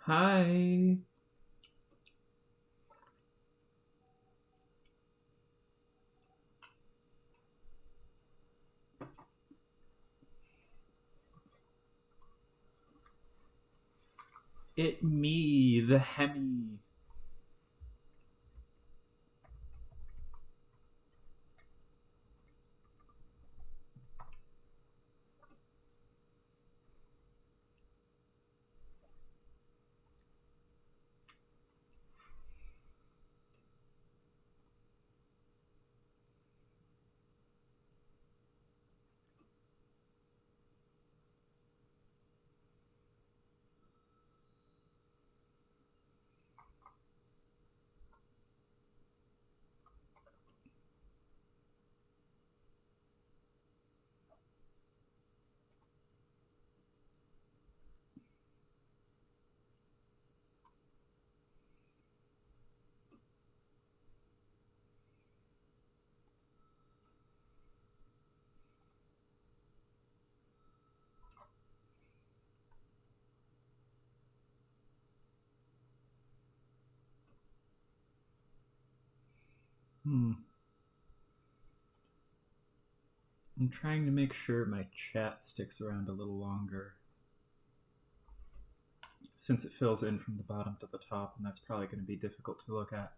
Hi. It me, the Hemi. Hmm. I'm trying to make sure my chat sticks around a little longer. Since it fills in from the bottom to the top, and that's probably going to be difficult to look at.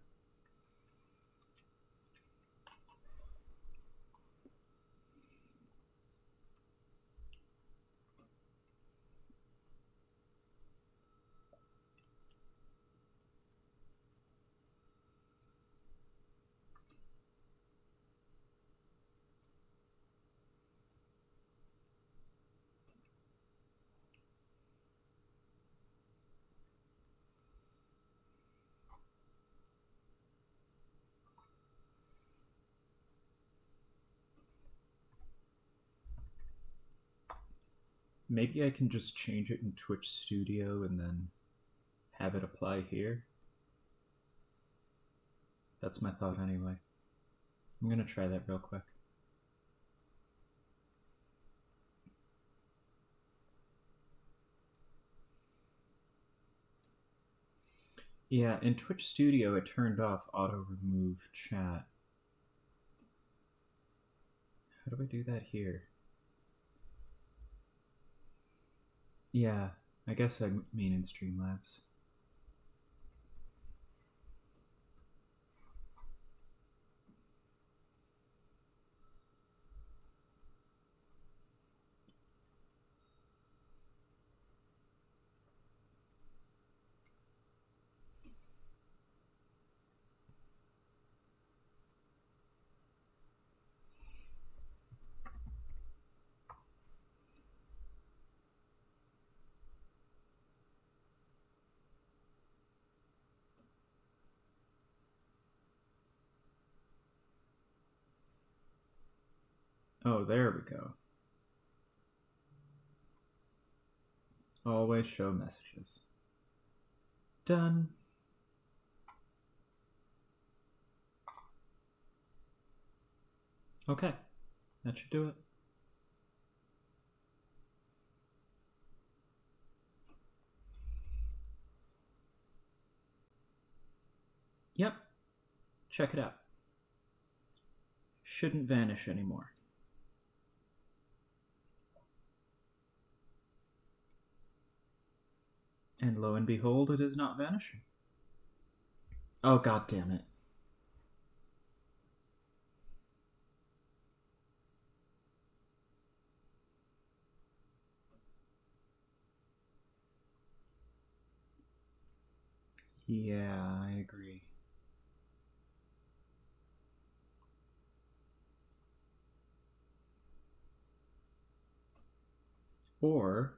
Maybe I can just change it in Twitch Studio and then have it apply here. That's my thought anyway. I'm going to try that real quick. Yeah, in Twitch Studio, it turned off auto remove chat. How do I do that here? Yeah, I guess I mean in Streamlabs. Oh, there we go. Always show messages. Done. Okay, that should do it. Yep, check it out. Shouldn't vanish anymore. And lo and behold, it is not vanishing. Oh, god damn it. Yeah, I agree. Or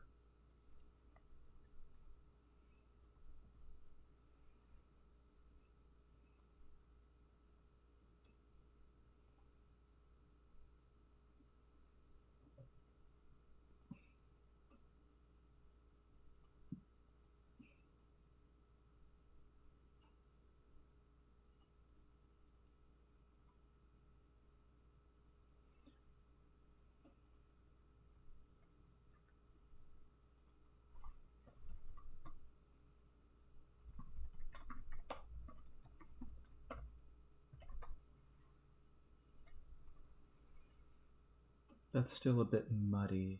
That's still a bit muddy.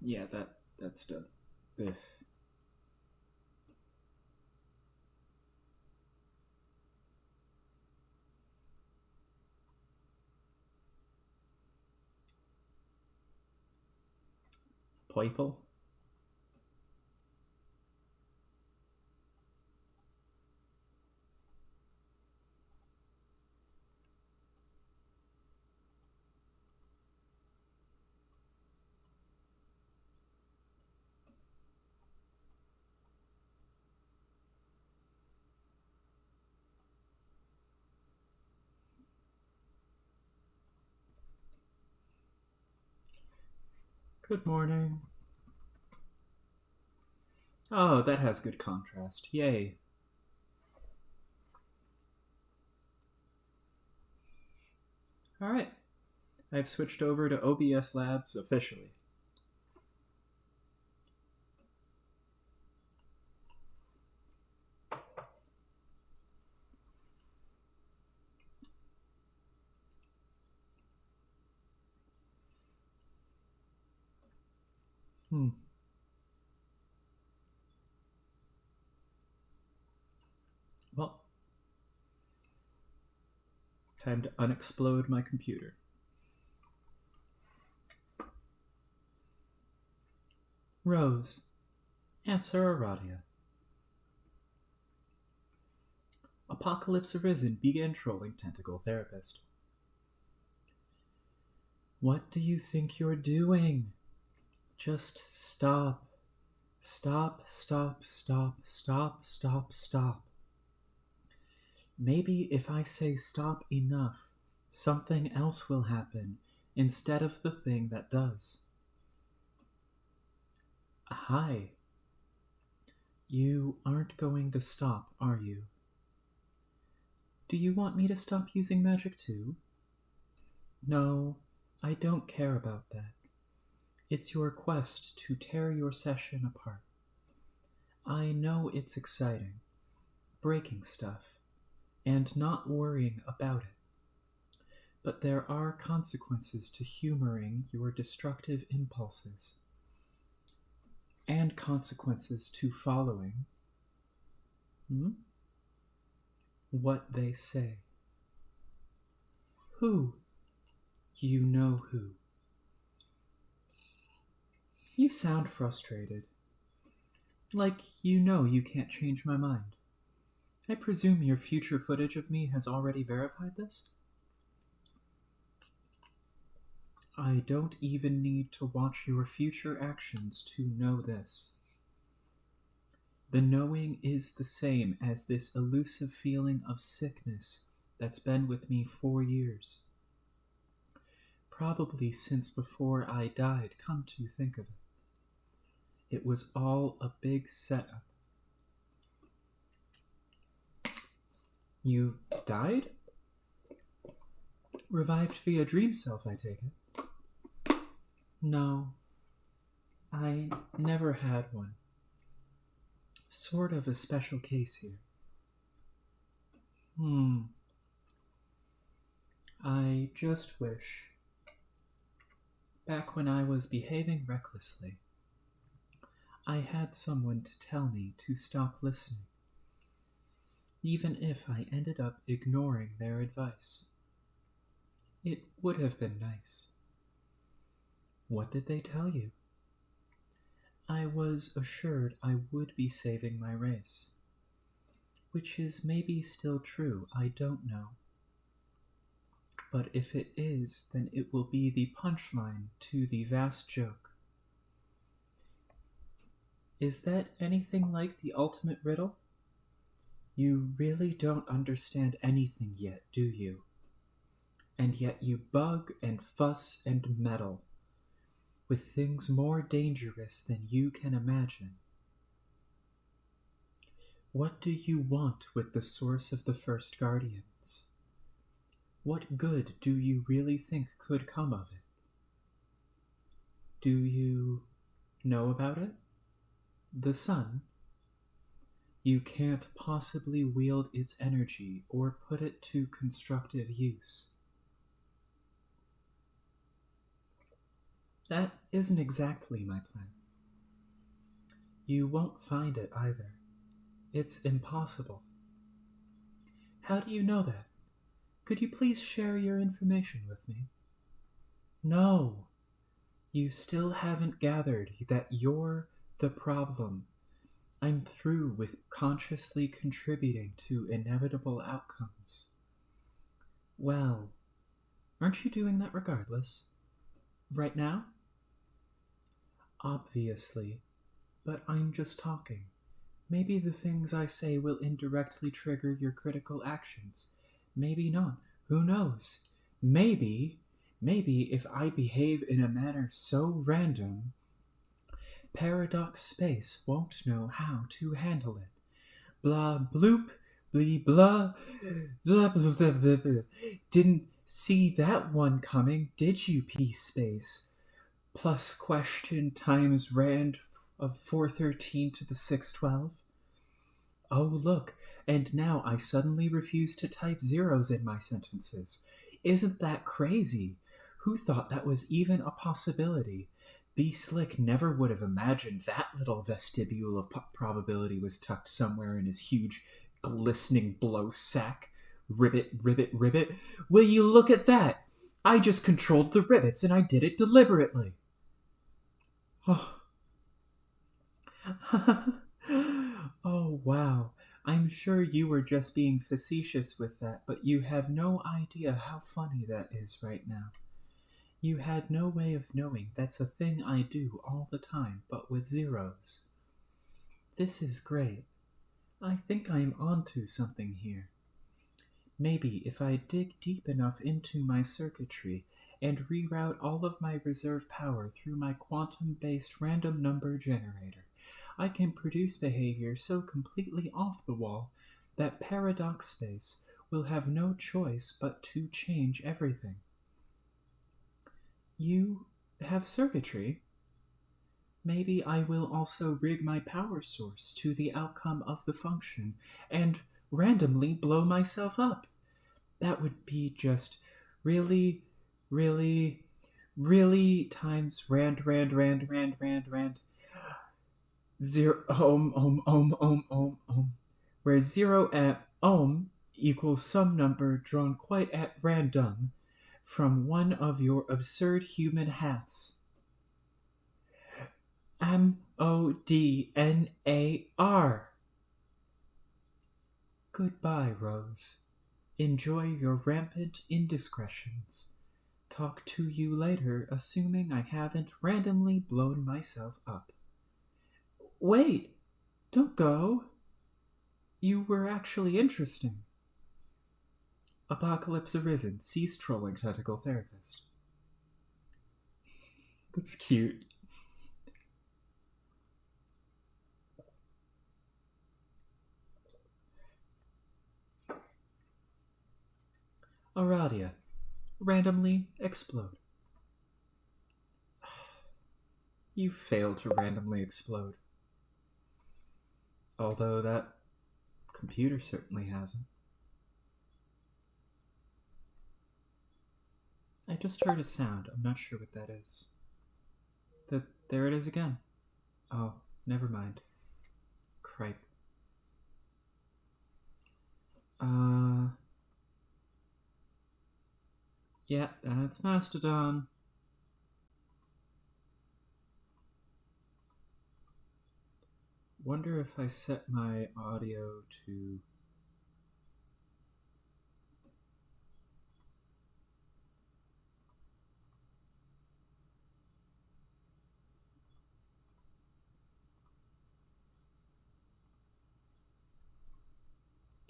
Yeah, that's done. Ugh. Purple? Good morning. Oh, that has good contrast. Yay. Alright. I've switched over to OBS Labs officially. Well, time to unexplode my computer. Rose, answer Aradia. Apocalypse Arisen began trolling Tentacle Therapist. What do you think you're doing? Just stop. Stop, stop, stop, stop, stop, stop. Maybe if I say stop enough, something else will happen instead of the thing that does. Hi. You aren't going to stop, are you? Do you want me to stop using magic too? No, I don't care about that. It's your quest to tear your session apart. I know it's exciting, breaking stuff, and not worrying about it. But there are consequences to humoring your destructive impulses, and consequences to following what they say. Who? You know who. You sound frustrated. Like you know you can't change my mind. I presume your future footage of me has already verified this? I don't even need to watch your future actions to know this. The knowing is the same as this elusive feeling of sickness that's been with me 4 years. Probably since before I died, come to think of it. It was all a big setup. You died? Revived via dream self, I take it. No, I never had one. Sort of a special case here. I just wish, back when I was behaving recklessly, I had someone to tell me to stop listening, even if I ended up ignoring their advice. It would have been nice. What did they tell you? I was assured I would be saving my race. Which is maybe still true, I don't know. But if it is, then it will be the punchline to the vast joke. Is that anything like the ultimate riddle? You really don't understand anything yet, do you? And yet you bug and fuss and meddle with things more dangerous than you can imagine. What do you want with the source of the first Guardians? What good do you really think could come of it? Do you know about it? The sun, you can't possibly wield its energy or put it to constructive use. That isn't exactly my plan. You won't find it either. It's impossible. How do you know that? Could you please share your information with me? No. You still haven't gathered that you're the problem. I'm through with consciously contributing to inevitable outcomes. Well, aren't you doing that regardless? Right now? Obviously, but I'm just talking. Maybe the things I say will indirectly trigger your critical actions. Maybe not. Who knows? Maybe if I behave in a manner so random, Paradox Space won't know how to handle it. Blah bloop, blee blah, blah blah blah blah blah. Didn't see that one coming, did you, Peace Space? Plus question times rand of 413 to the 612. Oh, look, and now I suddenly refuse to type zeros in my sentences. Isn't that crazy? Who thought that was even a possibility? B. Slick never would have imagined that little vestibule of probability was tucked somewhere in his huge, glistening blow sack. Ribbit, ribbit, ribbit. Will you look at that? I just controlled the ribbits and I did it deliberately. Oh. Oh, wow. I'm sure you were just being facetious with that, but you have no idea how funny that is right now. You had no way of knowing that's a thing I do all the time, but with zeros. This is great. I think I'm onto something here. Maybe if I dig deep enough into my circuitry and reroute all of my reserve power through my quantum-based random number generator, I can produce behavior so completely off the wall that Paradox Space will have no choice but to change everything. You have circuitry? Maybe I will also rig my power source to the outcome of the function and randomly blow myself up. That would be just really, really, really times rand. Zero ohm, where 0 at ohm equals some number drawn quite at random from one of your absurd human hats. MODNAR. Goodbye, Rose. Enjoy your rampant indiscretions. Talk to you later, assuming I haven't randomly blown myself up. Wait! Don't go! You were actually interesting. Apocalypse arisen. Cease trolling, tentacle therapist. That's cute. Aradia. Randomly explode. You failed to randomly explode. Although that computer certainly hasn't. I just heard a sound. I'm not sure what that is. There it is again. Oh, never mind. Cripe. Yeah, that's Mastodon. Wonder if I set my audio to...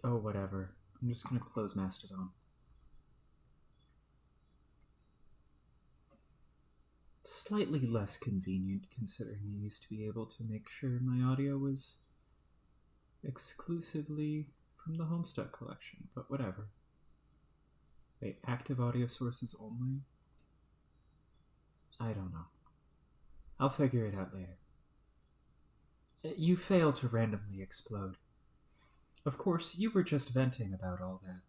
Oh, whatever. I'm just gonna close Mastodon. Slightly less convenient, considering I used to be able to make sure my audio was exclusively from the Homestuck collection, but whatever. Wait, active audio sources only? I don't know. I'll figure it out later. You fail to randomly explode. Of course, you were just venting about all that.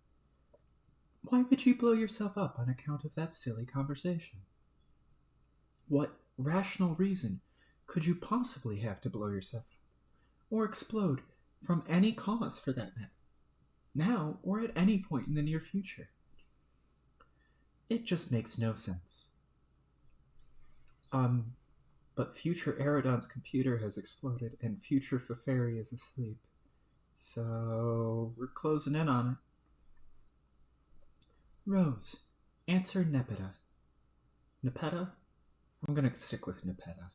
Why would you blow yourself up on account of that silly conversation? What rational reason could you possibly have to blow yourself up? Or explode from any cause for that matter? Now or at any point in the near future? It just makes no sense. But future Aerodon's computer has exploded and future Feferi is asleep. So we're closing in on it. Rose, answer Nepeta. Nepeta? I'm gonna stick with Nepeta.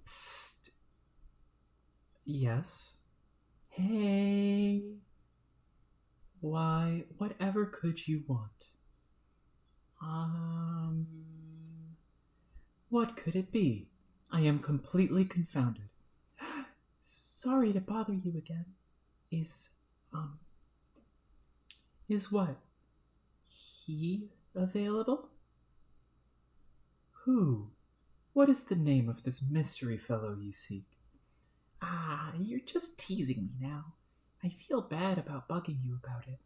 Psst. Yes? Hey. Why, whatever could you want? What could it be? I am completely confounded. Sorry to bother you again. Is what? He available? Who? What is the name of this mystery fellow you seek? You're just teasing me now. I feel bad about bugging you about it.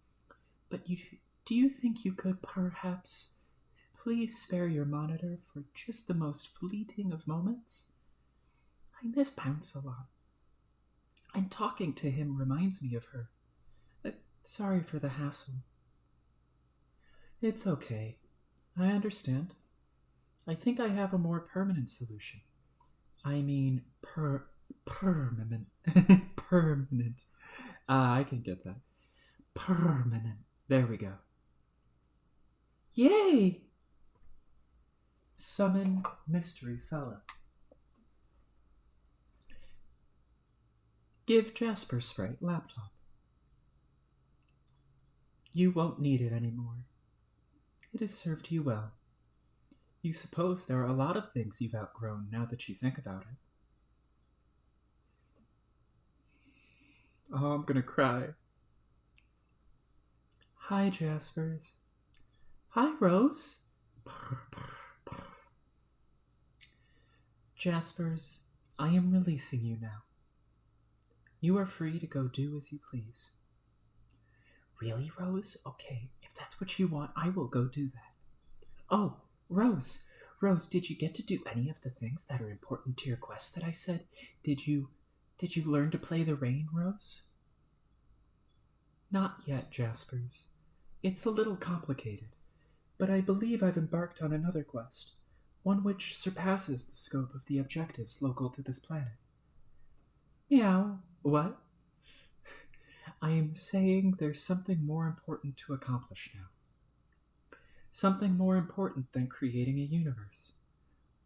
But do you think you could perhaps please spare your monitor for just the most fleeting of moments? I miss Pounce a lot. And talking to him reminds me of her. Sorry for the hassle. It's okay. I understand. I think I have a more permanent solution. I mean, permanent. Permanent. I can get that. Permanent. There we go. Yay! Summon Mystery Fella. Give Jasper Sprite laptop. You won't need it anymore. It has served you well. You suppose there are a lot of things you've outgrown now that you think about it. Oh, I'm gonna cry. Hi, Jaspers. Hi, Rose. Jaspers, I am releasing you now. You are free to go do as you please. Really, Rose? Okay, if that's what you want, I will go do that. Oh, Rose, did you get to do any of the things that are important to your quest that I said? Did you learn to play the rain, Rose? Not yet, Jaspers. It's a little complicated, but I believe I've embarked on another quest, one which surpasses the scope of the objectives local to this planet. Meow. What? I am saying there's something more important to accomplish now. Something more important than creating a universe.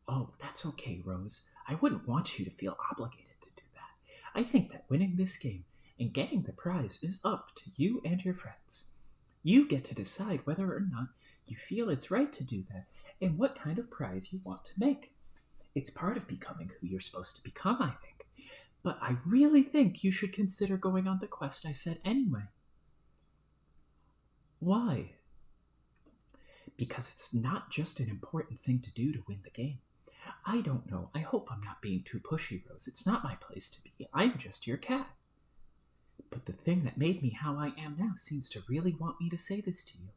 Oh, that's okay, Rose. I wouldn't want you to feel obligated to do that. I think that winning this game and getting the prize is up to you and your friends. You get to decide whether or not you feel it's right to do that and what kind of prize you want to make. It's part of becoming who you're supposed to become, I think. But I really think you should consider going on the quest I said anyway. Why? Because it's not just an important thing to do to win the game. I don't know. I hope I'm not being too pushy, Rose. It's not my place to be. I'm just your cat. But the thing that made me how I am now seems to really want me to say this to you.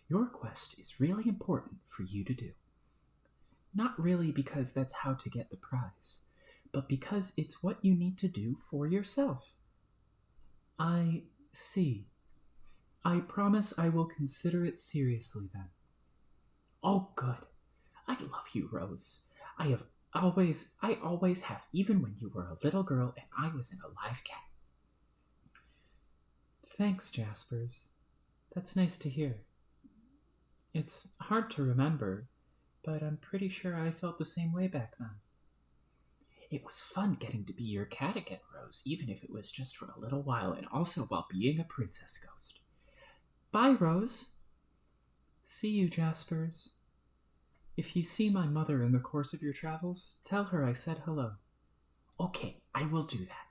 Your quest is really important for you to do. Not really because that's how to get the prize, but because it's what you need to do for yourself. I see. I promise I will consider it seriously then. Oh, good. I love you, Rose. I always have, even when you were a little girl and I was an alive cat. Thanks, Jaspers. That's nice to hear. It's hard to remember, but I'm pretty sure I felt the same way back then. It was fun getting to be your cat again, Rose, even if it was just for a little while, and also while being a princess ghost. Bye, Rose. See you, Jaspers. If you see my mother in the course of your travels, tell her I said hello. Okay, I will do that.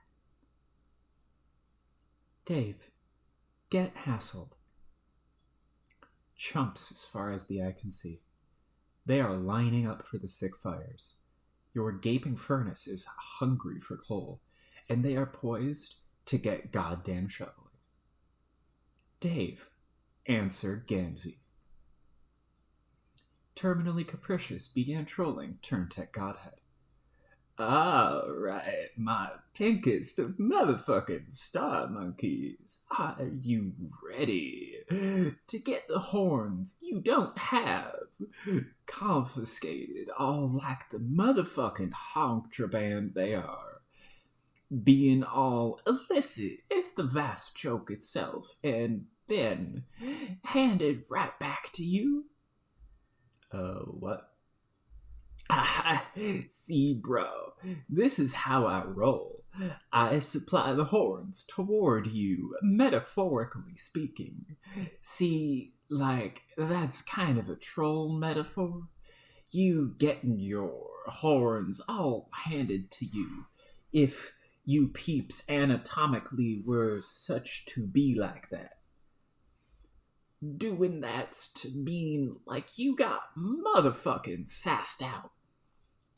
Dave, get hassled. Chumps as far as the eye can see. They are lining up for the sick fires. Your gaping furnace is hungry for coal, and they are poised to get goddamn shoveling. Dave, answered Gamzee. Terminally capricious began trolling Turntech Godhead. All right, my pinkest of motherfucking star monkeys. Are you ready to get the horns you don't have confiscated, all like the motherfucking honk-traband they are? Being all illicit is the vast joke itself, and then handed right back to you? What? See, bro, this is how I roll. I supply the horns toward you, metaphorically speaking. See, like, that's kind of a troll metaphor. You getting your horns all handed to you, if you peeps anatomically were such to be like that. Doing that's to mean like you got motherfucking sassed out.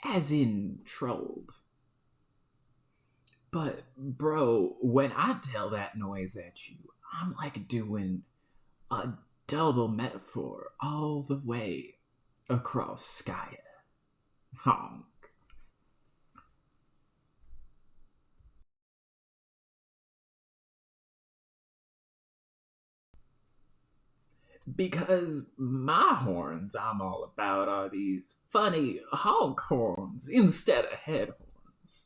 As in trolled. But, bro, when I tell that noise at you, I'm like doing a double metaphor all the way across Skya. Honk. Because my horns I'm all about are these funny honk horns instead of head horns.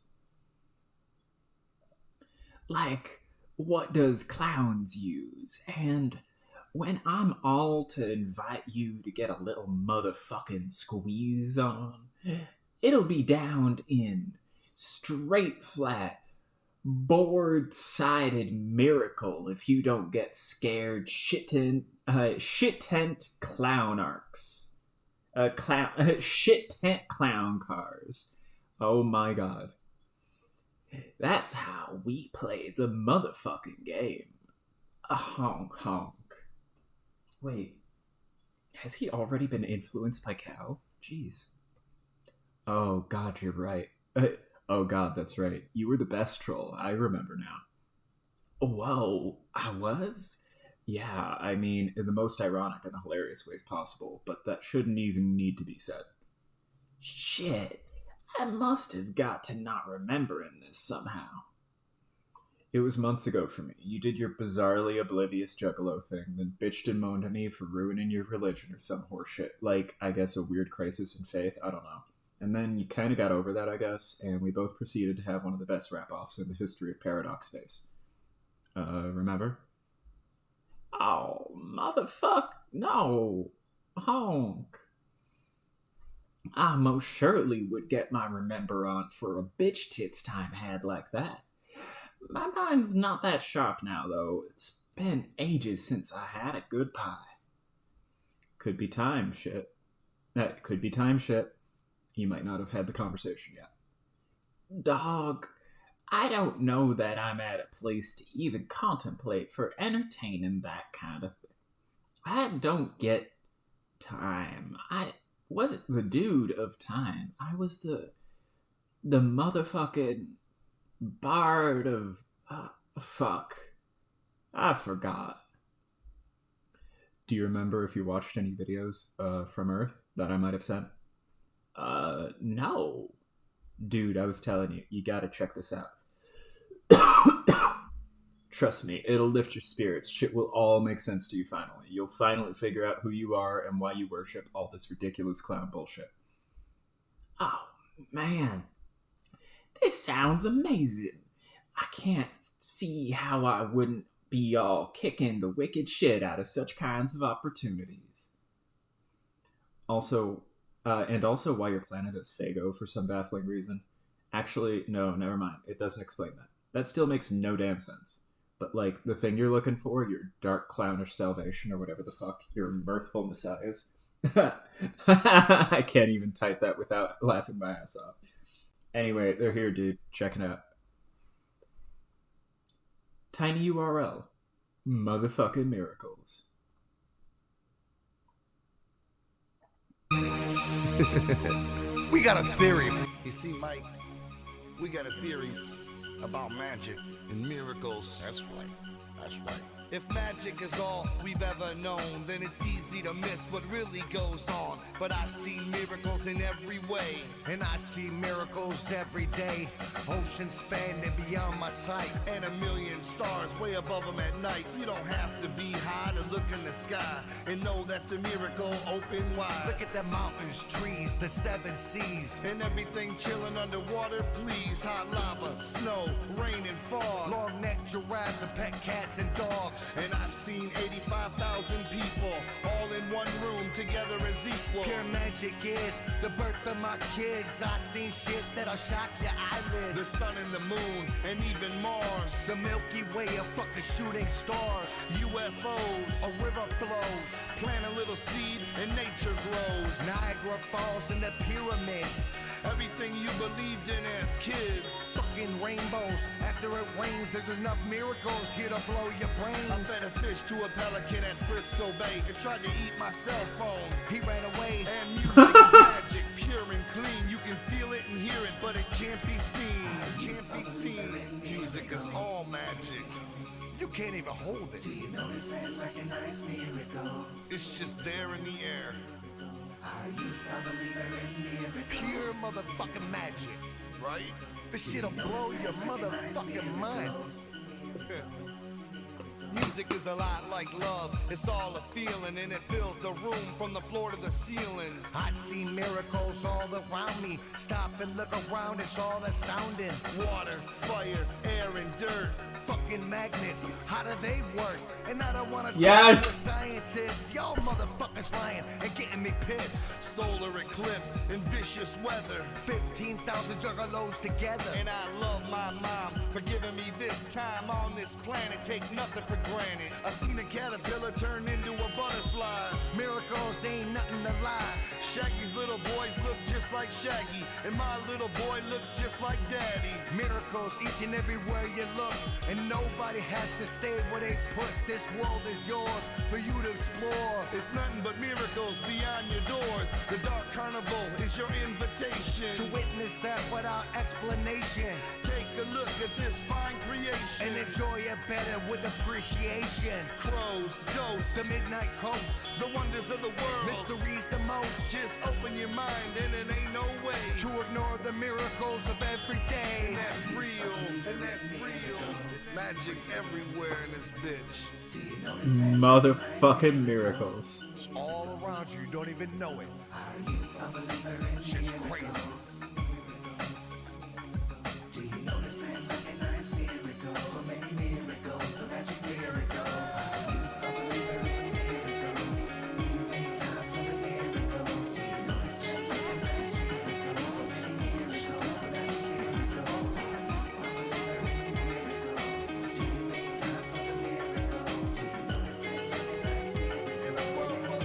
Like, what does clowns use? And when I'm all to invite you to get a little motherfucking squeeze on, it'll be downed in straight flat board-sided miracle if you don't get scared shit-tent clown arcs. Shit-tent clown cars. Oh my god. That's how we play the motherfucking game. A honk honk. Wait, has he already been influenced by Cal? Jeez. Oh god, you're right. Oh god, that's right. You were the best troll. I remember now. Whoa, I was? Yeah, I mean, in the most ironic and hilarious ways possible, but that shouldn't even need to be said. Shit, I must have got to not remembering this somehow. It was months ago for me. You did your bizarrely oblivious juggalo thing, then bitched and moaned at me for ruining your religion or some horseshit. Like, I guess a weird crisis in faith? I don't know. And then you kind of got over that, I guess, and we both proceeded to have one of the best rap-offs in the history of Paradox Space. Remember? Oh, motherfuck, no. Honk. I most surely would get my remember on for a bitch tits time had like that. My mind's not that sharp now, though. It's been ages since I had a good pie. Could be time shit. That could be time shit. You might not have had the conversation yet. Dog, I don't know that I'm at a place to even contemplate for entertaining that kind of thing. I don't get time. I wasn't the dude of time. I was the motherfucking bard of... fuck. I forgot. Do you remember if you watched any videos from Earth that I might have sent? No. Dude, I was telling you, you gotta check this out. Trust me, it'll lift your spirits. Shit will all make sense to you finally. You'll finally figure out who you are and why you worship all this ridiculous clown bullshit. Oh, man. This sounds amazing. I can't see how I wouldn't be all kicking the wicked shit out of such kinds of opportunities. Also, why your planet is Fago for some baffling reason. Actually, no, never mind. It doesn't explain that. That still makes no damn sense. But, like, the thing you're looking for, your dark clownish salvation or whatever the fuck, your mirthful messiahs. I can't even type that without laughing my ass off. Anyway, they're here, dude. Check it out. Tiny URL. Motherfucking miracles. We got a theory. You see, Mike, we got a theory about magic and miracles. That's right. That's right. If magic is all we've ever known, then it's easy to miss what really goes on. But I've seen miracles in every way, and I see miracles every day. Oceans spanning beyond my sight, and a million stars way above them at night. You don't have to be high to look in the sky and know that's a miracle open wide. Look at the mountains, trees, the seven seas, and everything chilling underwater, please. Hot lava, snow, rain and fog, long-necked giraffes and pet cats and dogs. And I've seen 85,000 people all in one room together as equal. Pure magic is the birth of my kids. I've seen shit that'll shock your eyelids. The sun and the moon and even Mars, the Milky Way of fucking shooting stars, UFOs, a river flows, plant a little seed and nature grows. Niagara Falls and the pyramids, everything you believed in as kids. Fucking rainbows, after it rains there's enough miracles here to blow your brains. I fed a fish to a pelican at Frisco Bay. It tried to eat my cell phone, he ran away. And music is magic, pure and clean. You can feel it and hear it, but it can't be seen. It can't be seen. Music is all magic. You can't even hold it. Do you notice and recognize miracles? It's just there in the air. Are you a believer in miracles? Pure motherfucking magic, right? This shit'll blow your motherfucking mind. Music is a lot like love, it's all a feeling, and it fills the room from the floor to the ceiling. I see miracles all around me, stop and look around, it's all astounding. Water, fire, air and dirt, fucking magnets, how do they work? And I don't wanna yes. talk to scientists, y'all motherfuckers lying and getting me pissed. Solar eclipse and vicious weather, 15,000 juggalos together. And I love my mom for giving me this time on this planet, take nothing for granted. I seen a caterpillar turn into a butterfly. Miracles ain't nothing to lie. Shaggy's little boys look just like Shaggy, and my little boy looks just like Daddy. Miracles each and everywhere you look, and nobody has to stay where they put. This world is yours for you to explore. It's nothing but miracles beyond your doors. The Dark Carnival is your invitation to witness that without explanation. Take a look at this fine creation and enjoy it better with appreciation. Crows, ghosts, the midnight coast, the wonders of the world, mysteries the most. Just open your mind and it ain't no way to ignore the miracles of every day. And that's real, and that's real. Magic everywhere in this bitch. Motherfucking miracles. It's all around you, you don't even know it. Are you a believer in shit's crazy. Do you notice and recognize miracles? So many miracles, the magic miracles. Are you a believer in miracles? Do you make time for the miracles? Do you notice and recognize miracles? So many miracles, the magic miracles. Are you a believer in miracles? Do you make time for the miracles? Do you notice and recognize miracles? So many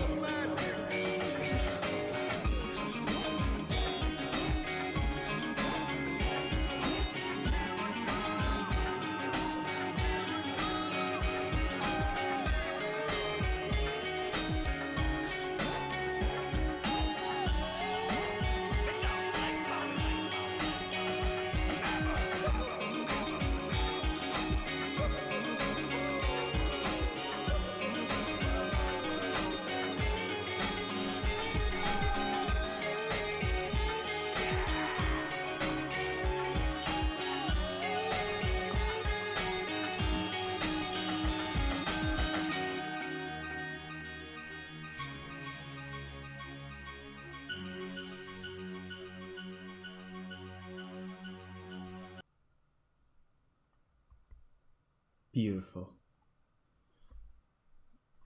Beautiful.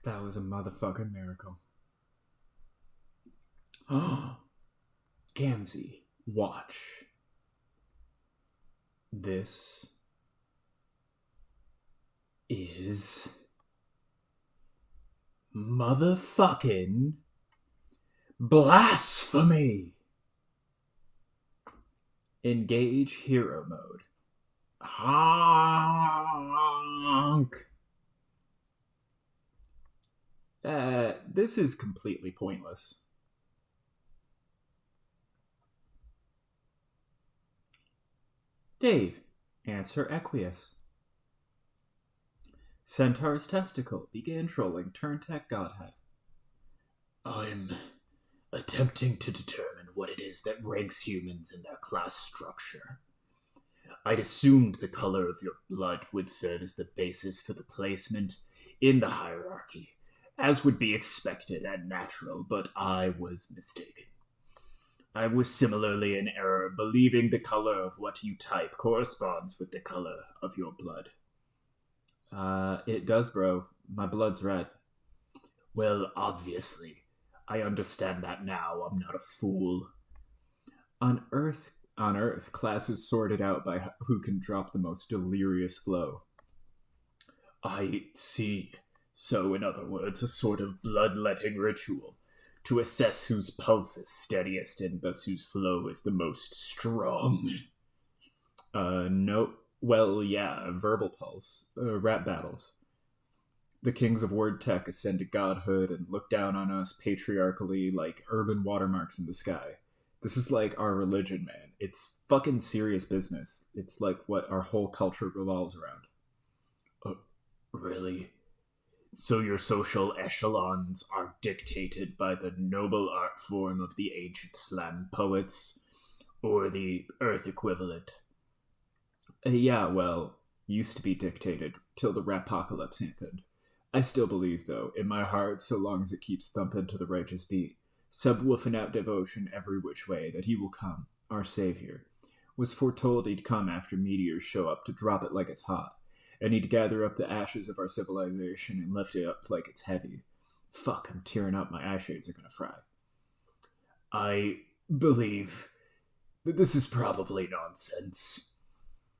That was a motherfucking miracle. Gamzee, watch. This is motherfucking blasphemy. Engage hero mode. Honk. This is completely pointless. Dave, answer Equius. Centaur's testicle began trolling Turntech Godhead. I'm attempting to determine what it is that ranks humans in their class structure. I'd assumed the color of your blood would serve as the basis for the placement in the hierarchy, as would be expected and natural, but I was mistaken. I was similarly in error, believing the color of what you type corresponds with the color of your blood. It does, bro. My blood's red. Well, obviously. I understand that now. I'm not a fool. On Earth, classes sorted out by who can drop the most delirious flow. I see. So, in other words, a sort of bloodletting ritual to assess whose pulse is steadiest and thus whose flow is the most strong. No. Well, yeah, verbal pulse. Rap battles. The kings of word tech ascend to godhood and look down on us patriarchally like urban watermarks in the sky. This is like our religion, man. It's fucking serious business. It's like what our whole culture revolves around. Really? So your social echelons are dictated by the noble art form of the ancient slam poets, or the Earth equivalent? Yeah, well, used to be dictated till the rapocalypse happened. I still believe, though, in my heart, so long as it keeps thumping to the righteous beat, subwoofing out devotion every which way, that he will come, our savior. Was foretold he'd come after meteors show up to drop it like it's hot, and he'd gather up the ashes of our civilization and lift it up like it's heavy. Fuck, I'm tearing up, my eye shades are gonna fry. I believe that this is probably nonsense.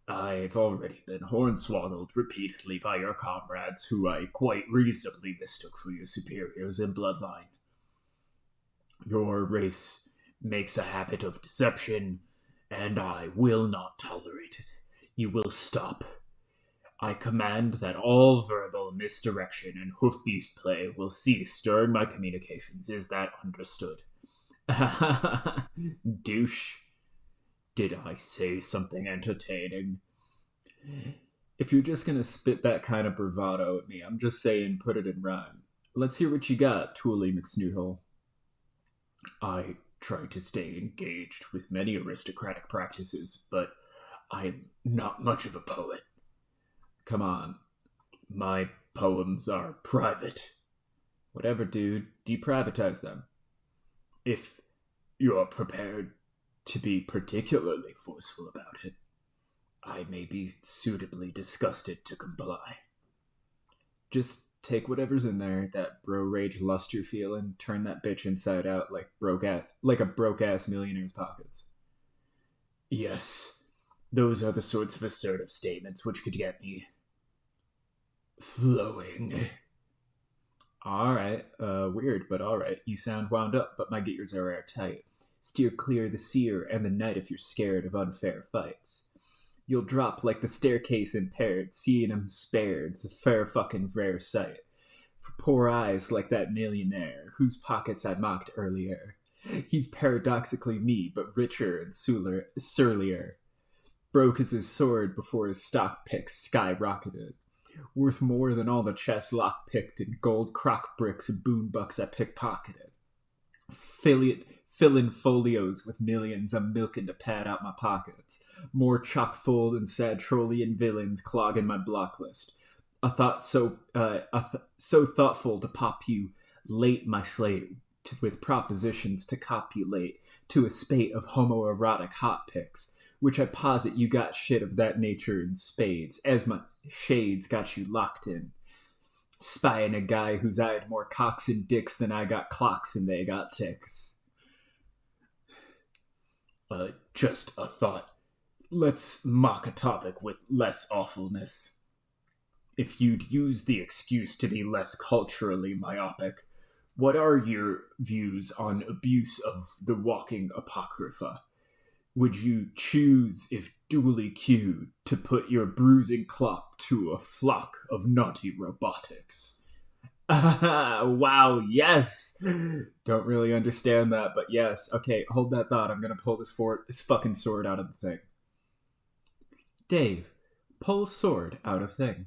I've already been hornswoggled repeatedly by your comrades, who I quite reasonably mistook for your superiors in bloodline. Your race makes a habit of deception, and I will not tolerate it. You will stop. I command that all verbal misdirection and hoofbeast play will cease during my communications. Is that understood? Douche. Did I say something entertaining? If you're just gonna spit that kind of bravado at me, I'm just saying put it in rhyme. Let's hear what you got, Toolie McSnoodhole. I try to stay engaged with many aristocratic practices, but I'm not much of a poet. Come on. My poems are private. Whatever, dude. Deprivatize them. If you're prepared to be particularly forceful about it, I may be suitably disgusted to comply. Just take whatever's in there, that bro rage lust you're feeling, turn that bitch inside out like a broke ass millionaire's pockets. Yes, those are the sorts of assertive statements which could get me flowing. Alright, weird, but alright. You sound wound up, but my gears are airtight. Steer clear the seer and the night if you're scared of unfair fights. You'll drop like the staircase impaired, seeing 'em spared's a fair fucking rare sight. For poor eyes like that millionaire, whose pockets I mocked earlier. He's paradoxically me, but richer and surlier. Broke as his sword before his stock picks skyrocketed. Worth more than all the chests lock-picked and gold crock bricks and boon bucks I pickpocketed. Filling folios with millions I'm milking to pad out my pockets. More chock full than sad Trollian villains clogging my block list. A thought so thoughtful to populate my slate with propositions to copulate to a spate of homoerotic hot picks, which I posit you got shit of that nature in spades, as my shades got you locked in. Spying a guy who's eyed more cocks and dicks than I got clocks and they got ticks. Just a thought. Let's mock a topic with less awfulness. If you'd use the excuse to be less culturally myopic, what are your views on abuse of the walking apocrypha? Would you choose, if duly cued, to put your bruising clop to a flock of naughty robotics? Wow, yes! Don't really understand that, but yes. Okay, hold that thought. I'm gonna pull this fucking sword out of the thing. Dave, pull sword out of thing.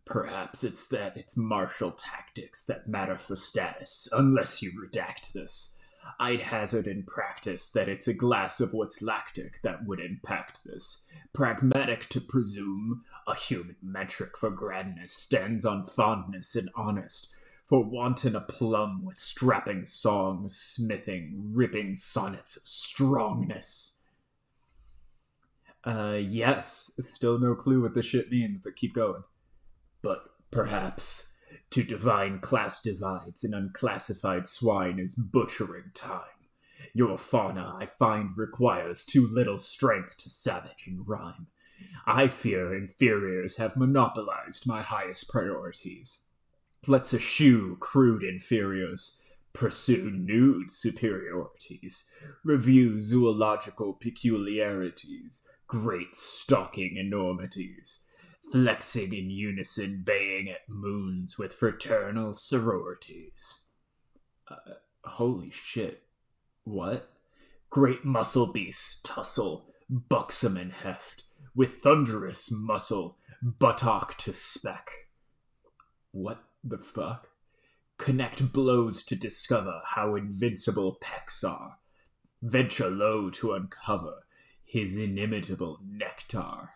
Perhaps it's that it's martial tactics that matter for status, unless you redact this. I'd hazard in practice that it's a glass of what's lactic that would impact this. Pragmatic to presume, a human metric for grandness stands on fondness and honest, for wanton aplomb with strapping songs, smithing, ripping sonnets of strongness. Yes, still no clue what this shit means, but keep going. But perhaps to divine class divides an unclassified swine is butchering time. Your fauna, I find, requires too little strength to savage in rhyme. I fear inferiors have monopolized my highest priorities. Let's eschew crude inferiors, pursue nude superiorities, review zoological peculiarities, great stalking enormities, flexing in unison, baying at moons with fraternal sororities. Holy shit. What? Great muscle beasts tussle, buxom and heft, with thunderous muscle, buttock to speck. What the fuck? Connect blows to discover how invincible pecs are. Venture low to uncover his inimitable nectar.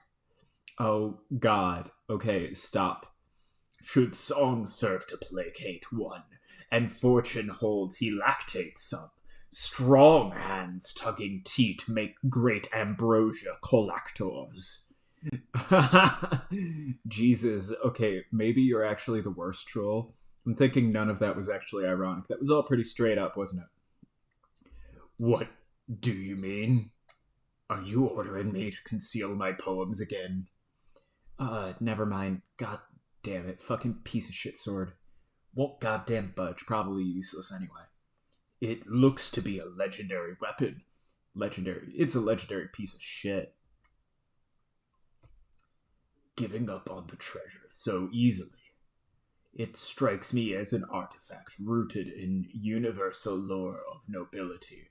Oh, God. Okay, stop. Should song serve to placate one, and fortune holds he lactates some, strong hands tugging teat make great ambrosia collectors. Jesus. Okay, maybe you're actually the worst troll. I'm thinking none of that was actually ironic. That was all pretty straight up, wasn't it? What do you mean? Are you ordering me to conceal my poems again? Never mind. God damn it. Fucking piece of shit sword. Won't goddamn budge. Probably useless anyway. It looks to be a legendary weapon. Legendary. It's a legendary piece of shit. Giving up on the treasure so easily. It strikes me as an artifact rooted in universal lore of nobility.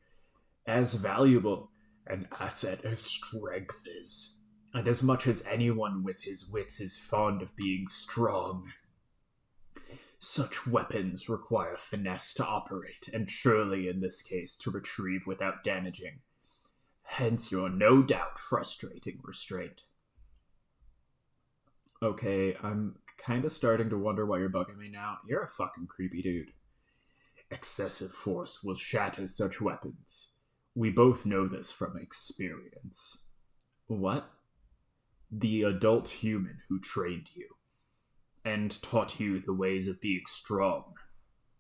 As valuable an asset as strength is. And as much as anyone with his wits is fond of being strong. Such weapons require finesse to operate, and surely in this case to retrieve without damaging. Hence your no doubt frustrating restraint. Okay, I'm kind of starting to wonder why you're bugging me now. You're a fucking creepy dude. Excessive force will shatter such weapons. We both know this from experience. What? The adult human who trained you and taught you the ways of being strong.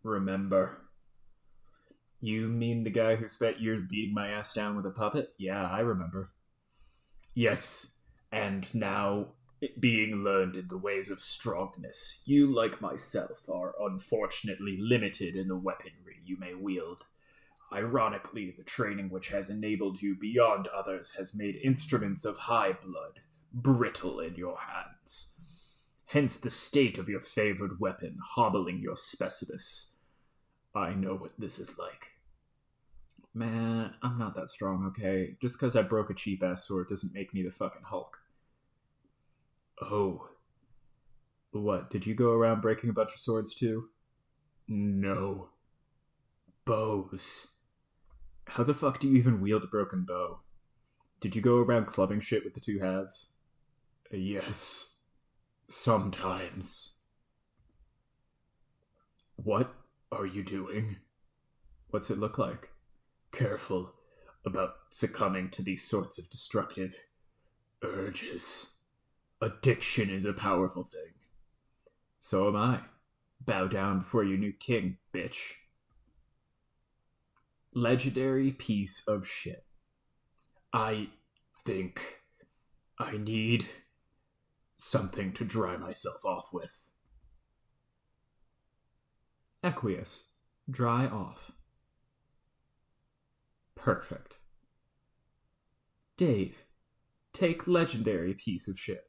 Remember? You mean the guy who spent years beating my ass down with a puppet? Yeah, I remember. Yes, and now, being learned in the ways of strongness, you, like myself, are unfortunately limited in the weaponry you may wield. Ironically, the training which has enabled you beyond others has made instruments of high blood brittle in your hands. Hence the state of your favored weapon hobbling your specibus. I know what this is like. Man, I'm not that strong, okay? Just because I broke a cheap-ass sword doesn't make me the fucking Hulk. Oh. What, did you go around breaking a bunch of swords too? No. Bows. How the fuck do you even wield a broken bow? Did you go around clubbing shit with the two halves? Yes. Sometimes. What are you doing? What's it look like? Careful about succumbing to these sorts of destructive urges. Addiction is a powerful thing. So am I. Bow down before your new king, bitch. Legendary piece of shit. I think I need something to dry myself off with. Aqueous. Dry off. Perfect. Dave, take legendary piece of shit.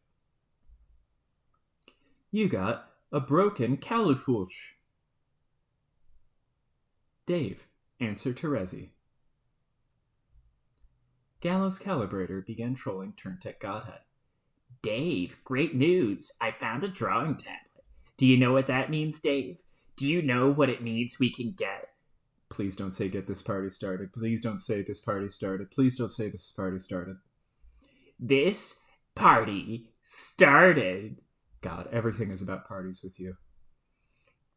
You got a broken Califulch. Dave, answer Terezi. Gallows Calibrator began trolling Turntech Godhead. Dave, great news. I found a drawing tablet. Do you know what that means, Dave? Do you know what it means we can get? Please don't say get this party started. Please don't say this party started. Please don't say this party started. This party started. God, everything is about parties with you.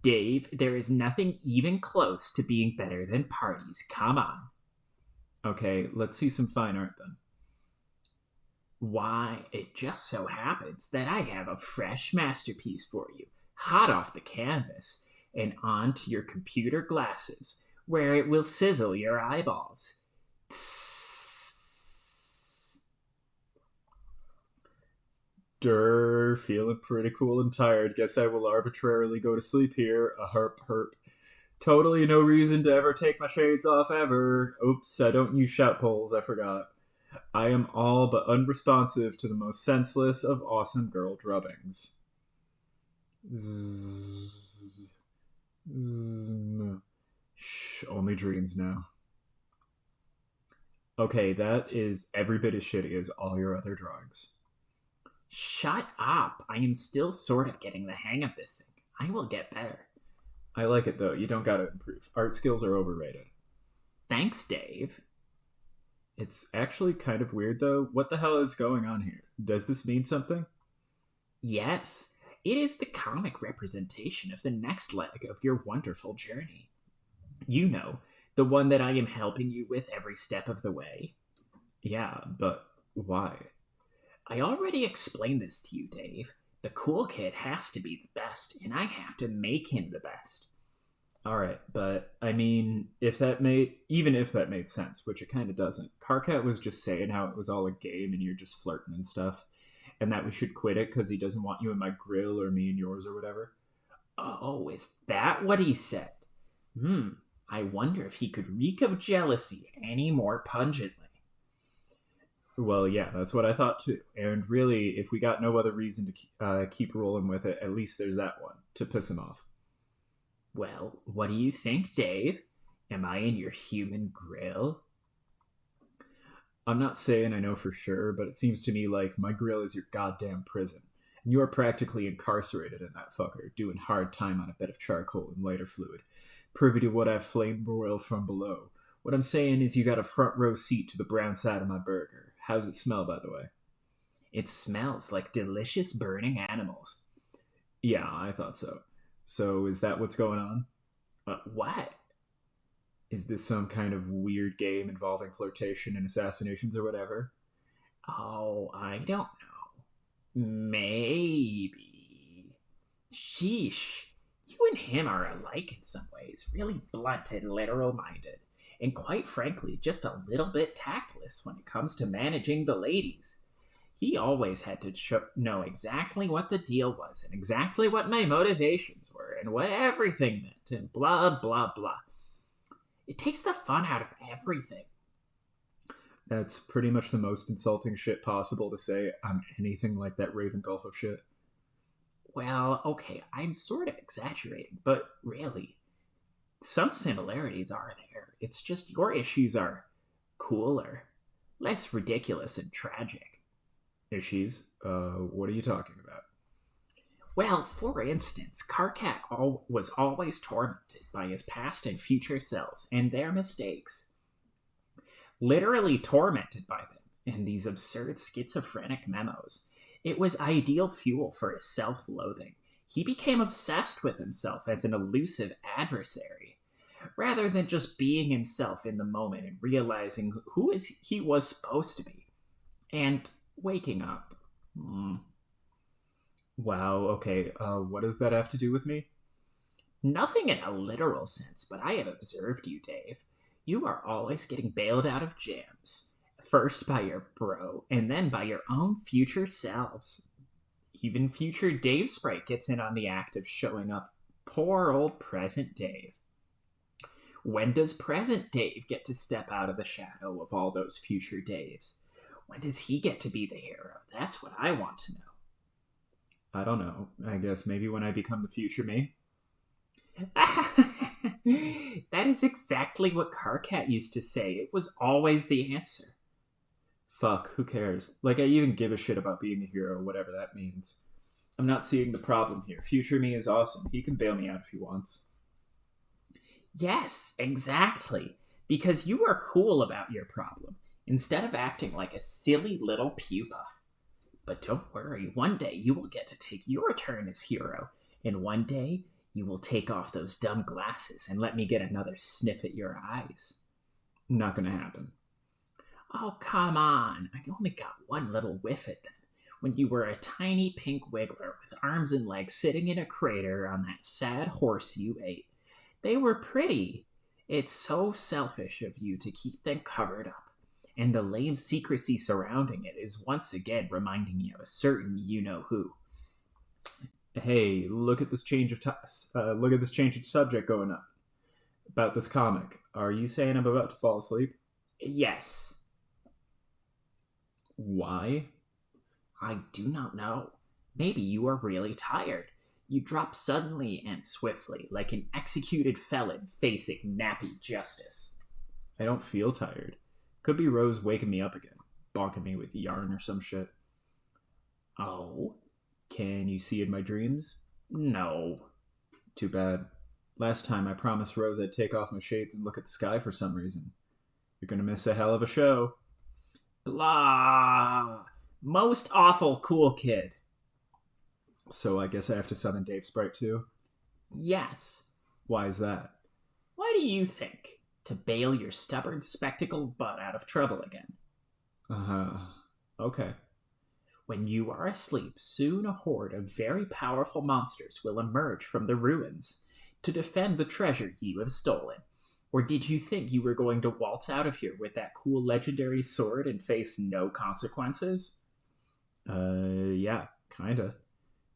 Dave, there is nothing even close to being better than parties. Come on. Okay, let's see some fine art then. Why, it just so happens that I have a fresh masterpiece for you, hot off the canvas, and onto your computer glasses, where it will sizzle your eyeballs. Durr, feeling pretty cool and tired. Guess I will arbitrarily go to sleep here. A herp herp. Totally no reason to ever take my shades off ever. Oops, I don't use shout poles, I forgot. I am all but unresponsive to the most senseless of awesome girl drubbings. Shh, only dreams now. Okay, that is every bit as shitty as all your other drawings. Shut up. I am still sort of getting the hang of this thing. I will get better. I like it though. You don't gotta improve. Art skills are overrated. Thanks, Dave. It's actually kind of weird though. What the hell is going on here? Does this mean something? Yes, it is the comic representation of the next leg of your wonderful journey. You know, the one that I am helping you with every step of the way. Yeah, but why? I already explained this to you, Dave. The cool kid has to be the best, and I have to make him the best. Alright, but, I mean, even if that made sense, which it kind of doesn't, Carcat was just saying how it was all a game and you're just flirting and stuff, and that we should quit it because he doesn't want you in my grill or me in yours or whatever. Oh, is that what he said? I wonder if he could reek of jealousy any more pungently. Well, yeah, that's what I thought too. And really, if we got no other reason to keep rolling with it, at least there's that one, to piss him off. Well, what do you think, Dave? Am I in your human grill? I'm not saying I know for sure, but it seems to me like my grill is your goddamn prison. And you are practically incarcerated in that fucker, doing hard time on a bed of charcoal and lighter fluid, privy to what I've flame broiled from below. What I'm saying is you got a front row seat to the brown side of my burger. How's it smell, by the way? It smells like delicious burning animals. Yeah, I thought so. So is that what's going on? What? Is this some kind of weird game involving flirtation and assassinations or whatever? Oh, I don't know. Maybe. Sheesh. You and him are alike in some ways, really blunt and literal-minded. And quite frankly, just a little bit tactless when it comes to managing the ladies. He always had to know exactly what the deal was, and exactly what my motivations were, and what everything meant, and blah, blah, blah. It takes the fun out of everything. That's pretty much the most insulting shit possible to say. I'm anything like that Raven Gulf of shit. Well, okay, I'm sort of exaggerating, but really, some similarities are there. It's just your issues are cooler, less ridiculous and tragic. Issues? What are you talking about? Well, for instance, Carcat was always tormented by his past and future selves and their mistakes. Literally tormented by them and these absurd schizophrenic memos. It was ideal fuel for his self-loathing. He became obsessed with himself as an elusive adversary, rather than just being himself in the moment and realizing he was supposed to be. And waking up. Wow, okay, what does that have to do with me? Nothing in a literal sense, but I have observed you, Dave. You are always getting bailed out of jams. First by your bro, and then by your own future selves. Even future Dave Sprite gets in on the act of showing up. Poor old present Dave. When does present Dave get to step out of the shadow of all those future Daves? When does he get to be the hero? That's what I want to know. I don't know. I guess maybe when I become the future me. That is exactly what Carcat used to say. It was always the answer. Fuck, who cares? Like, I even give a shit about being a hero, whatever that means. I'm not seeing the problem here. Future me is awesome. He can bail me out if he wants. Yes, exactly. Because you are cool about your problem, instead of acting like a silly little pupa. But don't worry, one day you will get to take your turn as hero, and one day you will take off those dumb glasses and let me get another sniff at your eyes. Not gonna happen. Oh, come on. I only got one little whiff at them, when you were a tiny pink wiggler with arms and legs sitting in a crater on that sad horse you ate. They were pretty. It's so selfish of you to keep them covered up, and the lame secrecy surrounding it is once again reminding me of a certain you-know-who. Hey, look at this change of subject going up. About this comic. Are you saying I'm about to fall asleep? Yes. Why? I do not know. Maybe you are really tired. You drop suddenly and swiftly, like an executed felon facing nappy justice. I don't feel tired. Could be Rose waking me up again, bonking me with yarn or some shit. Oh? Can you see in my dreams? No. Too bad. Last time I promised Rose I'd take off my shades and look at the sky for some reason. You're gonna miss a hell of a show. Blah. Most awful cool kid. So I guess I have to summon Dave Sprite too? Yes. Why is that? Why do you think? To bail your stubborn spectacled butt out of trouble again. Okay. When you are asleep, soon a horde of very powerful monsters will emerge from the ruins to defend the treasure you have stolen. Or did you think you were going to waltz out of here with that cool legendary sword and face no consequences? Yeah, kinda.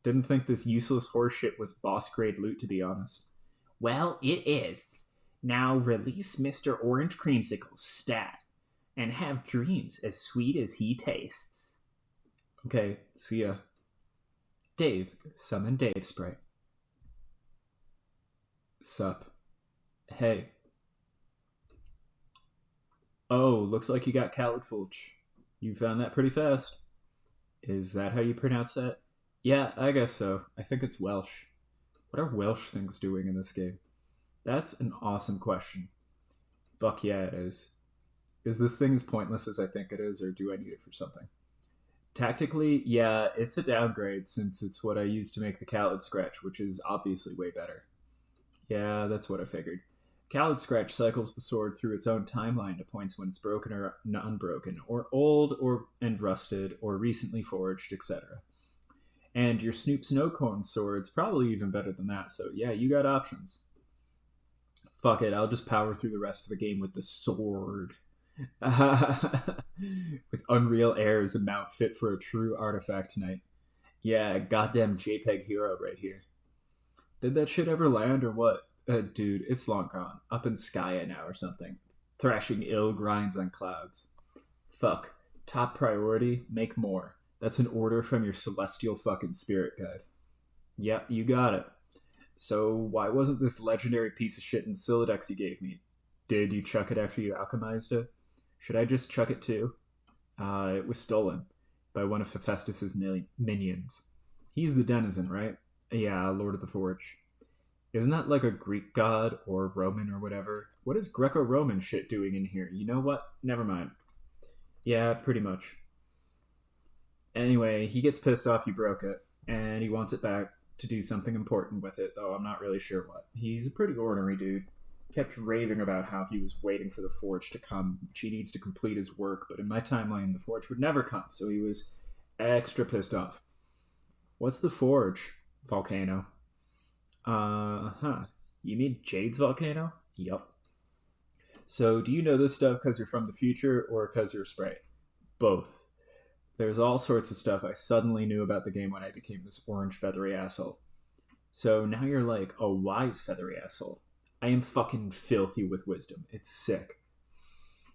Didn't think this useless horseshit was boss-grade loot, to be honest. Well, it is. Now release Mr. Orange Creamsicle's stat, and have dreams as sweet as he tastes. Okay, see ya. Dave, summon Dave Sprite. Sup. Hey. Oh, looks like you got Khaled Fulch. You found that pretty fast. Is that how you pronounce that? Yeah, I guess so. I think it's Welsh. What are Welsh things doing in this game? That's an awesome question. Fuck yeah, it is. Is this thing as pointless as I think it is, or do I need it for something? Tactically, yeah, it's a downgrade since it's what I use to make the Khaled Scratch, which is obviously way better. Yeah, that's what I figured. Khaled Scratch cycles the sword through its own timeline to points when it's broken or unbroken, or old and rusted, or recently forged, etc. And your Snoop Snowcone sword's probably even better than that, so yeah, you got options. Fuck it, I'll just power through the rest of the game with the sword. With Unreal Air as a mount fit for a true artifact tonight. Yeah, goddamn JPEG hero right here. Did that shit ever land or what? Dude, it's long gone. Up in Skya now or something. Thrashing ill grinds on clouds. Fuck. Top priority, make more. That's an order from your celestial fucking spirit guide. Yep, you got it. So why wasn't this legendary piece of shit in Silodex you gave me? Did you chuck it after you alchemized it? Should I just chuck it too? It was stolen by one of Hephaestus's minions. He's the denizen, right? Yeah, Lord of the Forge. Isn't that like a Greek god or Roman or whatever? What is Greco-Roman shit doing in here? You know what? Never mind. Yeah, pretty much. Anyway, he gets pissed off you broke it, and he wants it back to do something important with it, though I'm not really sure what. He's a pretty ordinary dude. Kept raving about how he was waiting for the Forge to come, which he needs to complete his work, but in my timeline, the Forge would never come, so he was extra pissed off. What's the Forge? Volcano. You mean Jade's volcano? Yup. So, do you know this stuff because you're from the future or because you're a Sprite? Both. There's all sorts of stuff I suddenly knew about the game when I became this orange feathery asshole. So now you're like a wise feathery asshole. I am fucking filthy with wisdom. It's sick.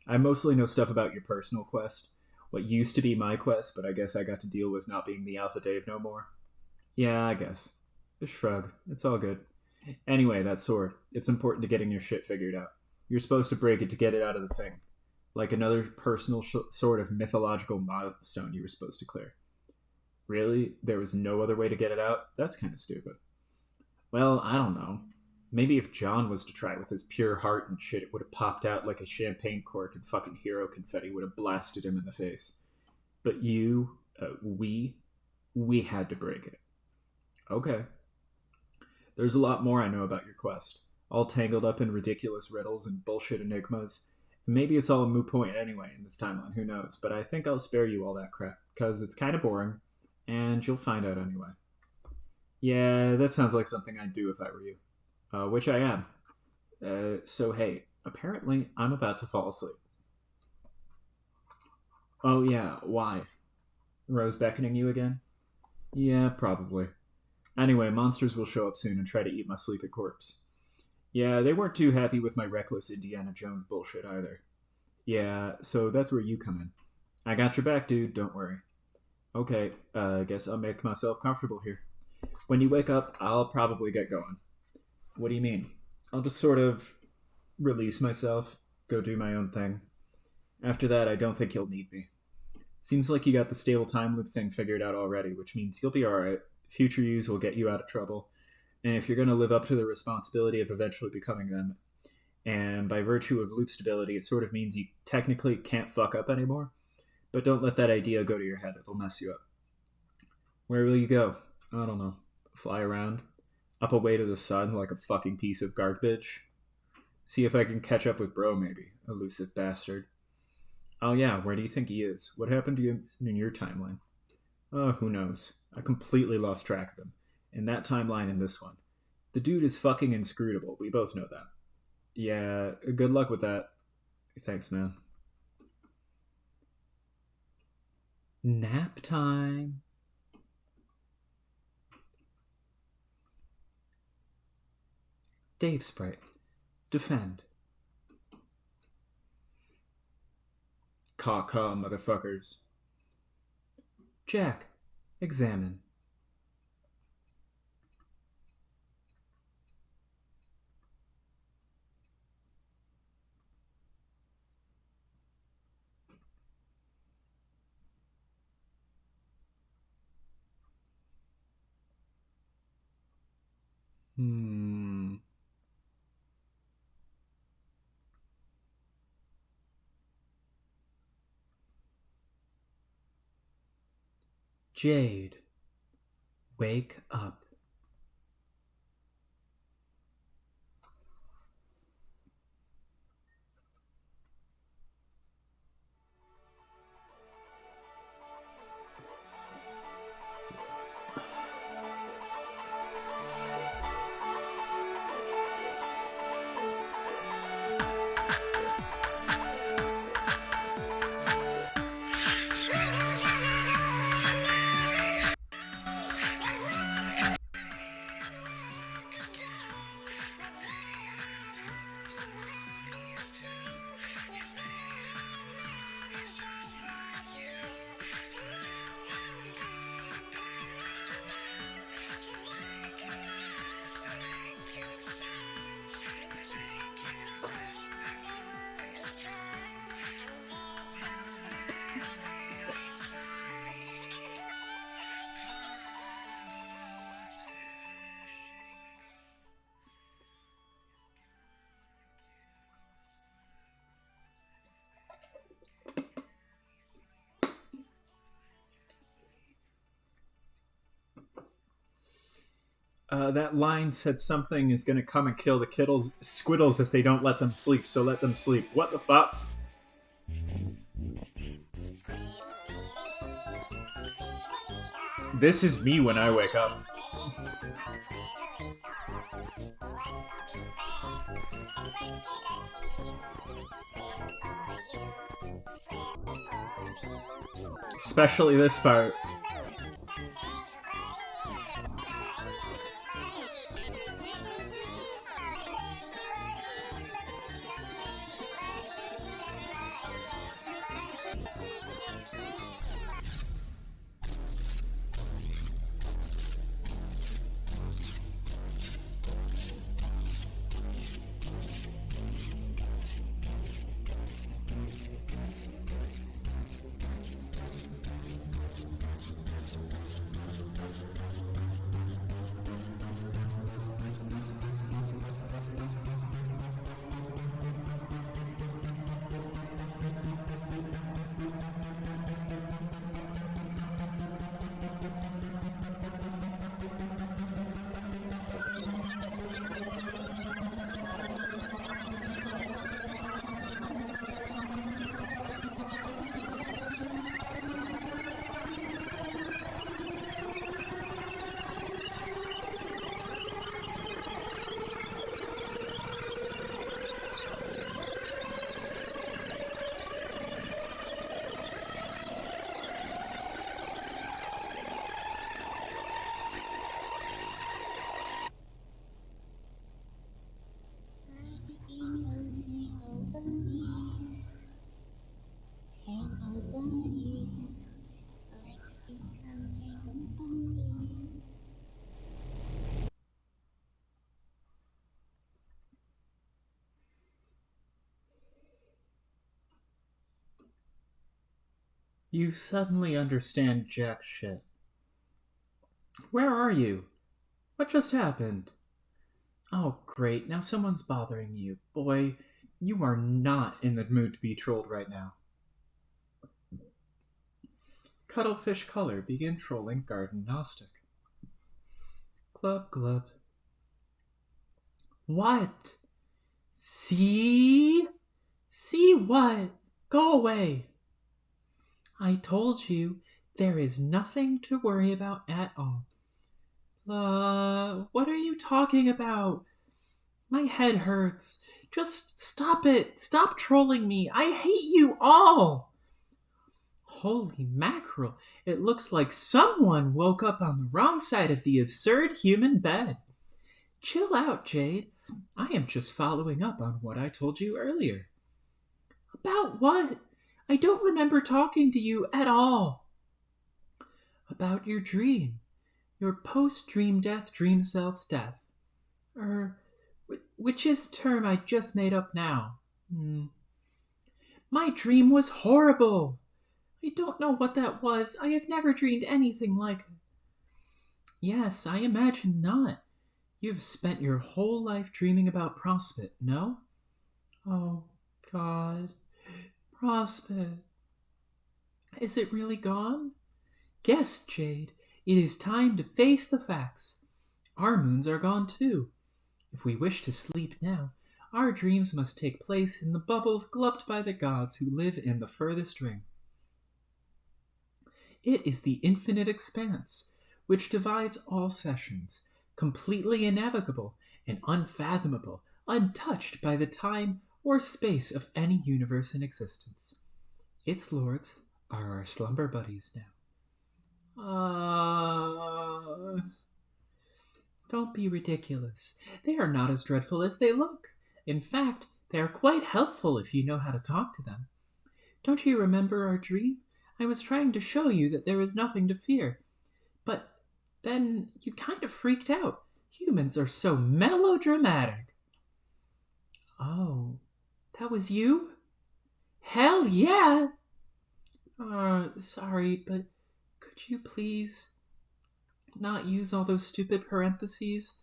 I mostly know stuff about your personal quest. What used to be my quest, but I guess I got to deal with not being the Alpha Dave no more. Yeah, I guess. A shrug. It's all good. Anyway, that sword. It's important to getting your shit figured out. You're supposed to break it to get it out of the thing. like another personal sort of mythological milestone you were supposed to clear. Really? There was no other way to get it out? That's kind of stupid. Well, I don't know. Maybe if John was to try it with his pure heart and shit, it would have popped out like a champagne cork and fucking hero confetti would have blasted him in the face. But we had to break it. Okay. There's a lot more I know about your quest, all tangled up in ridiculous riddles and bullshit enigmas. Maybe it's all a moot point anyway in this timeline, who knows, but I think I'll spare you all that crap, because it's kind of boring, and you'll find out anyway. Yeah, that sounds like something I'd do if I were you. Which I am. So hey, apparently I'm about to fall asleep. Oh yeah, why? Rose beckoning you again? Yeah, probably. Anyway, monsters will show up soon and try to eat my sleeping corpse. Yeah, they weren't too happy with my reckless Indiana Jones bullshit either. Yeah, so that's where you come in. I got your back, dude, don't worry. Okay, guess I'll make myself comfortable here. When you wake up, I'll probably get going. What do you mean? I'll just sort of release myself, go do my own thing. After that, I don't think you'll need me. Seems like you got the stable time loop thing figured out already, which means you'll be alright. Future yous will get you out of trouble. And if you're going to live up to the responsibility of eventually becoming them, and by virtue of loop stability, it sort of means you technically can't fuck up anymore. But don't let that idea go to your head, it'll mess you up. Where will you go? I don't know. Fly around? Up away to the sun like a fucking piece of garbage? See if I can catch up with bro, maybe. Elusive bastard. Oh yeah, where do you think he is? What happened to you in your timeline? Oh, who knows. I completely lost track of him. In that timeline and this one. The dude is fucking inscrutable. We both know that. Yeah, good luck with that. Thanks, man. Nap time. Dave Sprite. Defend. Caw, motherfuckers. Jack. Examine. Jade. Wake up. That line said something is gonna come and kill the squiddles if they don't let them sleep, so let them sleep. What the fuck? This is me when I wake up. Especially this part. You suddenly understand jack shit. Where are you? What just happened? Oh, great, now someone's bothering you. Boy, you are not in the mood to be trolled right now. Cuttlefish Color begin trolling Garden Gnostic. Glub glub. What? See? See what? Go away. I told you there is nothing to worry about at all. What are you talking about? My head hurts. Just stop it. Stop trolling me. I hate you all. Holy mackerel. It looks like someone woke up on the wrong side of the absurd human bed. Chill out, Jade. I am just following up on what I told you earlier. About what? I don't remember talking to you at all. About your dream. Your post-dream death, dream self's death. Which is a term I just made up now. My dream was horrible. I don't know what that was. I have never dreamed anything like it. Yes, I imagine not. You've spent your whole life dreaming about Prospect, no? Oh, God. Prospect. Is it really gone? Yes, Jade. It is time to face the facts. Our moons are gone too. If we wish to sleep now, our dreams must take place in the bubbles glubbed by the gods who live in the furthest ring. It is the infinite expanse, which divides all sessions, completely innavigable and unfathomable, untouched by the time or space of any universe in existence. Its lords are our slumber buddies now. Don't be ridiculous. They are not as dreadful as they look. In fact, they are quite helpful if you know how to talk to them. Don't you remember our dream? I was trying to show you that there is nothing to fear. But then you kind of freaked out. Humans are so melodramatic. Oh, that was you? Hell yeah! Sorry, but could you please not use all those stupid parentheses?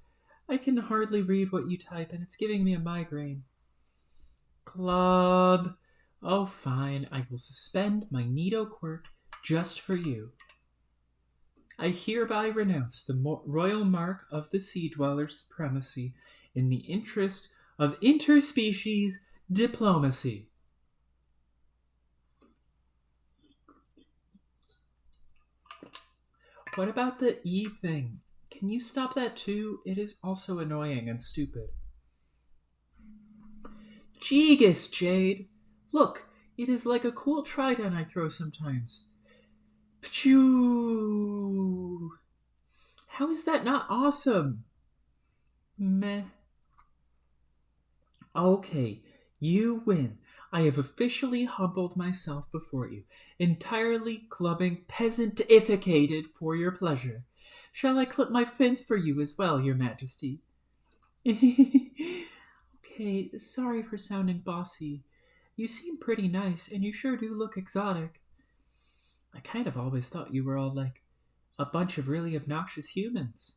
I can hardly read what you type, and it's giving me a migraine. Club. Oh, fine. I will suspend my Neato quirk just for you. I hereby renounce the royal mark of the Sea Dweller supremacy in the interest of interspecies diplomacy. What about the E thing? Can you stop that too? It is also annoying and stupid. Jeegus, Jade. Look, it is like a cool trident I throw sometimes. Pachoo! How is that not awesome? Meh. Okay, you win. I have officially humbled myself before you, entirely clubbing peasantificated for your pleasure. Shall I clip my fins for you as well, your majesty? Okay, sorry for sounding bossy. You seem pretty nice, and you sure do look exotic. I kind of always thought you were all like a bunch of really obnoxious humans.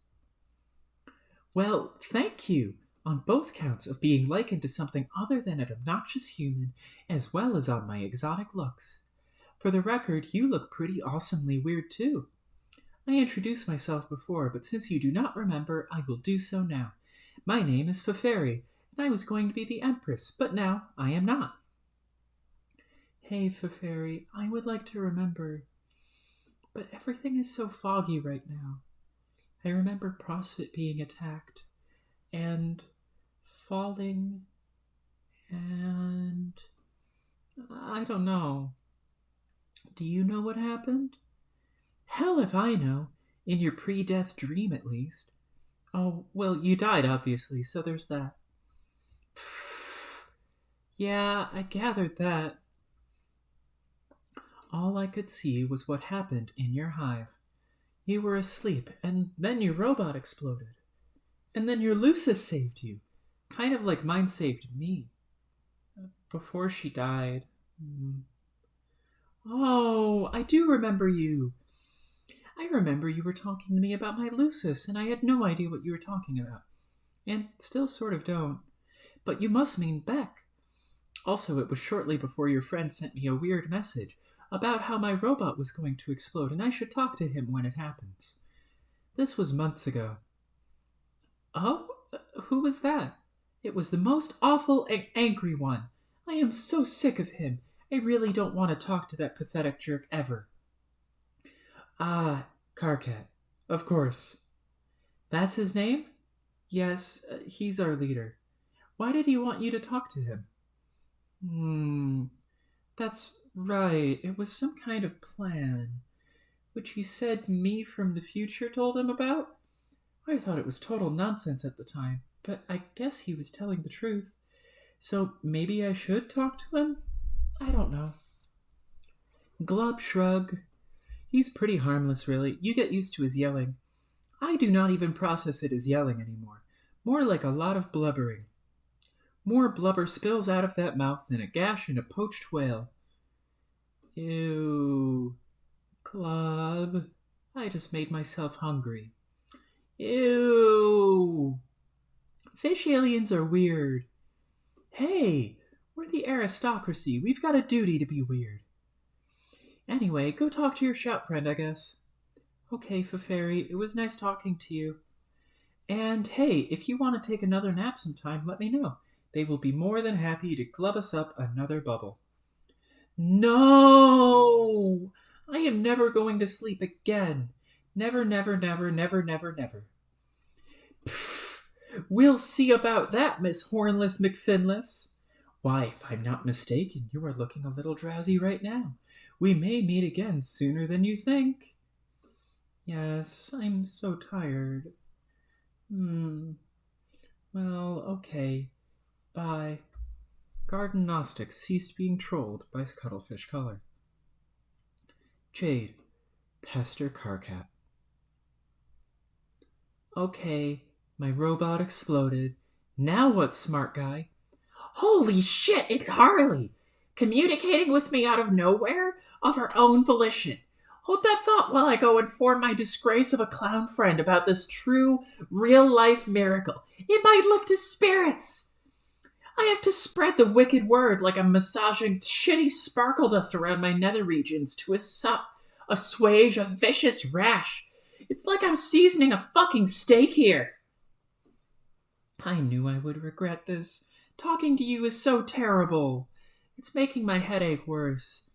Well, thank you on both counts of being likened to something other than an obnoxious human, as well as on my exotic looks. For the record, you look pretty awesomely weird too. I introduced myself before, but since you do not remember, I will do so now. My name is Feferi, and I was going to be the Empress, but now I am not. Hey, Feferi, I would like to remember, but everything is so foggy right now. I remember Prospect being attacked, and falling, and I don't know. Do you know what happened? Hell if I know. In your pre-death dream, at least. Oh, well, you died, obviously, so there's that. Yeah, I gathered that. All I could see was what happened in your hive. You were asleep, and then your robot exploded. And then your Lucis saved you. Kind of like mine saved me. Before she died. Oh, I do remember you. I remember you were talking to me about my Lucis, and I had no idea what you were talking about. And still sort of don't. But you must mean Beck. Also, it was shortly before your friend sent me a weird message about how my robot was going to explode and I should talk to him when it happens. This was months ago. Oh? Who was that? It was the most awful and angry one. I am so sick of him. I really don't want to talk to that pathetic jerk ever. Ah, Carcat. Of course. That's his name? Yes, he's our leader. Why did he want you to talk to him? That's right. It was some kind of plan, which he said me from the future told him about. I thought it was total nonsense at the time, but I guess he was telling the truth. So maybe I should talk to him? I don't know. Glub shrug. He's pretty harmless, really. You get used to his yelling. I do not even process it as yelling anymore. More like a lot of blubbering. More blubber spills out of that mouth than a gash in a poached whale. Ew. Club. I just made myself hungry. Ew. Fish aliens are weird. Hey, we're the aristocracy. We've got a duty to be weird. Anyway, go talk to your shout friend, I guess. Okay, Feferi, it was nice talking to you. And hey, if you want to take another nap sometime, let me know. They will be more than happy to glub us up another bubble. No! I am never going to sleep again. Never, never, never, never, never, never. Pfft, we'll see about that, Miss Hornless McFinless. Why, if I'm not mistaken, you are looking a little drowsy right now. We may meet again sooner than you think. Yes, I'm so tired. Well, okay. Bye. Garden Gnostic ceased being trolled by Cuttlefish Color. Jade. Pester Carcat. Okay, my robot exploded. Now what, smart guy? Holy shit, it's Harley! Communicating with me out of nowhere, of her own volition. Hold that thought while I go inform my disgrace of a clown friend about this true, real-life miracle. It might lift his spirits. I have to spread the wicked word like I'm massaging shitty sparkle dust around my nether regions to assuage a vicious rash. It's like I'm seasoning a fucking steak here. I knew I would regret this. Talking to you is so terrible. It's making my headache worse.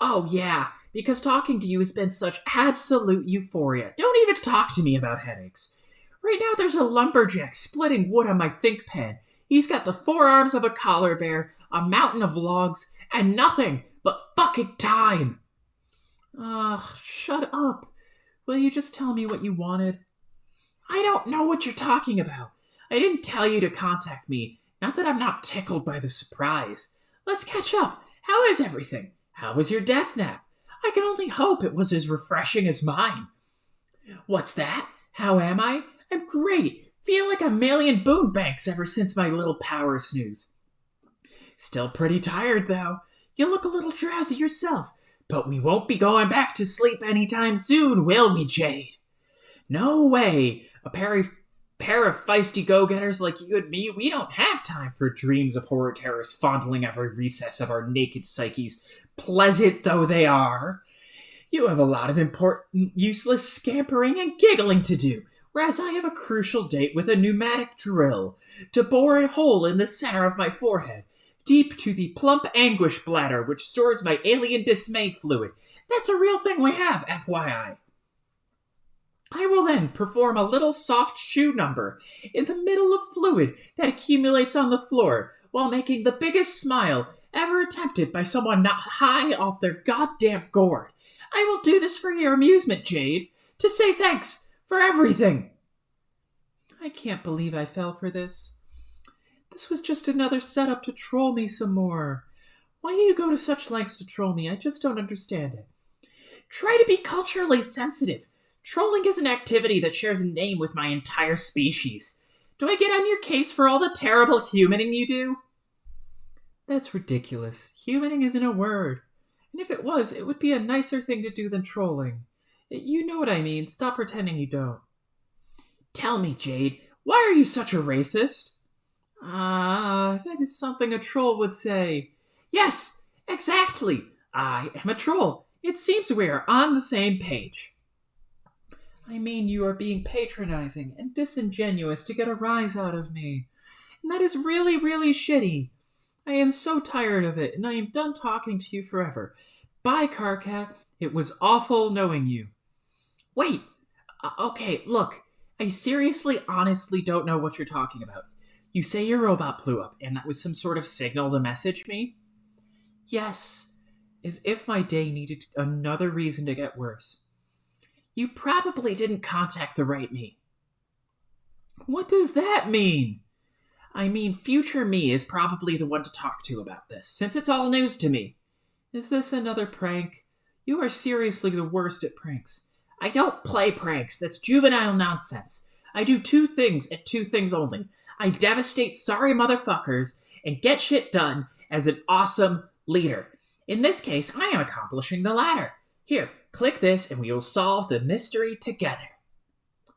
Oh yeah, because talking to you has been such absolute euphoria. Don't even talk to me about headaches. Right now there's a lumberjack splitting wood on my think pen. He's got the forearms of a collar bear, a mountain of logs, and nothing but fucking time. Ugh, shut up. Will you just tell me what you wanted? I don't know what you're talking about. I didn't tell you to contact me. Not that I'm not tickled by the surprise. Let's catch up. How is everything? How was your death nap? I can only hope it was as refreshing as mine. What's that? How am I? I'm great. Feel like a million boon banks ever since my little power snooze. Still pretty tired, though. You look a little drowsy yourself. But we won't be going back to sleep anytime soon, will we, Jade? No way. A pair of feisty go-getters like you and me, we don't have time for dreams of horror terrors fondling every recess of our naked psyches, pleasant though they are. You have a lot of important, useless scampering and giggling to do, whereas I have a crucial date with a pneumatic drill to bore a hole in the center of my forehead, deep to the plump anguish bladder which stores my alien dismay fluid. That's a real thing we have, FYI. I will then perform a little soft shoe number in the middle of fluid that accumulates on the floor while making the biggest smile ever attempted by someone not high off their goddamn gourd. I will do this for your amusement, Jade, to say thanks for everything. I can't believe I fell for this. This was just another setup to troll me some more. Why do you go to such lengths to troll me? I just don't understand it. Try to be culturally sensitive. Trolling is an activity that shares a name with my entire species. Do I get on your case for all the terrible humaning you do? That's ridiculous. Humaning isn't a word. And if it was, it would be a nicer thing to do than trolling. You know what I mean. Stop pretending you don't. Tell me, Jade, why are you such a racist? That is something a troll would say. Yes, exactly. I am a troll. It seems we are on the same page. I mean, you are being patronizing and disingenuous to get a rise out of me. And that is really, really shitty. I am so tired of it, and I am done talking to you forever. Bye, Carcat. It was awful knowing you. Wait. Okay, look. I seriously, honestly don't know what you're talking about. You say your robot blew up, and that was some sort of signal to message me? Yes, as if my day needed another reason to get worse. You probably didn't contact the right me. What does that mean? I mean, future me is probably the one to talk to about this, since it's all news to me. Is this another prank? You are seriously the worst at pranks. I don't play pranks. That's juvenile nonsense. I do two things and two things only. I devastate sorry motherfuckers and get shit done as an awesome leader. In this case, I am accomplishing the latter. Here, click this and we will solve the mystery together.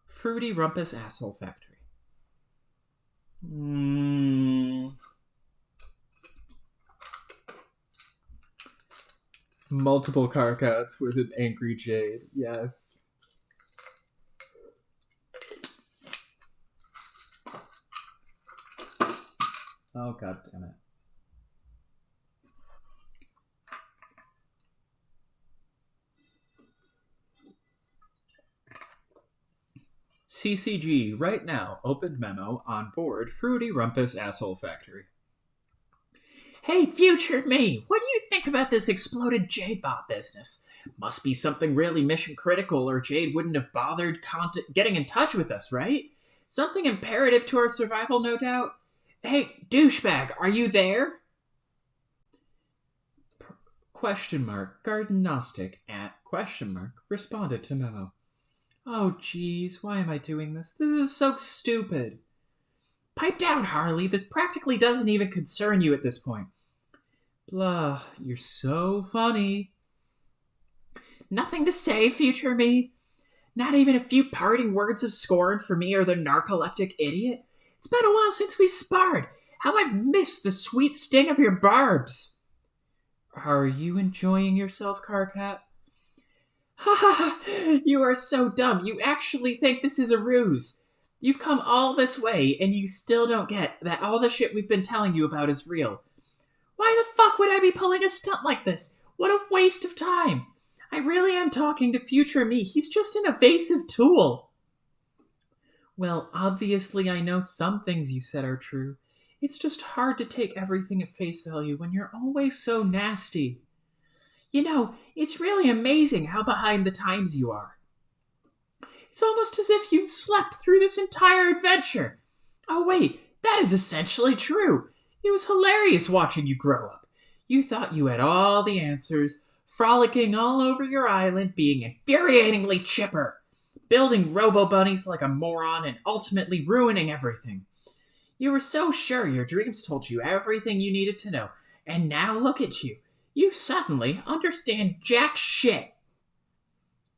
Fruity Rumpus Asshole Factory. Multiple Carcats with an angry Jade. Yes. Oh, god damn it. CCG, right now, opened memo on board Fruity Rumpus Asshole Factory. Hey, future me, what do you think about this exploded Jadebot business? Must be something really mission critical or Jade wouldn't have bothered getting in touch with us, right? Something imperative to our survival, no doubt? Hey, douchebag, are you there? Question mark, Garden Gnostic at question mark responded to memo. Oh, jeez, why am I doing this? This is so stupid. Pipe down, Harley. This practically doesn't even concern you at this point. Blah, you're so funny. Nothing to say, future me? Not even a few parting words of scorn for me or the narcoleptic idiot? It's been a while since we sparred. How I've missed the sweet sting of your barbs. Are you enjoying yourself, Carcat? Ha ha ha! You are so dumb. You actually think this is a ruse. You've come all this way, and you still don't get that all the shit we've been telling you about is real. Why the fuck would I be pulling a stunt like this? What a waste of time. I really am talking to future me. He's just an evasive tool. Well, obviously I know some things you said are true. It's just hard to take everything at face value when you're always so nasty. You know, it's really amazing how behind the times you are. It's almost as if you've slept through this entire adventure. Oh wait, that is essentially true. It was hilarious watching you grow up. You thought you had all the answers, frolicking all over your island, being infuriatingly chipper, building robo-bunnies like a moron and ultimately ruining everything. You were so sure your dreams told you everything you needed to know, and now look at you. You suddenly understand jack shit.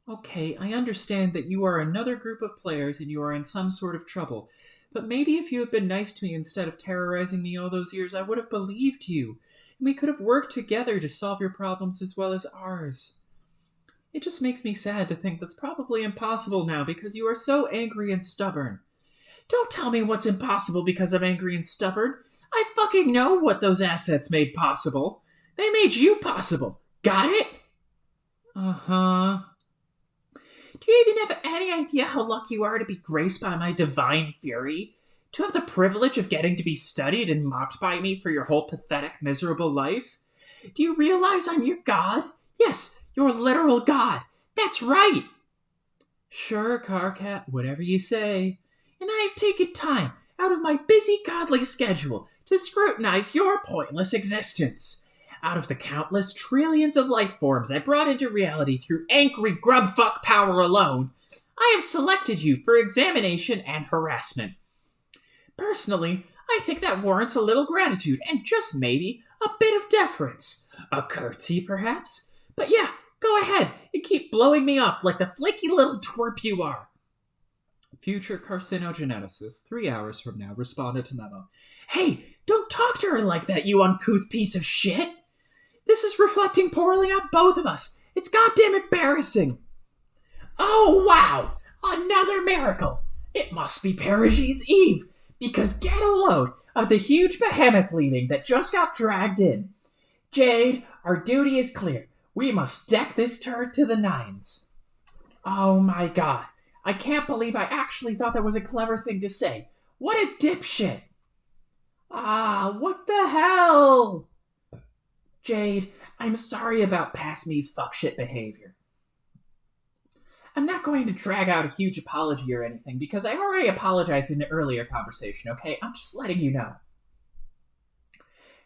Okay, I understand that you are another group of players and you are in some sort of trouble. But maybe if you had been nice to me instead of terrorizing me all those years, I would have believed you. And we could have worked together to solve your problems as well as ours. It just makes me sad to think that's probably impossible now because you are so angry and stubborn. Don't tell me what's impossible because I'm angry and stubborn. I fucking know what those assets made possible. They made you possible. Got it? Uh-huh. Do you even have any idea how lucky you are to be graced by my divine fury? To have the privilege of getting to be studied and mocked by me for your whole pathetic, miserable life? Do you realize I'm your god? Yes, your literal god. That's right. Sure, Carcat, whatever you say. And I have taken time out of my busy godly schedule to scrutinize your pointless existence. Out of the countless trillions of life forms I brought into reality through angry grubfuck power alone, I have selected you for examination and harassment. Personally, I think that warrants a little gratitude and just maybe a bit of deference. A curtsy, perhaps? But yeah, go ahead and keep blowing me off like the flaky little twerp you are. Future carcinogeneticist, 3 hours from now, responded to memo. Hey, don't talk to her like that, you uncouth piece of shit. This is reflecting poorly on both of us. It's goddamn embarrassing. Oh, wow! Another miracle! It must be Perigée's Eve, because get a load of the huge behemoth leaving that just got dragged in. Jade, our duty is clear. We must deck this turd to the nines. Oh my god. I can't believe I actually thought that was a clever thing to say. What a dipshit! Ah, what the hell? Jade, I'm sorry about past me's fuckshit behavior. I'm not going to drag out a huge apology or anything because I already apologized in an earlier conversation, okay? I'm just letting you know.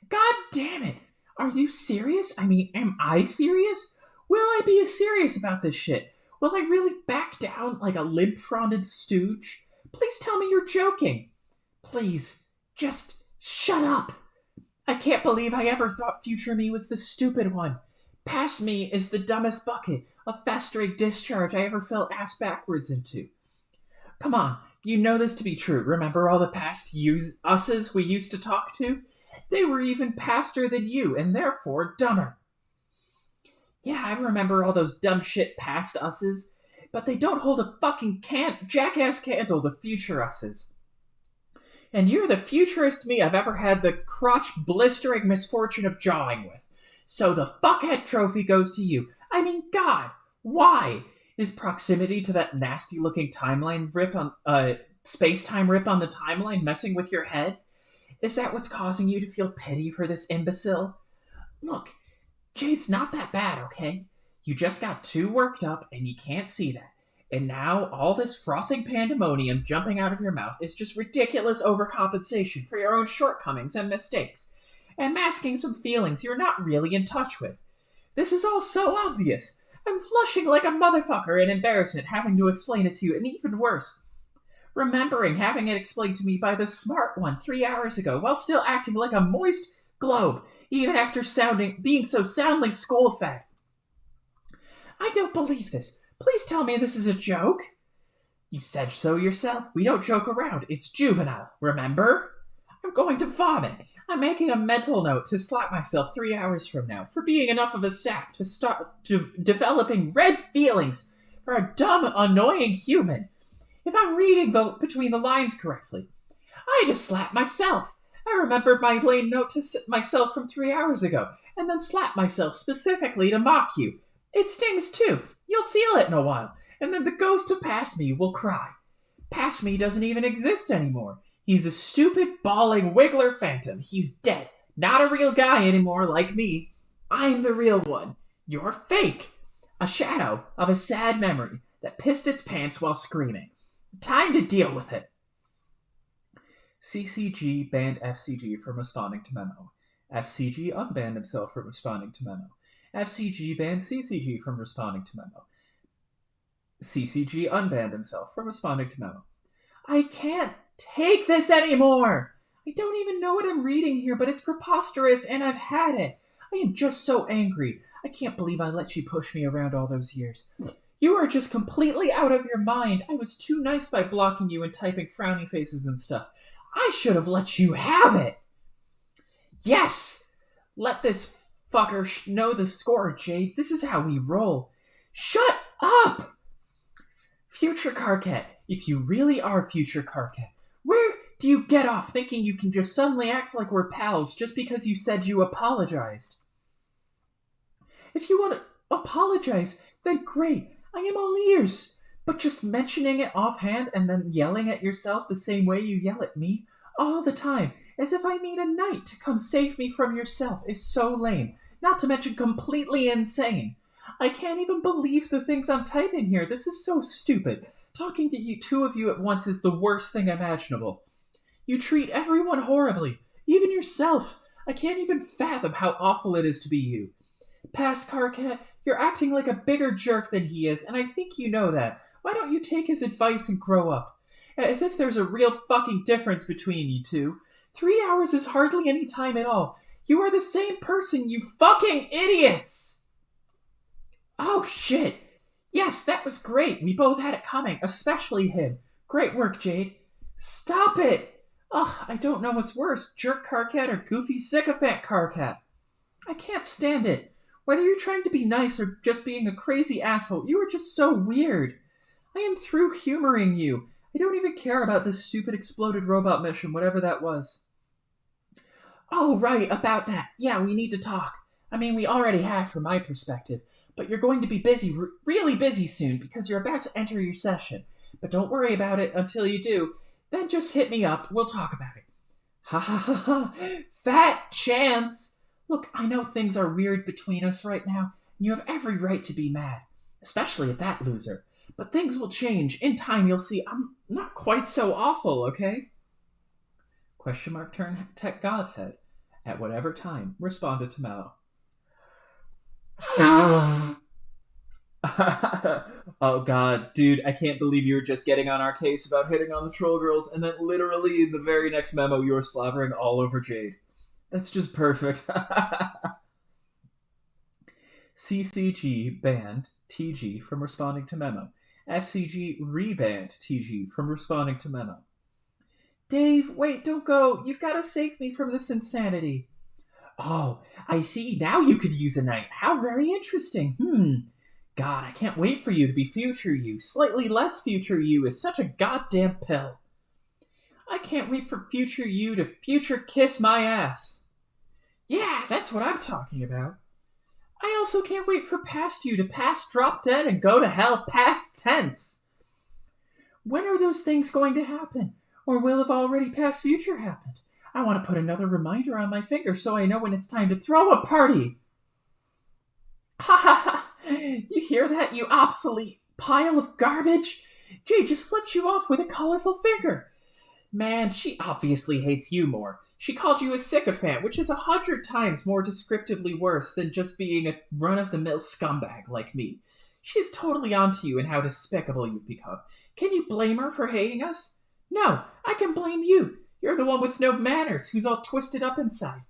God damn it! Are you serious? I mean, am I serious? Will I be serious about this shit? Will I really back down like a limp-fronded stooge? Please tell me you're joking. Please, just shut up. I can't believe I ever thought future me was the stupid one. Past me is the dumbest bucket of festering discharge I ever fell ass backwards into. Come on, you know this to be true. Remember all the past us's we used to talk to? They were even paster than you, and therefore dumber. Yeah, I remember all those dumb shit past us's, but they don't hold a fucking jackass candle to future us's. And you're the futurist me I've ever had the crotch-blistering misfortune of jawing with. So the fuckhead trophy goes to you. I mean, God, why? Is proximity to that nasty-looking timeline rip on, space-time rip on the timeline messing with your head? Is that what's causing you to feel pity for this imbecile? Look, Jade's not that bad, okay? You just got too worked up and you can't see that. And now all this frothing pandemonium jumping out of your mouth is just ridiculous overcompensation for your own shortcomings and mistakes, and masking some feelings you're not really in touch with. This is all so obvious. I'm flushing like a motherfucker in embarrassment having to explain it to you, and even worse, remembering having it explained to me by the smart one 3 hours ago while still acting like a moist globe, even after being so soundly skull-fed. I don't believe this. Please tell me this is a joke. You said so yourself. We don't joke around. It's juvenile, remember? I'm going to vomit. I'm making a mental note to slap myself 3 hours from now for being enough of a sap to start developing red feelings for a dumb, annoying human. If I'm reading between the lines correctly, I just slapped myself. I remembered my lame note to myself from 3 hours ago, and then slapped myself specifically to mock you. It stings too. You'll feel it in a while, and then the ghost of Past Me will cry. Past Me doesn't even exist anymore. He's a stupid, bawling wiggler phantom. He's dead. Not a real guy anymore like me. I'm the real one. You're fake. A shadow of a sad memory that pissed its pants while screaming. Time to deal with it. CCG banned FCG from responding to memo. FCG unbanned himself from responding to memo. FCG banned CCG from responding to memo. CCG unbanned himself from responding to memo. I can't take this anymore! I don't even know what I'm reading here, but it's preposterous and I've had it. I am just so angry. I can't believe I let you push me around all those years. You are just completely out of your mind. I was too nice by blocking you and typing frowny faces and stuff. I should have let you have it. Yes! Let this fucker know the score, Jade. This is how we roll. Shut up! Future Carcat, if you really are Future Carcat, where do you get off thinking you can just suddenly act like we're pals just because you said you apologized? If you want to apologize, then great. I am all ears. But just mentioning it offhand and then yelling at yourself the same way you yell at me all the time, as if I need a knight to come save me from yourself, is so lame, not to mention completely insane. I can't even believe the things I'm typing here. This is so stupid. Talking to you, two of you at once is the worst thing imaginable. You treat everyone horribly, even yourself. I can't even fathom how awful it is to be you. Past Carcat, you're acting like a bigger jerk than he is, and I think you know that. Why don't you take his advice and grow up? As if there's a real fucking difference between you two. 3 hours is hardly any time at all. You are the same person, you fucking idiots! Oh, shit! Yes, that was great. We both had it coming, especially him. Great work, Jade. Stop it! Ugh, I don't know what's worse, jerk Karkat or goofy sycophant Karkat. I can't stand it. Whether you're trying to be nice or just being a crazy asshole, you are just so weird. I am through humoring you. I don't even care about this stupid exploded robot mission, whatever that was. Oh, right, about that. Yeah, we need to talk. I mean, we already have from my perspective, but you're going to be busy, really busy soon, because you're about to enter your session. But don't worry about it until you do. Then just hit me up. We'll talk about it. Ha ha ha ha. Fat chance. Look, I know things are weird between us right now, and you have every right to be mad, especially at that loser. But things will change. In time, you'll see I'm not quite so awful, okay? Question mark turn tech godhead. At whatever time, responded to Mallow. Oh god, dude, I can't believe you were just getting on our case about hitting on the troll girls, and then literally in the very next memo you were slobbering all over Jade. That's just perfect. CCG banned TG from responding to memo. FCG rebanned TG from responding to memo. Dave, wait, don't go. You've got to save me from this insanity. Oh, I see. Now you could use a knight. How very interesting. God, I can't wait for you to be future you. Slightly less future you is such a goddamn pill. I can't wait for future you to future kiss my ass. Yeah, that's what I'm talking about. I also can't wait for past you to past drop dead and go to hell past tense. When are those things going to happen? Or will have already past future happened? I want to put another reminder on my finger so I know when it's time to throw a party. Ha ha ha! You hear that, you obsolete pile of garbage? Jade just flipped you off with a colorful finger. Man, she obviously hates you more. She called you a sycophant, which is 100 times more descriptively worse than just being a run-of-the-mill scumbag like me. She's totally onto you and how despicable you've become. Can you blame her for hating us? No, I can blame you. You're the one with no manners, who's all twisted up inside.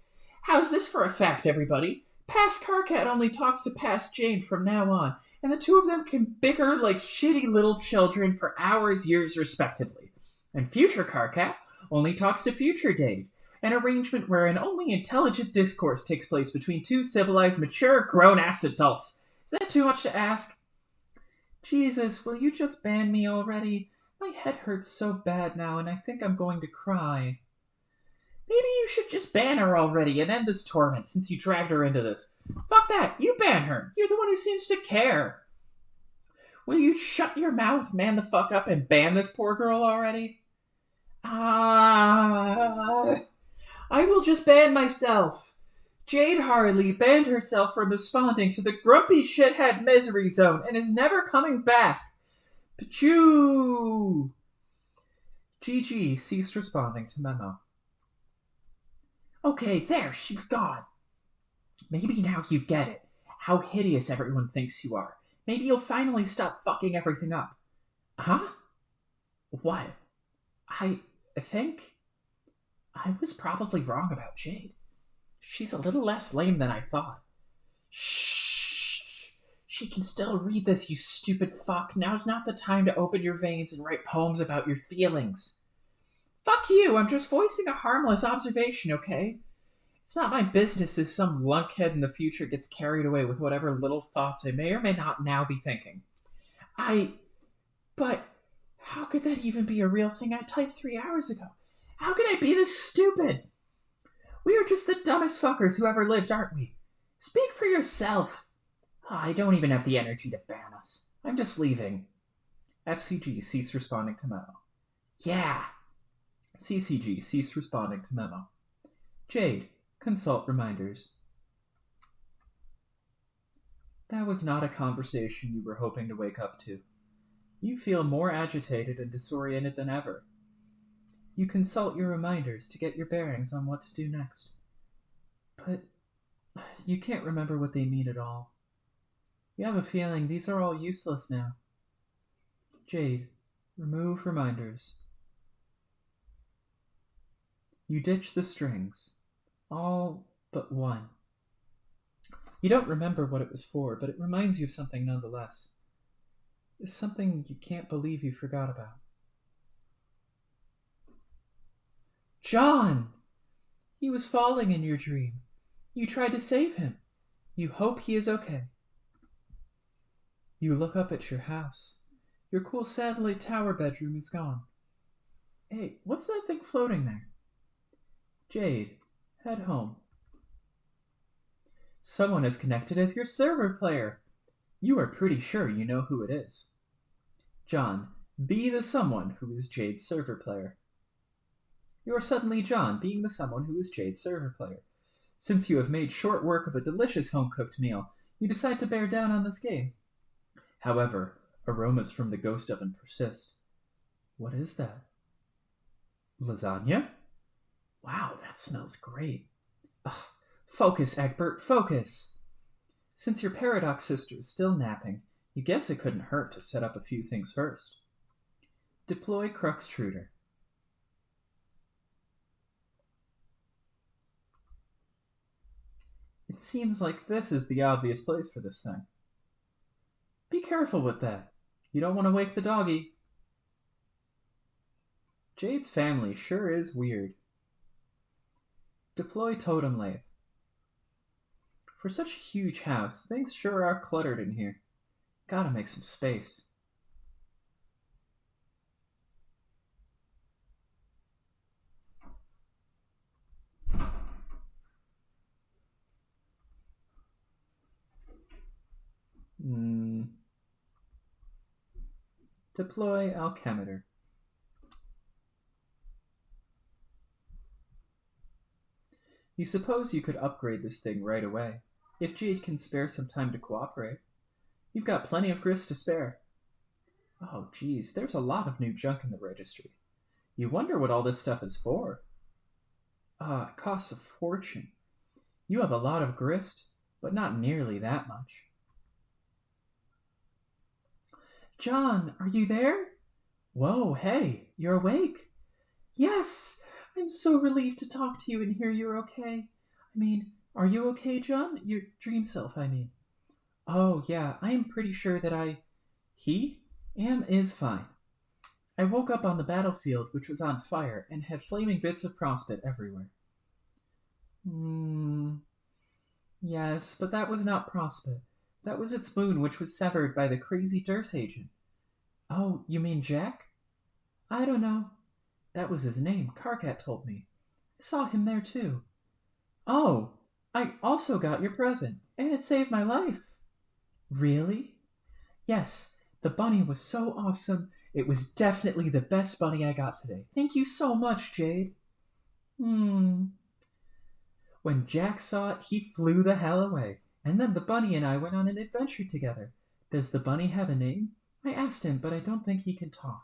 How's this for a fact, everybody? Past Karkat only talks to Past Jane from now on, and the two of them can bicker like shitty little children for hours, years, respectively. And Future Karkat only talks to Future Dave, an arrangement wherein only intelligent discourse takes place between two civilized, mature, grown-ass adults. Is that too much to ask? Jesus, will you just ban me already? My head hurts so bad now, and I think I'm going to cry. Maybe you should just ban her already and end this torment, since you dragged her into this. Fuck that! You ban her! You're the one who seems to care! Will you shut your mouth, man the fuck up, and ban this poor girl already? I will just ban myself. Jade Harley banned herself from responding to the grumpy shithead misery zone and is never coming back. Pachoo! GG ceased responding to memo. Okay, there, she's gone. Maybe now you get it. How hideous everyone thinks you are. Maybe you'll finally stop fucking everything up. Huh? What? I think I was probably wrong about Jade. She's a little less lame than I thought. Shh. She can still read this, you stupid fuck. Now's not the time to open your veins and write poems about your feelings. Fuck you, I'm just voicing a harmless observation, okay? It's not my business if some lunkhead in the future gets carried away with whatever little thoughts I may or may not now be thinking. But how could that even be a real thing I typed 3 hours ago? How could I be this stupid? We are just the dumbest fuckers who ever lived, aren't we? Speak for yourself. I don't even have the energy to ban us. I'm just leaving. FCG ceased responding to memo. Yeah. CCG ceased responding to memo. Jade, consult reminders. That was not a conversation you were hoping to wake up to. You feel more agitated and disoriented than ever. You consult your reminders to get your bearings on what to do next. But you can't remember what they mean at all. You have a feeling these are all useless now. Jade, remove reminders. You ditch the strings. All but one. You don't remember what it was for, but it reminds you of something nonetheless. It's something you can't believe you forgot about. John! He was falling in your dream. You tried to save him. You hope he is okay. You look up at your house. Your cool satellite tower bedroom is gone. Hey, what's that thing floating there? Jade, head home. Someone is connected as your server player. You are pretty sure you know who it is. John, be the someone who is Jade's server player. You are suddenly John, being the someone who is Jade's server player. Since you have made short work of a delicious home-cooked meal, you decide to bear down on this game. However, aromas from the ghost oven persist. What is that? Lasagna? Wow, that smells great. Ugh, focus, Egbert, focus! Since your paradox sister is still napping, you guess it couldn't hurt to set up a few things first. Deploy Cruxtruder. It seems like this is the obvious place for this thing. Be careful with that. You don't want to wake the doggy. Jade's family sure is weird. Deploy Totem Lathe. For such a huge house, things sure are cluttered in here. Gotta make some space. Deploy Alchemitor. You suppose you could upgrade this thing right away, if Jade can spare some time to cooperate. You've got plenty of grist to spare. Oh, geez, there's a lot of new junk in the registry. You wonder what all this stuff is for. It costs a fortune. You have a lot of grist, but not nearly that much. John, are you there? Whoa, hey, you're awake. Yes, I'm so relieved to talk to you and hear you're okay. I mean, are you okay, John? Your dream self, I mean. Oh, yeah, I am pretty sure that he is fine. I woke up on the battlefield, which was on fire, and had flaming bits of frostbite everywhere. Yes, but that was not frostbite. That was its moon, which was severed by the crazy Durst agent. Oh, you mean Jack? I don't know. That was his name, Karkat told me. I saw him there too. Oh, I also got your present, and it saved my life. Really? Yes, the bunny was so awesome. It was definitely the best bunny I got today. Thank you so much, Jade. When Jack saw it, he flew the hell away. And then the bunny and I went on an adventure together. Does the bunny have a name? I asked him, but I don't think he can talk.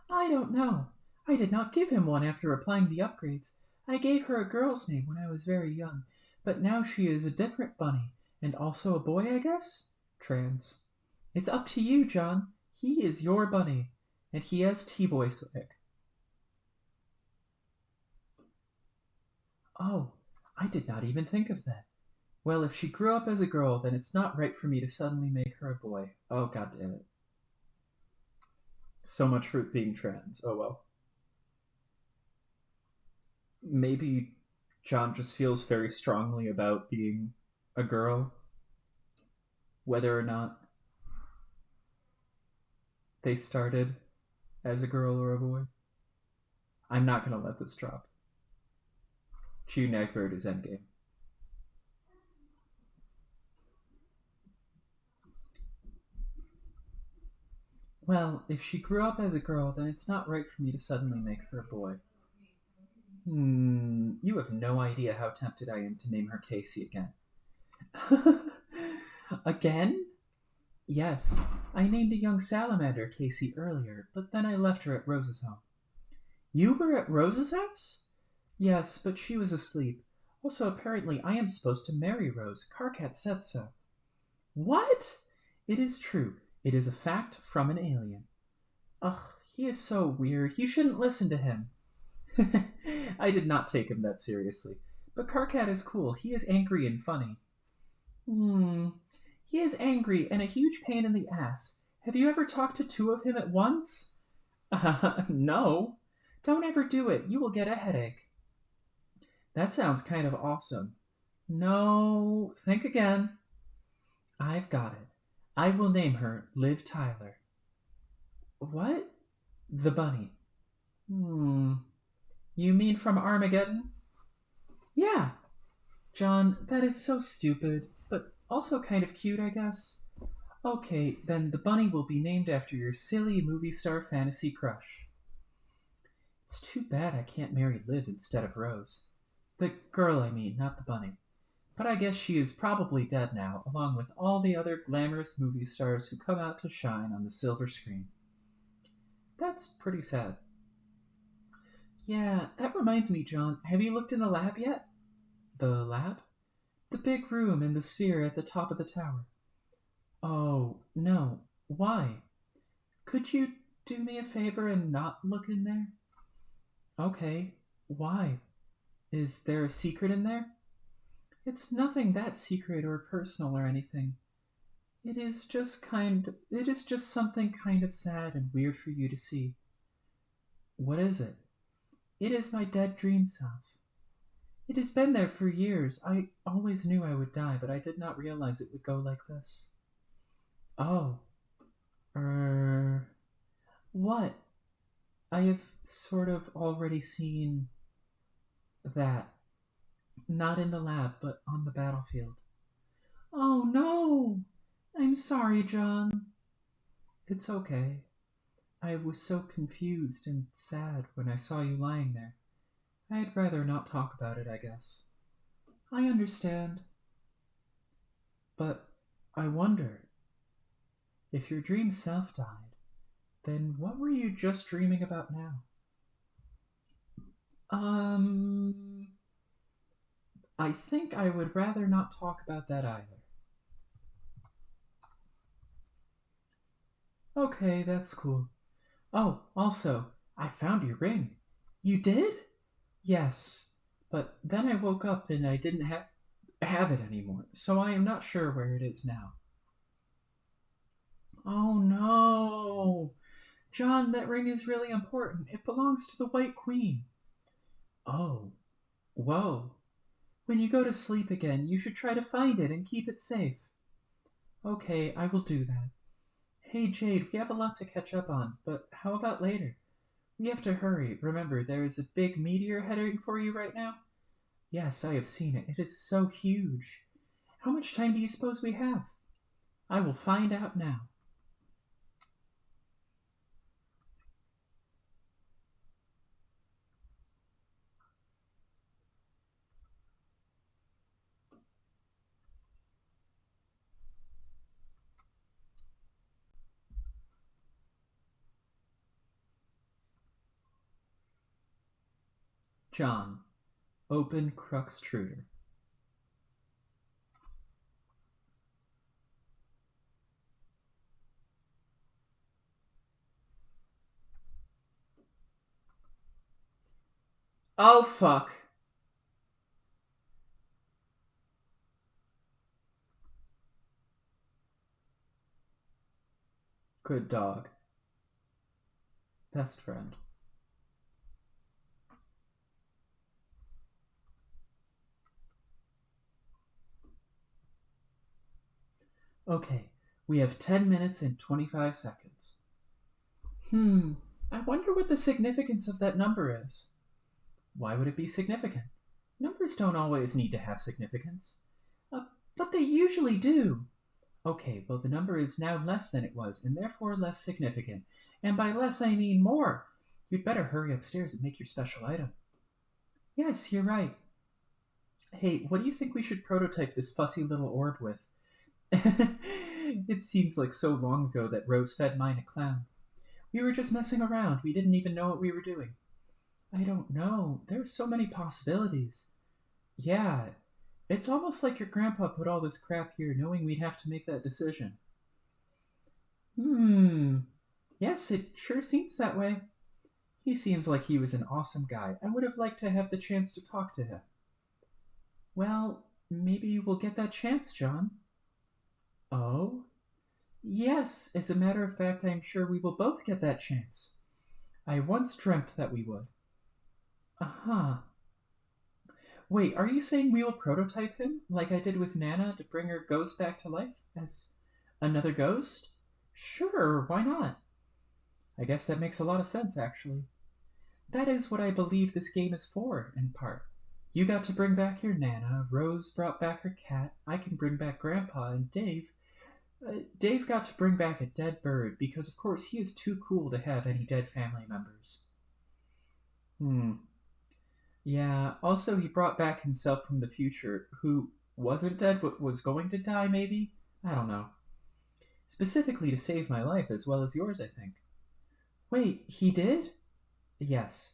I don't know. I did not give him one after applying the upgrades. I gave her a girl's name when I was very young, but now she is a different bunny, and also a boy, I guess? Trans. It's up to you, John. He is your bunny, and he has T-boy swag. Oh, I did not even think of that. Well, if she grew up as a girl, then it's not right for me to suddenly make her a boy. Oh, god damn it. So much for being trans. Oh well. Maybe John just feels very strongly about being a girl, whether or not they started as a girl or a boy. I'm not going to let this drop. June Egbert is endgame. Well, if she grew up as a girl, then it's not right for me to suddenly make her a boy. You have no idea how tempted I am to name her Casey again. Again? Yes, I named a young salamander Casey earlier, but then I left her at Rose's home. You were at Rose's house? Yes, but she was asleep. Also, apparently I am supposed to marry Rose. Karkat said so. What? It is true. It is a fact from an alien. Ugh, he is so weird. You shouldn't listen to him. I did not take him that seriously. But Carcat is cool. He is angry and funny. Hmm. He is angry and a huge pain in the ass. Have you ever talked to two of him at once? No. Don't ever do it. You will get a headache. That sounds kind of awesome. No. Think again. I've got it. I will name her Liv Tyler. What? The bunny. You mean from Armageddon? Yeah. John, that is so stupid, but also kind of cute, I guess. Okay, then the bunny will be named after your silly movie star fantasy crush. It's too bad I can't marry Liv instead of Rose. The girl, I mean, not the bunny. But I guess she is probably dead now, along with all the other glamorous movie stars who come out to shine on the silver screen. That's pretty sad. Yeah, that reminds me, John. Have you looked in the lab yet? The lab? The big room in the sphere at the top of the tower. Oh, no. Why? Could you do me a favor and not look in there? Okay. Why? Is there a secret in there? It's nothing that secret or personal or anything. It is just something kind of sad and weird for you to see. What is it? It is my dead dream self. It has been there for years. I always knew I would die, but I did not realize it would go like this. Oh. What? I have sort of already seen that. Not in the lab, but on the battlefield. Oh no! I'm sorry, John. It's okay. I was so confused and sad when I saw you lying there. I'd rather not talk about it, I guess. I understand. But I wonder, if your dream self died, then what were you just dreaming about now? I think I would rather not talk about that either. Okay, that's cool. Oh, also, I found your ring. You did? Yes, but then I woke up and I didn't have it anymore, so I am not sure where it is now. Oh no! John, that ring is really important. It belongs to the White Queen. Oh, whoa. When you go to sleep again, you should try to find it and keep it safe. Okay, I will do that. Hey Jade, we have a lot to catch up on, but how about later? We have to hurry. Remember, there is a big meteor heading for you right now? Yes, I have seen it. It is so huge. How much time do you suppose we have? I will find out now. John, open Cruxtruder. Oh, fuck. Good dog. Best friend. Okay, we have 10 minutes and 25 seconds. I wonder what the significance of that number is. Why would it be significant? Numbers don't always need to have significance. But they usually do. Okay, well, the number is now less than it was, and therefore less significant. And by less, I mean more. You'd better hurry upstairs and make your special item. Yes, you're right. Hey, what do you think we should prototype this fussy little orb with? It seems like so long ago that Rose fed mine a clown. We were just messing around. We didn't even know what we were doing. I don't know. There are so many possibilities. Yeah, it's almost like your grandpa put all this crap here knowing we'd have to make that decision. Yes, it sure seems that way. He seems like he was an awesome guy. I would have liked to have the chance to talk to him. Well, maybe we'll get that chance, John. Oh? Yes, as a matter of fact, I am sure we will both get that chance. I once dreamt that we would. Uh-huh. Wait, are you saying we will prototype him, like I did with Nana to bring her ghost back to life as another ghost? Sure, why not? I guess that makes a lot of sense, actually. That is what I believe this game is for, in part. You got to bring back your Nana, Rose brought back her cat, I can bring back Grandpa, and Dave got to bring back a dead bird, because of course he is too cool to have any dead family members. Yeah, also he brought back himself from the future, who wasn't dead but was going to die, maybe? I don't know. Specifically to save my life as well as yours, I think. Wait, he did? Yes.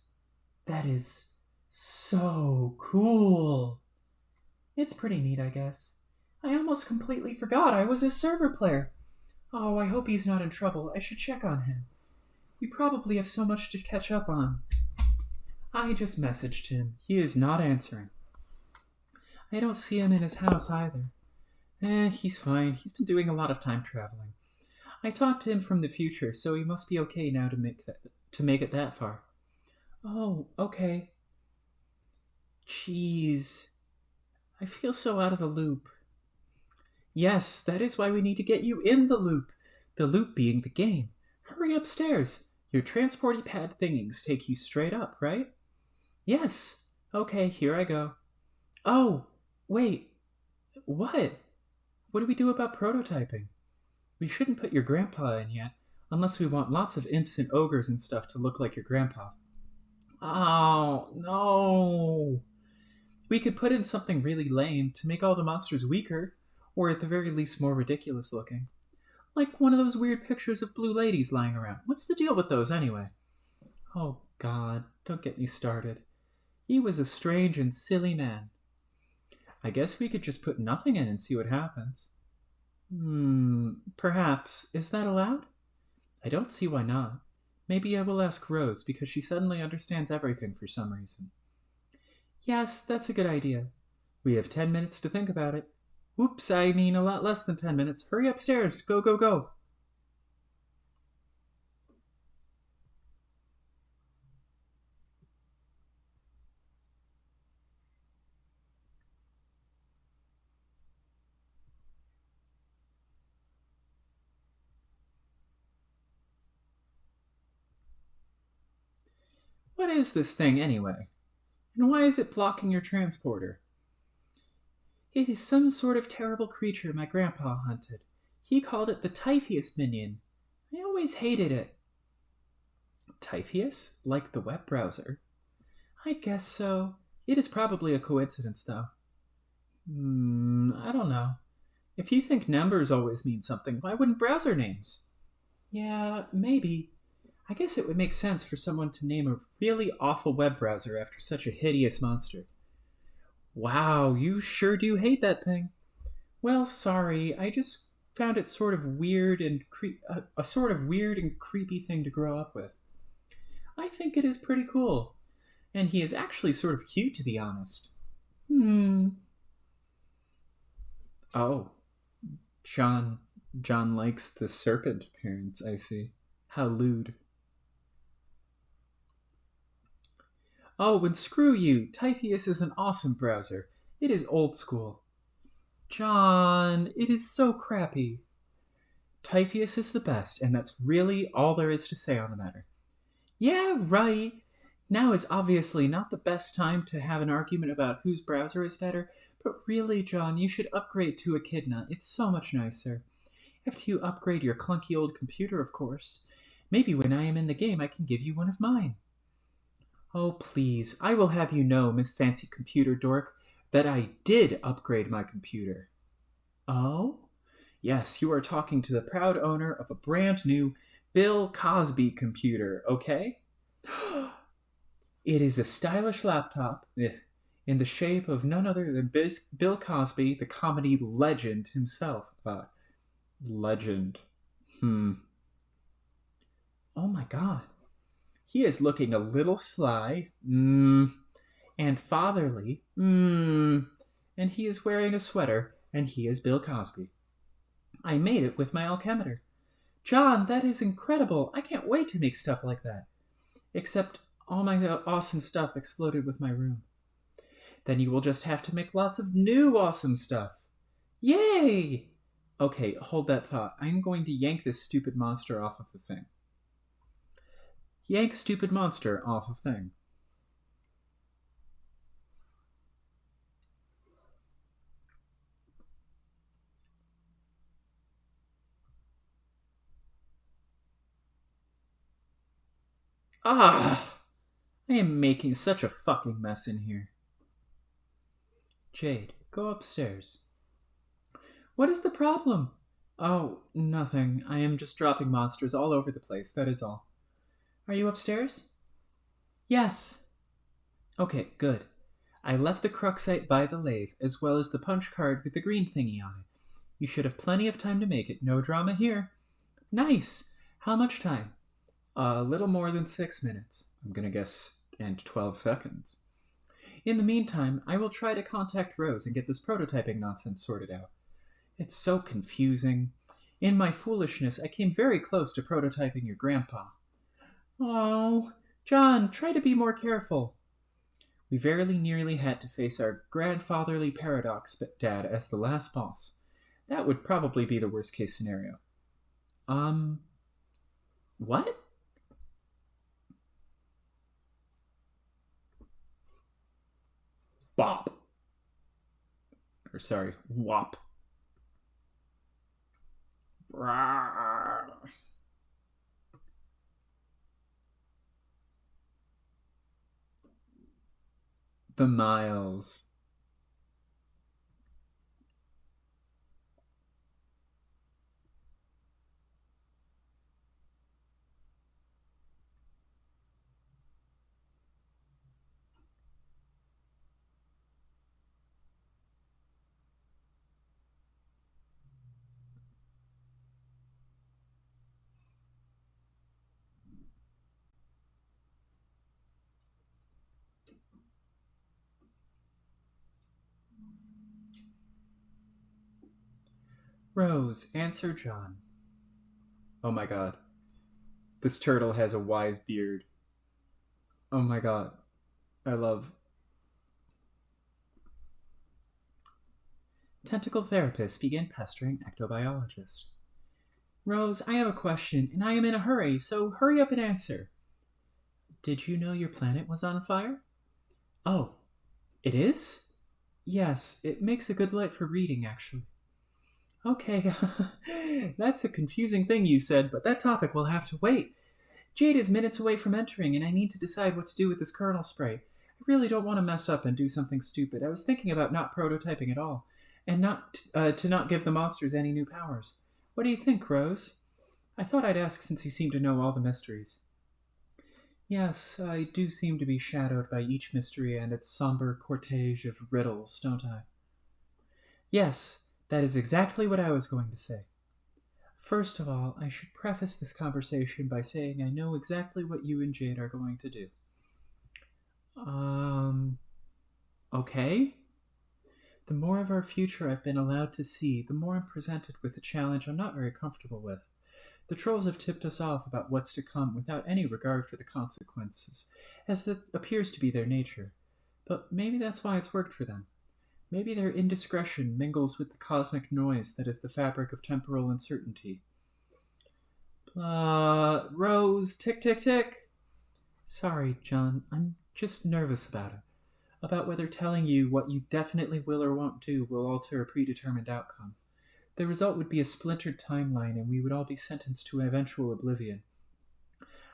That is so cool. It's pretty neat, I guess. I almost completely forgot I was a server player. Oh, I hope he's not in trouble. I should check on him. We probably have so much to catch up on. I just messaged him. He is not answering. I don't see him in his house either. He's fine. He's been doing a lot of time traveling. I talked to him from the future, so he must be okay now to make it that far. Oh, okay. Jeez. I feel so out of the loop. Yes, that is why we need to get you in the loop. The loop being the game. Hurry upstairs. Your transporty pad thingies take you straight up, right? Yes. Okay, here I go. Oh, wait. What? What do we do about prototyping? We shouldn't put your grandpa in yet, unless we want lots of imps and ogres and stuff to look like your grandpa. Oh, no. We could put in something really lame to make all the monsters weaker, or at the very least more ridiculous looking. Like one of those weird pictures of blue ladies lying around. What's the deal with those anyway? Oh, God, don't get me started. He was a strange and silly man. I guess we could just put nothing in and see what happens. Perhaps. Is that allowed? I don't see why not. Maybe I will ask Rose, because she suddenly understands everything for some reason. Yes, that's a good idea. We have 10 minutes to think about it. Whoops, I mean a lot less than 10 minutes. Hurry upstairs. Go, go, go. What is this thing, anyway? And why is it blocking your transporter? It is some sort of terrible creature my grandpa hunted. He called it the Typhoeus minion. I always hated it. Typhoeus? Like the web browser? I guess so. It is probably a coincidence, though. I don't know. If you think numbers always mean something, why wouldn't browser names? Yeah, maybe. I guess it would make sense for someone to name a really awful web browser after such a hideous monster. Wow, you sure do hate that thing. Well, sorry, I just found it sort of weird and a sort of weird and creepy thing to grow up with. I think it is pretty cool. And he is actually sort of cute, to be honest. Oh, John likes the serpent appearance, I see. How lewd. Oh, and screw you. Typhoeus is an awesome browser. It is old school. John, it is so crappy. Typhoeus is the best, and that's really all there is to say on the matter. Yeah, right. Now is obviously not the best time to have an argument about whose browser is better, but really, John, you should upgrade to Echidna. It's so much nicer. After you upgrade your clunky old computer, of course. Maybe when I am in the game, I can give you one of mine. Oh, please, I will have you know, Miss Fancy Computer Dork, that I did upgrade my computer. Oh? Yes, you are talking to the proud owner of a brand new Bill Cosby computer, okay? It is a stylish laptop in the shape of none other than Bill Cosby, the comedy legend himself. Legend. Oh my god. He is looking a little sly, and fatherly, and and he is wearing a sweater, and he is Bill Cosby. I made it with my alchemeter. John, that is incredible. I can't wait to make stuff like that. Except all my awesome stuff exploded with my room. Then you will just have to make lots of new awesome stuff. Yay! Okay, hold that thought. I'm going to yank this stupid monster off of the thing. Yank stupid monster off of thing. Ah! I am making such a fucking mess in here. Jade, go upstairs. What is the problem? Oh, nothing. I am just dropping monsters all over the place, that is all. Are you upstairs? Yes. Okay, good. I left the Cruxite by the lathe, as well as the punch card with the green thingy on it. You should have plenty of time to make it. No drama here. Nice. How much time? A little more than 6 minutes. I'm gonna guess, and 12 seconds. In the meantime, I will try to contact Rose and get this prototyping nonsense sorted out. It's so confusing. In my foolishness, I came very close to prototyping your grandpa. Oh, John, try to be more careful. We very nearly had to face our grandfatherly paradox dad as the last boss. That would probably be the worst case scenario. What? Bop. Or sorry, wop. The miles. Rose, answer John. Oh my god. This turtle has a wise beard. Oh my god. I love... Tentacle therapist began pestering ectobiologist. Rose, I have a question, and I am in a hurry, so hurry up and answer. Did you know your planet was on fire? Oh, it is? Yes, it makes a good light for reading, actually. Okay, that's a confusing thing you said, but that topic will have to wait. Jade is minutes away from entering, and I need to decide what to do with this kernel spray. I really don't want to mess up and do something stupid. I was thinking about not prototyping at all, and to not give the monsters any new powers. What do you think, Rose? I thought I'd ask since you seem to know all the mysteries. Yes, I do seem to be shadowed by each mystery and its somber cortege of riddles, don't I? Yes, that is exactly what I was going to say. First of all, I should preface this conversation by saying I know exactly what you and Jade are going to do. Okay? The more of our future I've been allowed to see, the more I'm presented with a challenge I'm not very comfortable with. The trolls have tipped us off about what's to come without any regard for the consequences, as that appears to be their nature. But maybe that's why it's worked for them. Maybe their indiscretion mingles with the cosmic noise that is the fabric of temporal uncertainty. Rose, tick, tick, tick. Sorry, John, I'm just nervous about it. About whether telling you what you definitely will or won't do will alter a predetermined outcome. The result would be a splintered timeline, and we would all be sentenced to eventual oblivion.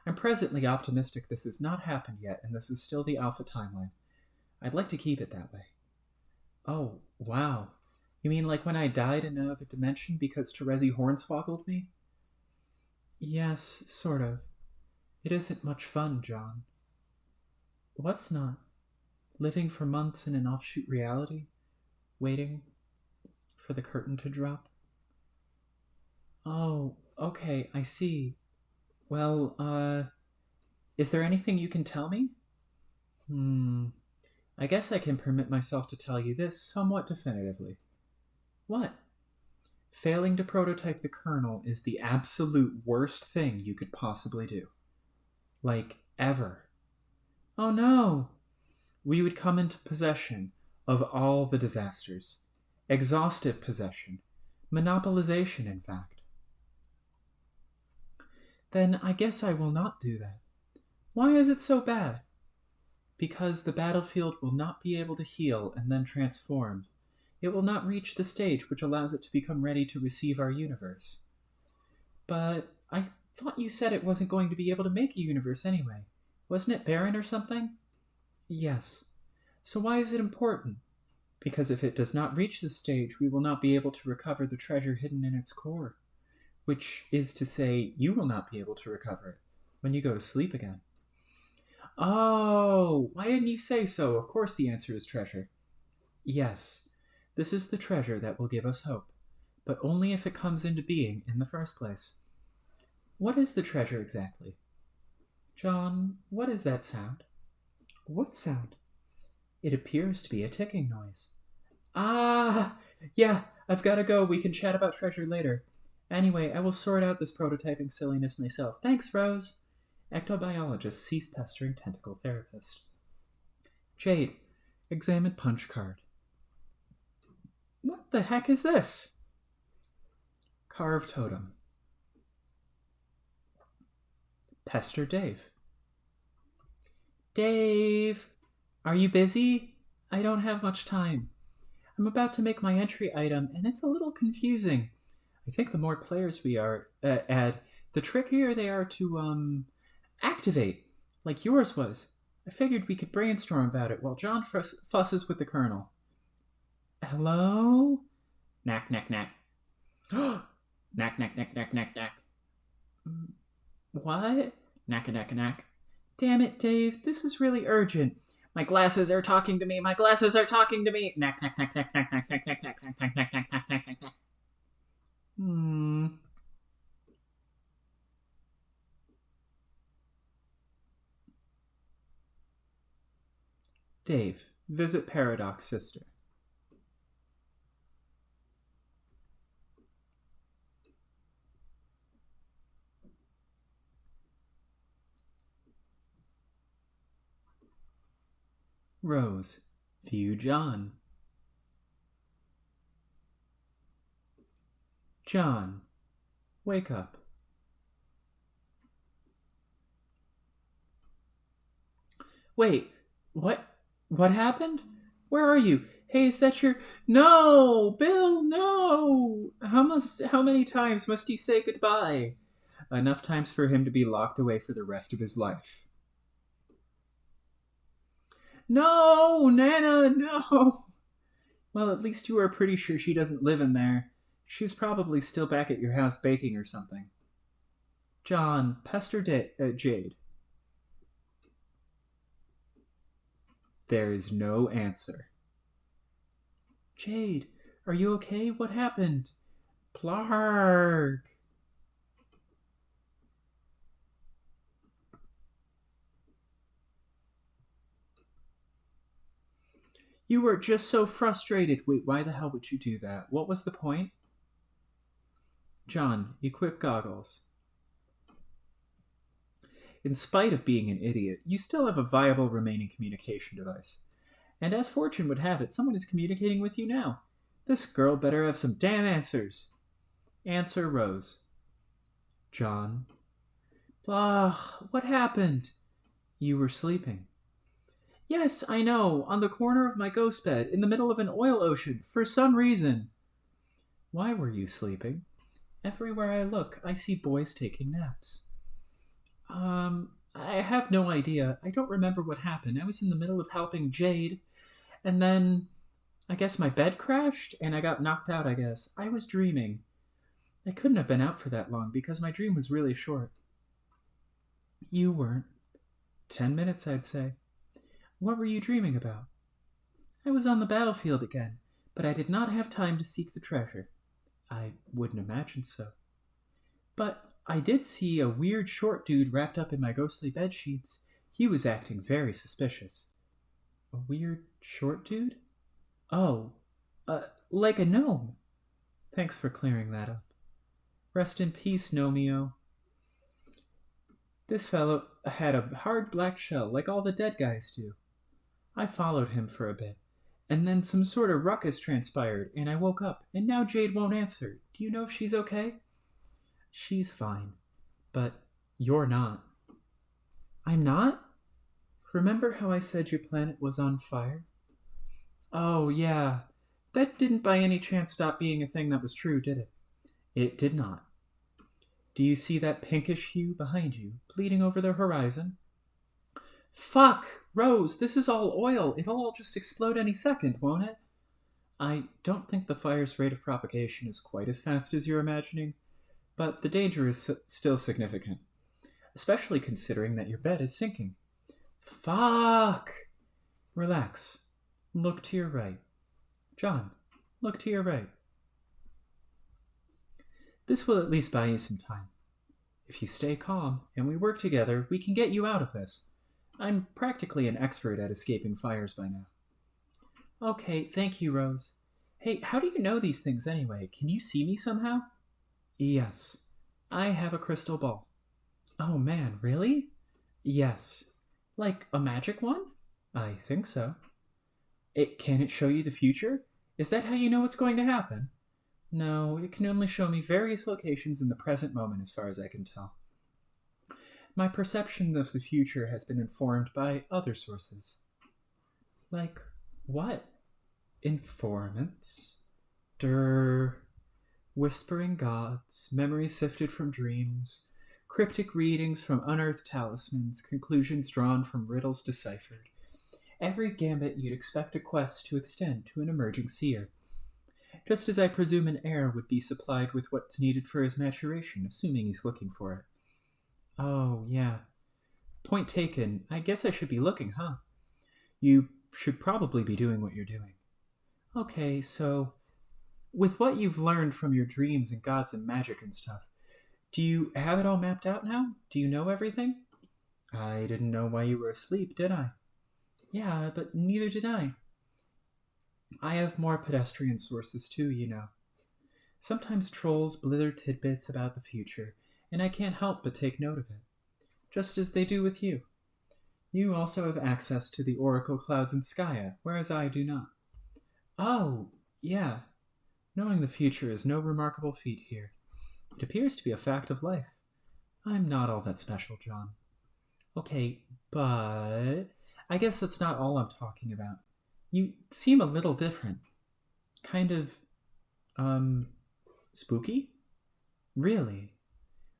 I'm presently optimistic this has not happened yet, and this is still the alpha timeline. I'd like to keep it that way. Oh, wow. You mean like when I died in another dimension because Terezi hornswoggled me? Yes, sort of. It isn't much fun, John. What's not? Living for months in an offshoot reality? Waiting for the curtain to drop? Oh, okay, I see. Well, is there anything you can tell me? I guess I can permit myself to tell you this somewhat definitively. What? Failing to prototype the kernel is the absolute worst thing you could possibly do. Like, ever. Oh no! We would come into possession of all the disasters. Exhaustive possession. Monopolization, in fact. Then I guess I will not do that. Why is it so bad? Because the battlefield will not be able to heal and then transform. It will not reach the stage which allows it to become ready to receive our universe. But I thought you said it wasn't going to be able to make a universe anyway. Wasn't it barren or something? Yes. So why is it important? Because if it does not reach this stage, we will not be able to recover the treasure hidden in its core. Which is to say, you will not be able to recover it when you go to sleep again. Oh, why didn't you say so? Of course the answer is treasure. Yes, this is the treasure that will give us hope, but only if it comes into being in the first place. What is the treasure exactly? John, what is that sound? What sound? It appears to be a ticking noise. Ah, yeah, I've got to go. We can chat about treasure later. Anyway, I will sort out this prototyping silliness myself. Thanks, Rose. Ectobiologist cease pestering tentacle therapist. Jade, examine punch card. What the heck is this? Carve totem. Pester Dave. Dave, are you busy? I don't have much time. I'm about to make my entry item, and it's a little confusing. I think the more players we add, the trickier they are to, activate, like yours was. I figured we could brainstorm about it while John fusses with the kernel. Hello? Knack, knack, knack. Knack, knack, knack, knack, knack, knack. What? Knack, knack, knack. Damn it, Dave, this is really urgent. My glasses are talking to me. My glasses are talking to me. Knack, knack, knack, knack, knack, knack, knack, knack, knack, knack, knack, knack, knack, knack, knack, knack. Dave, visit Paradox Sister. Rose, view John. John, wake up. Wait, what? What happened? Where are you? Hey, is that your... No! Bill, no! How many times must you say goodbye? Enough times for him to be locked away for the rest of his life. No, Nana, no! Well, at least you are pretty sure she doesn't live in there. She's probably still back at your house baking or something. John, pester Jade. There is no answer. Jade, are you okay? What happened? Plarg. You were just so frustrated. Wait, why the hell would you do that? What was the point? John, equip goggles. In spite of being an idiot, you still have a viable remaining communication device. And as fortune would have it, someone is communicating with you now. This girl better have some damn answers. Answer Rose. John. Blah, what happened? You were sleeping. Yes, I know, on the corner of my ghost bed, in the middle of an oil ocean, for some reason. Why were you sleeping? Everywhere I look, I see boys taking naps. I have no idea. I don't remember what happened. I was in the middle of helping Jade, and then I guess my bed crashed, and I got knocked out, I guess. I was dreaming. I couldn't have been out for that long, because my dream was really short. You weren't. 10 minutes, I'd say. What were you dreaming about? I was on the battlefield again, but I did not have time to seek the treasure. I wouldn't imagine so. But I did see a weird short dude wrapped up in my ghostly bed sheets. He was acting very suspicious. A weird short dude? Oh, like a gnome. Thanks for clearing that up. Rest in peace, Nomeo. This fellow had a hard black shell like all the dead guys do. I followed him for a bit, and then some sort of ruckus transpired, and I woke up, and now Jade won't answer. Do you know if she's okay? She's fine, but you're not. I'm not? Remember how I said your planet was on fire? Oh, yeah. That didn't by any chance stop being a thing that was true, did it? It did not. Do you see that pinkish hue behind you, bleeding over the horizon? Fuck! Rose, this is all oil. It'll all just explode any second, won't it? I don't think the fire's rate of propagation is quite as fast as you're imagining, but the danger is still significant, especially considering that your bed is sinking. Fuck! Relax. Look to your right. John, look to your right. This will at least buy you some time. If you stay calm and we work together, we can get you out of this. I'm practically an expert at escaping fires by now. Okay, thank you, Rose. Hey, how do you know these things anyway? Can you see me somehow? Yes. I have a crystal ball. Oh man, really? Yes. Like a magic one? I think so. Can it show you the future? Is that how you know what's going to happen? No, it can only show me various locations in the present moment as far as I can tell. My perception of the future has been informed by other sources. Like what? Informants? Whispering gods, memories sifted from dreams, cryptic readings from unearthed talismans, conclusions drawn from riddles deciphered. Every gambit you'd expect a quest to extend to an emerging seer. Just as I presume an heir would be supplied with what's needed for his maturation, assuming he's looking for it. Oh, yeah. Point taken. I guess I should be looking, huh? You should probably be doing what you're doing. Okay, so, with what you've learned from your dreams and gods and magic and stuff, do you have it all mapped out now? Do you know everything? I didn't know why you were asleep, did I? Yeah, but neither did I. I have more pedestrian sources too, you know. Sometimes trolls blither tidbits about the future, and I can't help but take note of it, just as they do with you. You also have access to the oracle clouds in Skya, whereas I do not. Oh, yeah. Knowing the future is no remarkable feat here. It appears to be a fact of life. I'm not all that special, John. Okay, but I guess that's not all I'm talking about. You seem a little different. Kind of, spooky? Really?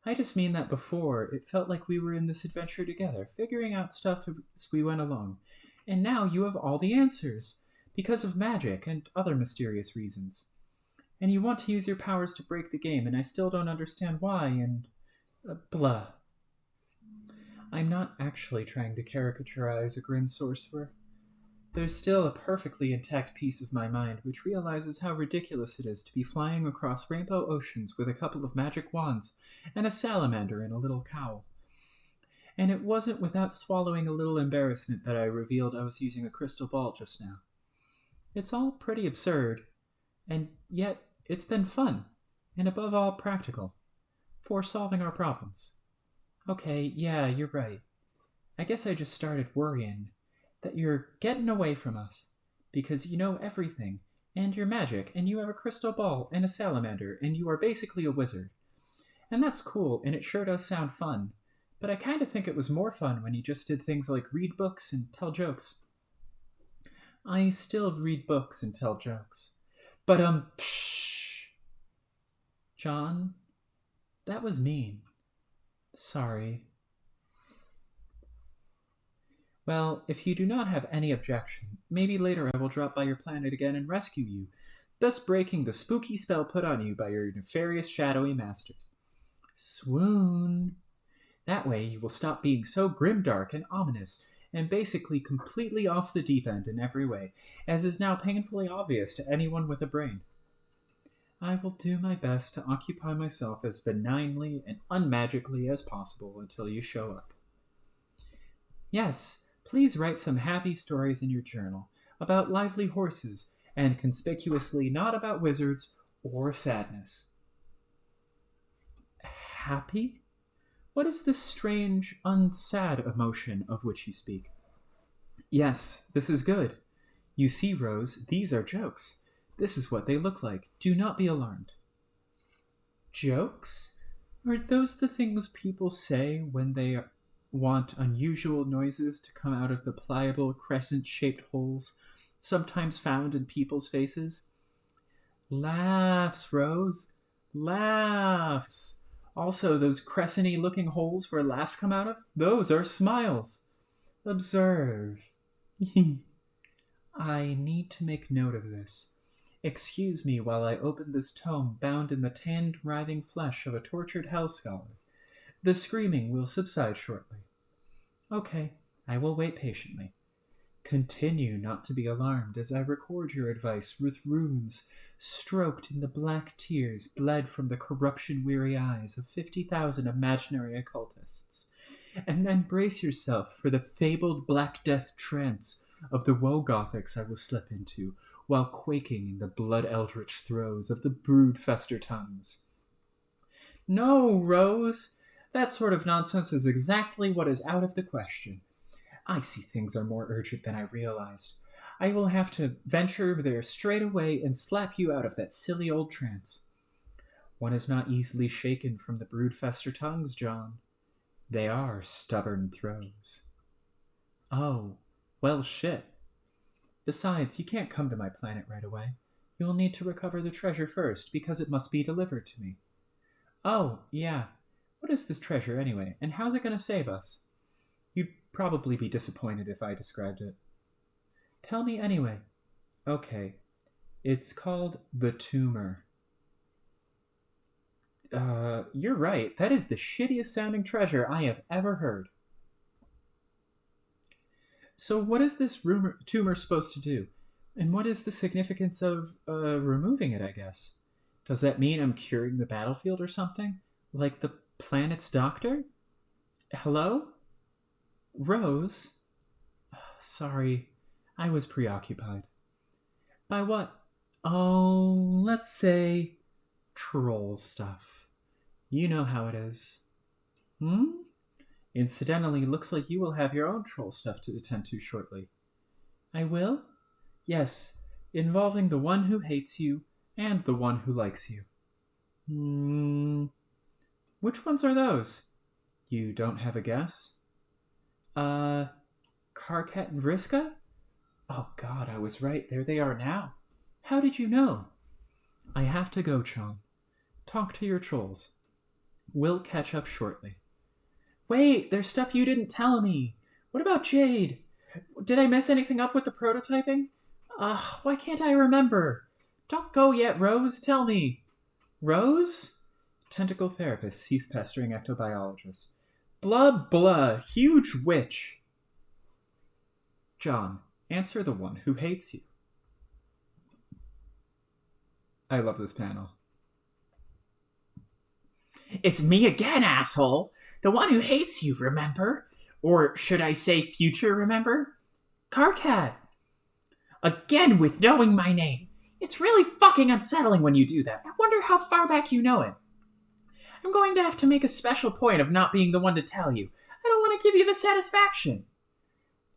I just mean that before, it felt like we were in this adventure together, figuring out stuff as we went along. And now you have all the answers, because of magic and other mysterious reasons. And you want to use your powers to break the game, and I still don't understand why, and blah. I'm not actually trying to caricaturize a grim sorcerer. There's still a perfectly intact piece of my mind which realizes how ridiculous it is to be flying across rainbow oceans with a couple of magic wands and a salamander in a little cowl. And it wasn't without swallowing a little embarrassment that I revealed I was using a crystal ball just now. It's all pretty absurd, and yet it's been fun, and above all practical, for solving our problems. Okay, yeah, you're right. I guess I just started worrying that you're getting away from us, because you know everything, and you're magic, and you have a crystal ball and a salamander, and you are basically a wizard. And that's cool, and it sure does sound fun, but I kind of think it was more fun when you just did things like read books and tell jokes. I still read books and tell jokes. But, pshh. John, that was mean. Sorry. Well, if you do not have any objection, maybe later I will drop by your planet again and rescue you, thus breaking the spooky spell put on you by your nefarious shadowy masters. Swoon. That way you will stop being so grimdark and ominous, and basically completely off the deep end in every way, as is now painfully obvious to anyone with a brain. I will do my best to occupy myself as benignly and unmagically as possible until you show up. Yes, Please write some happy stories in your journal about lively horses, and conspicuously not about wizards or sadness. Happy? What is this strange, unsad emotion of which you speak? Yes, this is good. You see, Rose, these are jokes. This is what they look like. Do not be alarmed. Jokes? Are those the things people say when they want unusual noises to come out of the pliable, crescent-shaped holes sometimes found in people's faces? Laughs, Rose. Laughs. Also, those crescent-y looking holes where laughs come out of, those are smiles. Observe. I need to make note of this. Excuse me while I open this tome bound in the tanned, writhing flesh of a tortured hell scholar. The screaming will subside shortly. Okay, I will wait patiently. Continue not to be alarmed as I record your advice with runes stroked in the black tears bled from the corruption-weary eyes of 50,000 imaginary occultists. And then brace yourself for the fabled Black Death trance of the woe Gothics I will slip into, while quaking in the blood-eldritch throes of the brood-fester tongues. No, Rose! That sort of nonsense is exactly what is out of the question. I see things are more urgent than I realized. I will have to venture there straight away and slap you out of that silly old trance. One is not easily shaken from the brood-fester tongues, John. They are stubborn throws. Oh, well, shit. Besides, you can't come to my planet right away. You will need to recover the treasure first, because it must be delivered to me. Oh, yeah. What is this treasure, anyway, and how's it going to save us? You'd probably be disappointed if I described it. Tell me anyway. Okay. It's called the tumor. You're right. That is the shittiest sounding treasure I have ever heard. So what is this tumor supposed to do? And what is the significance of removing it, I guess? Does that mean I'm curing the battlefield or something? Like the planet's doctor? Hello? Rose? Sorry, I was preoccupied. By what? Oh, let's say troll stuff. You know how it is. Incidentally, looks like you will have your own troll stuff to attend to shortly. I will? Yes, involving the one who hates you and the one who likes you. Which ones are those? You don't have a guess? Karkat and Vriska? Oh God, I was right. There they are now. How did you know? I have to go, Chon. Talk to your trolls. We'll catch up shortly. Wait, there's stuff you didn't tell me. What about Jade? Did I mess anything up with the prototyping? Why can't I remember? Don't go yet, Rose. Tell me. Rose? Tentacle therapist cease pestering ectobiologist. Blah, huge witch. John, answer the one who hates you. I love this panel. It's me again, asshole. The one who hates you, remember? Or should I say future, remember? Karkat. Again with knowing my name. It's really fucking unsettling when you do that. I wonder how far back you know it. I'm going to have to make a special point of not being the one to tell you. I don't want to give you the satisfaction.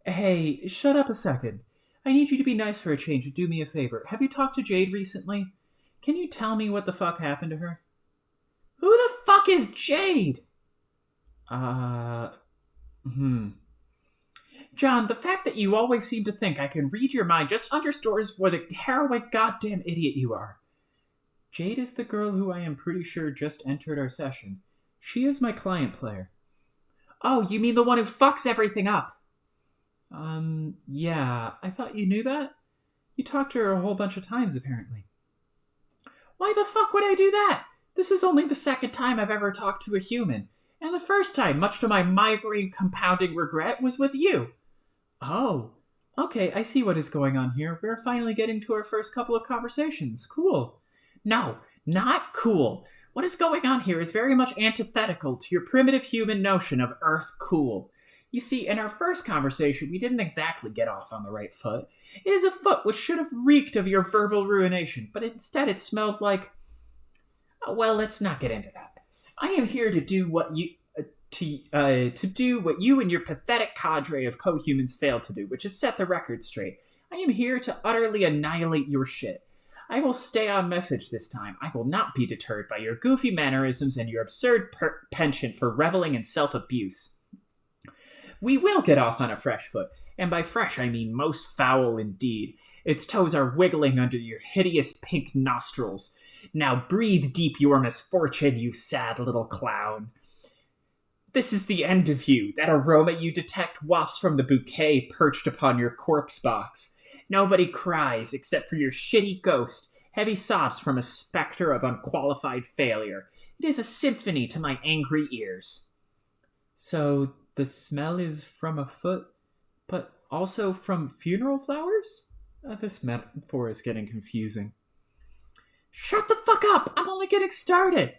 Hey, shut up a second. I need you to be nice for a change and do me a favor. Have you talked to Jade recently? Can you tell me what the fuck happened to her? Who the fuck is Jade? John, the fact that you always seem to think I can read your mind just underscores what a heroic goddamn idiot you are. Jade is the girl who I am pretty sure just entered our session. She is my client player. Oh, you mean the one who fucks everything up? Yeah, I thought you knew that? You talked to her a whole bunch of times, apparently. Why the fuck would I do that? This is only the second time I've ever talked to a human, and the first time, much to my migraine compounding regret, was with you. Oh, okay, I see what is going on here. We're finally getting to our first couple of conversations. Cool. No, not cool. What is going on here is very much antithetical to your primitive human notion of Earth cool. You see, in our first conversation, we didn't exactly get off on the right foot. It is a foot which should have reeked of your verbal ruination, but instead it smelled like... Well, let's not get into that. I am here to do what you... to do what you and your pathetic cadre of co-humans failed to do, which is set the record straight. I am here to utterly annihilate your shit. I will stay on message this time. I will not be deterred by your goofy mannerisms and your absurd penchant for reveling in self-abuse. We will get off on a fresh foot, and by fresh I mean most foul indeed. Its toes are wiggling under your hideous pink nostrils. Now breathe deep your misfortune, you sad little clown. This is the end of you. That aroma you detect wafts from the bouquet perched upon your corpse box. Nobody cries except for your shitty ghost, heavy sobs from a specter of unqualified failure. It is a symphony to my angry ears. So the smell is from a foot, but also from funeral flowers? This metaphor is getting confusing. Shut the fuck up! I'm only getting started!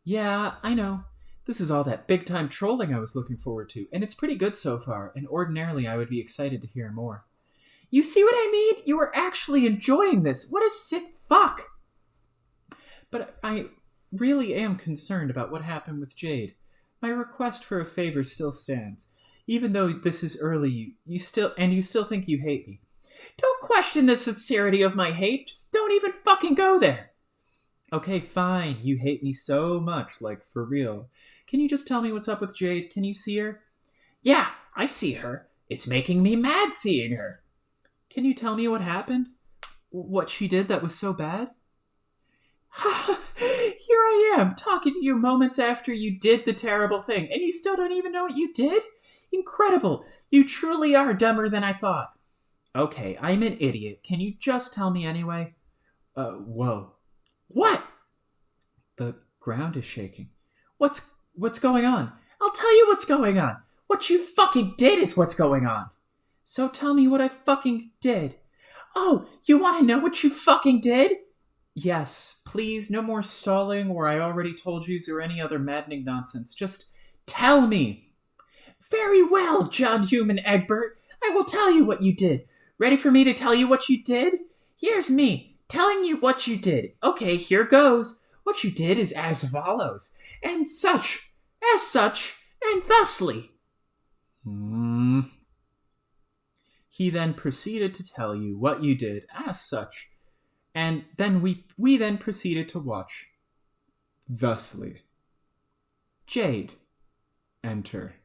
Yeah, I know. This is all that big-time trolling I was looking forward to, and it's pretty good so far, and ordinarily I would be excited to hear more. You see what I mean? You are actually enjoying this. What a sick fuck! But I really am concerned about what happened with Jade. My request for a favor still stands. Even though this is early, you still think you hate me. Don't question the sincerity of my hate. Just don't even fucking go there. Okay, fine. You hate me so much, like, for real. Can you just tell me what's up with Jade? Can you see her? Yeah, I see her. It's making me mad seeing her. Can you tell me what happened? What she did that was so bad? Here I am, talking to you moments after you did the terrible thing, and you still don't even know what you did? Incredible. You truly are dumber than I thought. Okay, I'm an idiot. Can you just tell me anyway? Whoa. What? The ground is shaking. What's going on? I'll tell you what's going on. What you fucking did is what's going on. So tell me what I fucking did. Oh, you want to know what you fucking did? Yes, please, no more stalling or I already told yous or any other maddening nonsense. Just tell me. Very well, John Human Egbert. I will tell you what you did. Ready for me to tell you what you did? Here's me, telling you what you did. Okay, here goes. What you did is as follows. And such, as such, and thusly. He then proceeded to tell you what you did as such, and then we then proceeded to watch. Thusly. Jade, enter.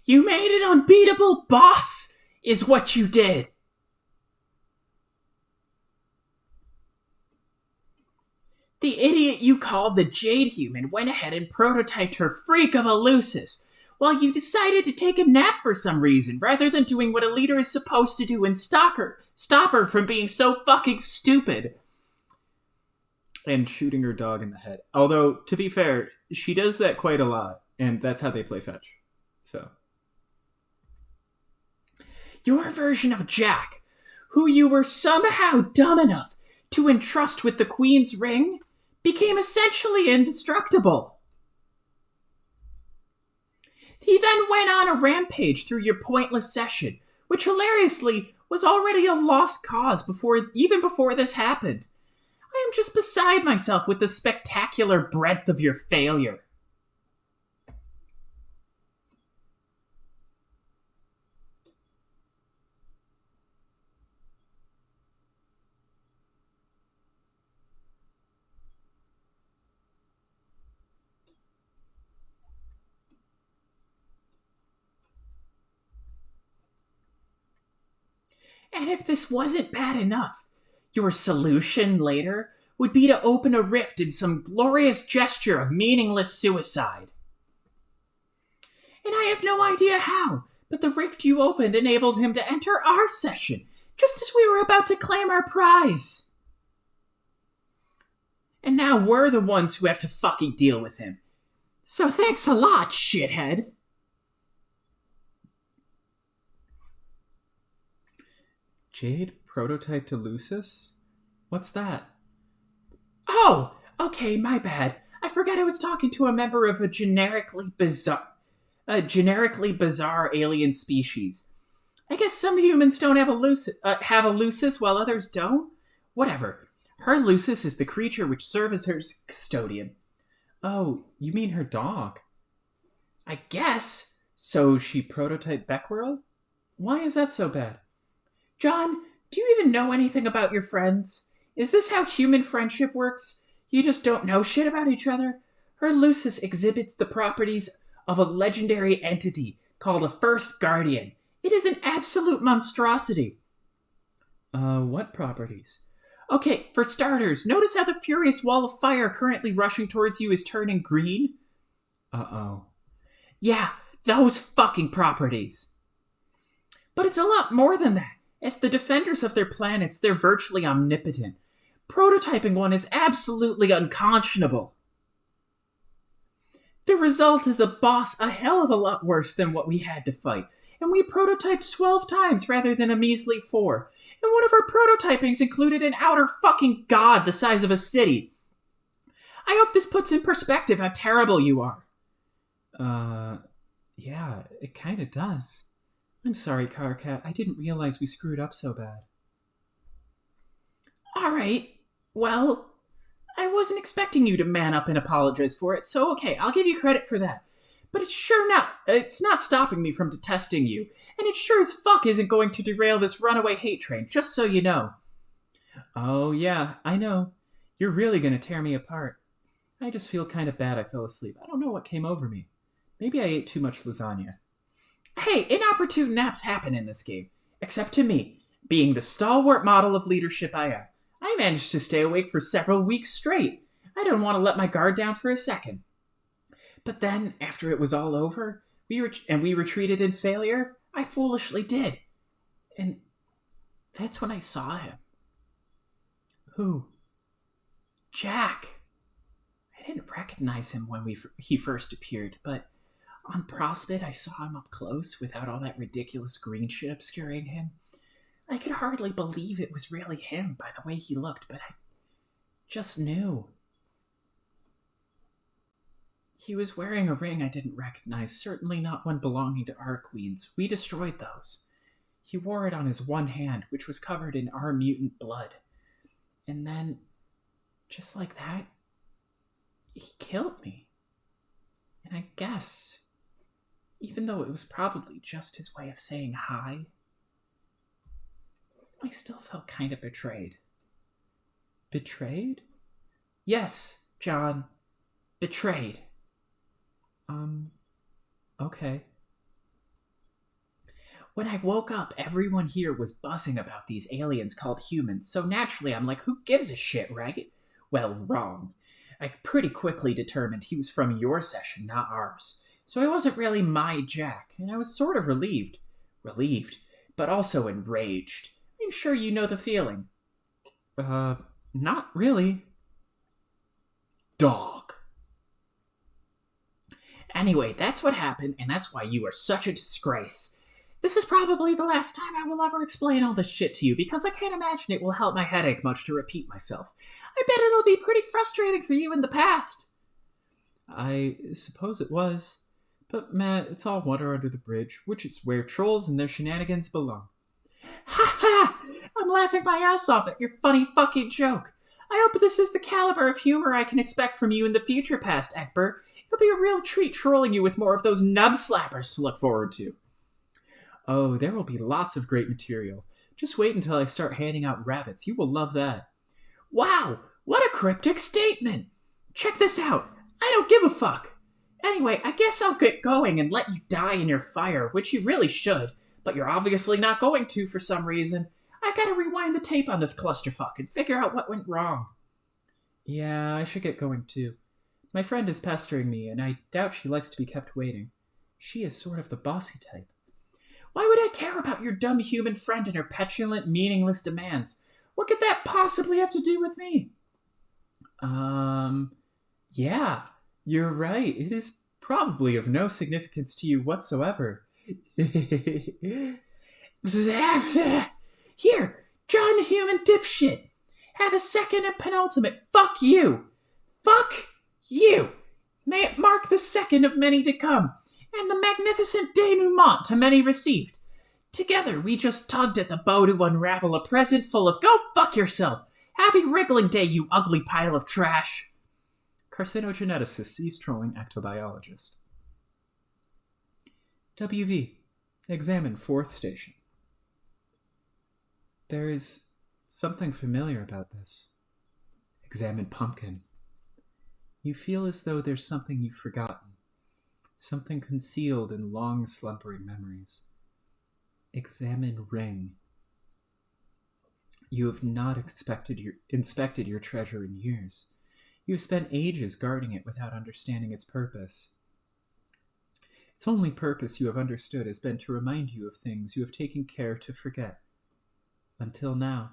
You made an unbeatable boss, is what you did. The idiot you called the Jade Human went ahead and prototyped her freak of a Lucis, while you decided to take a nap for some reason, rather than doing what a leader is supposed to do and stop her from being so fucking stupid. And shooting her dog in the head. Although, to be fair, she does that quite a lot, and that's how they play fetch. So. Your version of Jack, who you were somehow dumb enough to entrust with the Queen's ring, became essentially indestructible. He then went on a rampage through your pointless session, which hilariously was already a lost cause even before this happened. I am just beside myself with the spectacular breadth of your failure. And if this wasn't bad enough, your solution later would be to open a rift in some glorious gesture of meaningless suicide. And I have no idea how, but the rift you opened enabled him to enter our session, just as we were about to claim our prize. And now we're the ones who have to fucking deal with him. So thanks a lot, shithead. Jade prototype to Lucis? What's that? Oh, okay, my bad. I forgot I was talking to a member of a generically bizarre alien species. I guess some humans don't have a Lucis while others don't? Whatever. Her Lucis is the creature which serves as her custodian. Oh, you mean her dog? I guess. So she prototyped Becquerel? Why is that so bad? John, do you even know anything about your friends? Is this how human friendship works? You just don't know shit about each other? Her Lucis exhibits the properties of a legendary entity called a First Guardian. It is an absolute monstrosity. What properties? Okay, for starters, notice how the furious wall of fire currently rushing towards you is turning green? Uh-oh. Yeah, those fucking properties. But it's a lot more than that. As the defenders of their planets, they're virtually omnipotent. Prototyping one is absolutely unconscionable. The result is a boss a hell of a lot worse than what we had to fight, and we prototyped 12 times rather than a measly 4. And one of our prototypings included an outer fucking god the size of a city. I hope this puts in perspective how terrible you are. Yeah, it kinda does. I'm sorry, Carcat. I didn't realize we screwed up so bad. Alright, well, I wasn't expecting you to man up and apologize for it, so okay, I'll give you credit for that. But it's not stopping me from detesting you, and it sure as fuck isn't going to derail this runaway hate train, just so you know. Oh yeah, I know. You're really gonna tear me apart. I just feel kinda bad I fell asleep. I don't know what came over me. Maybe I ate too much lasagna. Hey, inopportune naps happen in this game. Except to me, being the stalwart model of leadership I am. I managed to stay awake for several weeks straight. I didn't want to let my guard down for a second. But then, after it was all over, we retreated in failure, I foolishly did. And that's when I saw him. Who? Jack. I didn't recognize him when he first appeared, but on Prospect I saw him up close without all that ridiculous green shit obscuring him. I could hardly believe it was really him by the way he looked, but I just knew. He was wearing a ring I didn't recognize, certainly not one belonging to our queens. We destroyed those. He wore it on his one hand, which was covered in our mutant blood. And then, just like that, he killed me. And I guess, even though it was probably just his way of saying hi, I still felt kind of betrayed. Betrayed? Yes, John. Betrayed. Okay. When I woke up, everyone here was buzzing about these aliens called humans, so naturally I'm like, who gives a shit, right? Well, wrong. I pretty quickly determined he was from your session, not ours. So he wasn't really my Jack, and I was sort of relieved. Relieved, but also enraged. I'm sure you know the feeling. Not really. Dog. Anyway, that's what happened, and that's why you are such a disgrace. This is probably the last time I will ever explain all this shit to you, because I can't imagine it will help my headache much to repeat myself. I bet it'll be pretty frustrating for you in the past. I suppose it was. But, Matt, it's all water under the bridge, which is where trolls and their shenanigans belong. Ha ha! I'm laughing my ass off at your funny fucking joke. I hope this is the caliber of humor I can expect from you in the future past, Egbert. It'll be a real treat trolling you with more of those nub slappers to look forward to. Oh, there will be lots of great material. Just wait until I start handing out rabbits. You will love that. Wow, what a cryptic statement. Check this out. I don't give a fuck. Anyway, I guess I'll get going and let you die in your fire, which you really should, but you're obviously not going to for some reason. I gotta rewind the tape on this clusterfuck and figure out what went wrong. Yeah, I should get going too. My friend is pestering me, and I doubt she likes to be kept waiting. She is sort of the bossy type. Why would I care about your dumb human friend and her petulant, meaningless demands? What could that possibly have to do with me? Yeah, you're right. It is probably of no significance to you whatsoever. Here, John Human dipshit. Have a second and penultimate. Fuck you. Fuck you. May it mark the second of many to come, and the magnificent denouement to many received. Together we just tugged at the bow to unravel a present full of go fuck yourself. Happy wriggling day, you ugly pile of trash. Carcinogeneticist sees trolling ectobiologist. WV. Examine fourth station. There is something familiar about this. Examine pumpkin. You feel as though there's something you've forgotten. Something concealed in long slumbering memories. Examine ring. You have not inspected your treasure in years. You have spent ages guarding it without understanding its purpose. Its only purpose you have understood has been to remind you of things you have taken care to forget. Until now,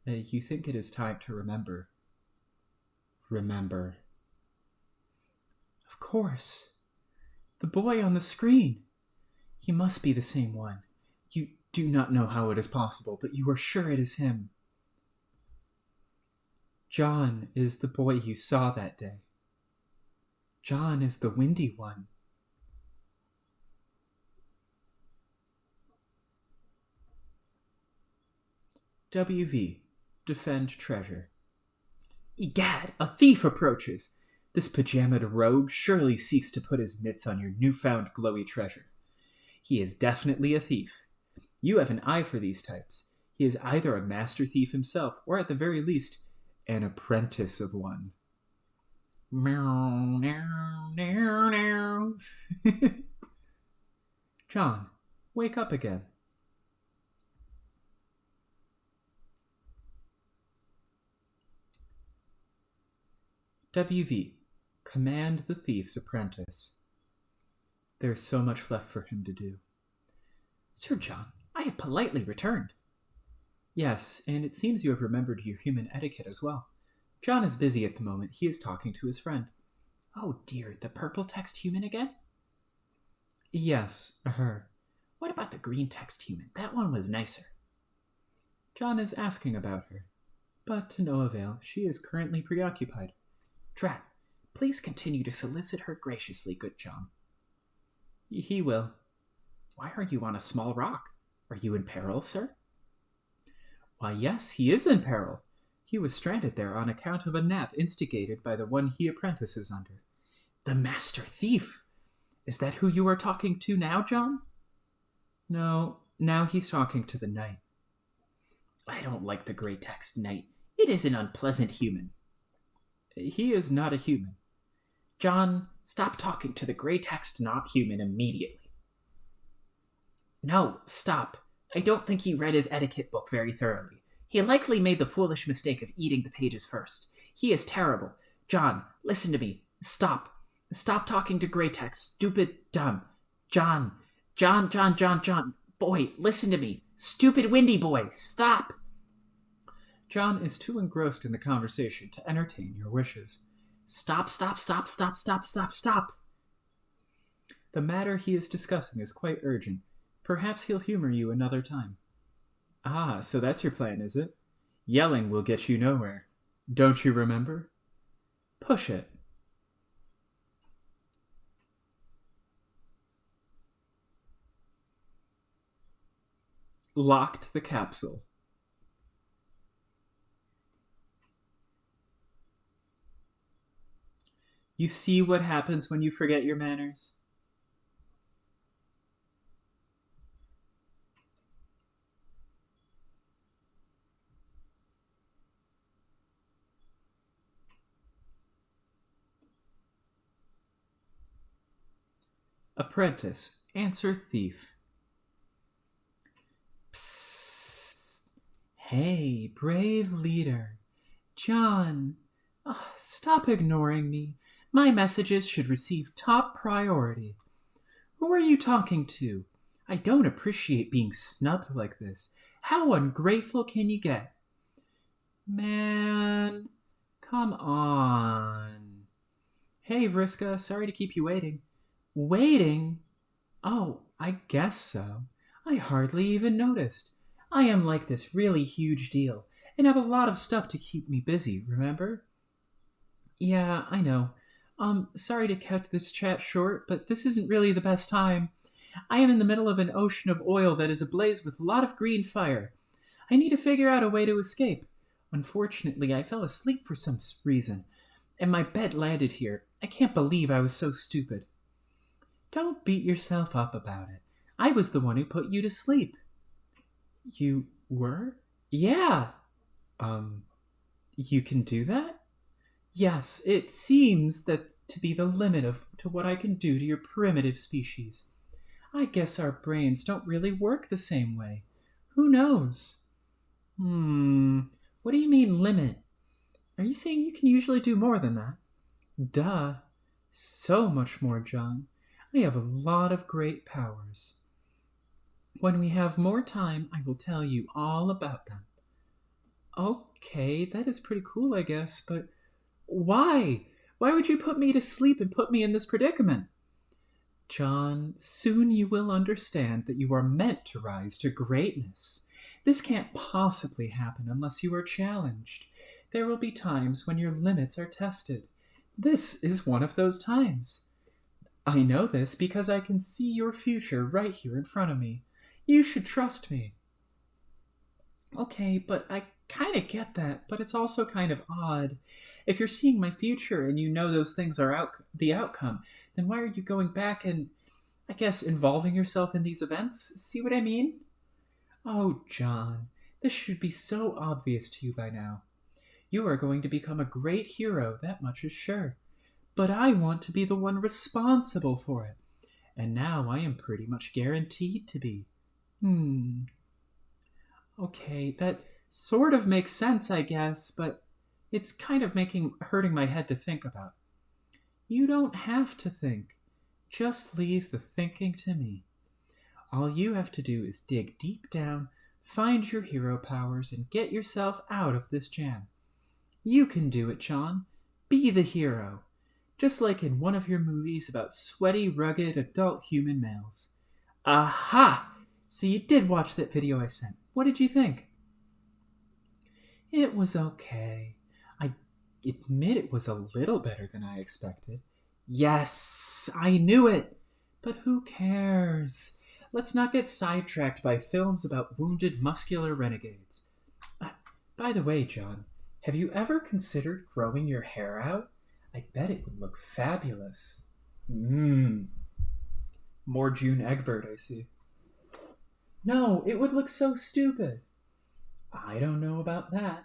you think it is time to remember. Remember. Of course. The boy on the screen. He must be the same one. You do not know how it is possible, but you are sure it is him. John is the boy you saw that day. John is the windy one. WV. Defend treasure. Egad, a thief approaches. This pajamaed rogue surely seeks to put his mitts on your newfound glowy treasure. He is definitely a thief. You have an eye for these types. He is either a master thief himself, or at the very least, an apprentice of one. Meow, meow, meow, meow. John, wake up again. WV. Command the thief's apprentice. There is so much left for him to do. Sir John, I have politely returned. Yes, and it seems you have remembered your human etiquette as well. John is busy at the moment. He is talking to his friend. Oh dear, the purple text human again? Yes, her. What about the green text human? That one was nicer. John is asking about her, but to no avail. She is currently preoccupied. Drat, please continue to solicit her graciously, good John. He will. Why are you on a small rock? Are you in peril, sir? Why, yes, he is in peril. He was stranded there on account of a nap instigated by the one he apprentices under. The master thief! Is that who you are talking to now, John? No, now he's talking to the knight. I don't like the grey text knight. It is an unpleasant human. He is not a human. John, stop talking to the grey text not human immediately. No, stop. I don't think he read his etiquette book very thoroughly. He likely made the foolish mistake of eating the pages first. He is terrible. John, listen to me. Stop. Stop talking to Greytex. Stupid, dumb. John. John. Boy, listen to me. Stupid windy boy. Stop. John is too engrossed in the conversation to entertain your wishes. Stop. The matter he is discussing is quite urgent. Perhaps he'll humor you another time. Ah, so that's your plan, is it? Yelling will get you nowhere. Don't you remember? Push it. Locked the capsule. You see what happens when you forget your manners? Apprentice, answer thief. Psst. Hey, brave leader. John, stop ignoring me. My messages should receive top priority. Who are you talking to? I don't appreciate being snubbed like this. How ungrateful can you get? Man, come on. Hey, Vriska, sorry to keep you waiting. Waiting? Oh, I guess so. I hardly even noticed. I am like this really huge deal, and have a lot of stuff to keep me busy, remember? Yeah, I know. Sorry to cut this chat short, but this isn't really the best time. I am in the middle of an ocean of oil that is ablaze with a lot of green fire. I need to figure out a way to escape. Unfortunately, I fell asleep for some reason, and my bed landed here. I can't believe I was so stupid. Don't beat yourself up about it. I was the one who put you to sleep. You were? Yeah. You can do that? Yes, it seems that to be the limit to what I can do to your primitive species. I guess our brains don't really work the same way. Who knows? What do you mean limit? Are you saying you can usually do more than that? Duh. So much more, John. I have a lot of great powers. When we have more time, I will tell you all about them. Okay, that is pretty cool, I guess, but why? Why would you put me to sleep and put me in this predicament? John, soon you will understand that you are meant to rise to greatness. This can't possibly happen unless you are challenged. There will be times when your limits are tested. This is one of those times. I know this because I can see your future right here in front of me. You should trust me. Okay, but I kind of get that, but it's also kind of odd. If you're seeing my future and you know those things are the outcome, then why are you going back and, I guess, involving yourself in these events? See what I mean? Oh, John, this should be so obvious to you by now. You are going to become a great hero, that much is sure. But I want to be the one responsible for it. And now I am pretty much guaranteed to be. Okay, that sort of makes sense, I guess, but it's kind of hurting my head to think about. You don't have to think. Just leave the thinking to me. All you have to do is dig deep down, find your hero powers, and get yourself out of this jam. You can do it, John. Be the hero. Just like in one of your movies about sweaty, rugged, adult human males. Aha! So you did watch that video I sent. What did you think? It was okay. I admit it was a little better than I expected. Yes, I knew it. But who cares? Let's not get sidetracked by films about wounded muscular renegades. By the way, John, have you ever considered growing your hair out? I bet it would look fabulous. More June Egbert, I see. No, it would look so stupid. I don't know about that.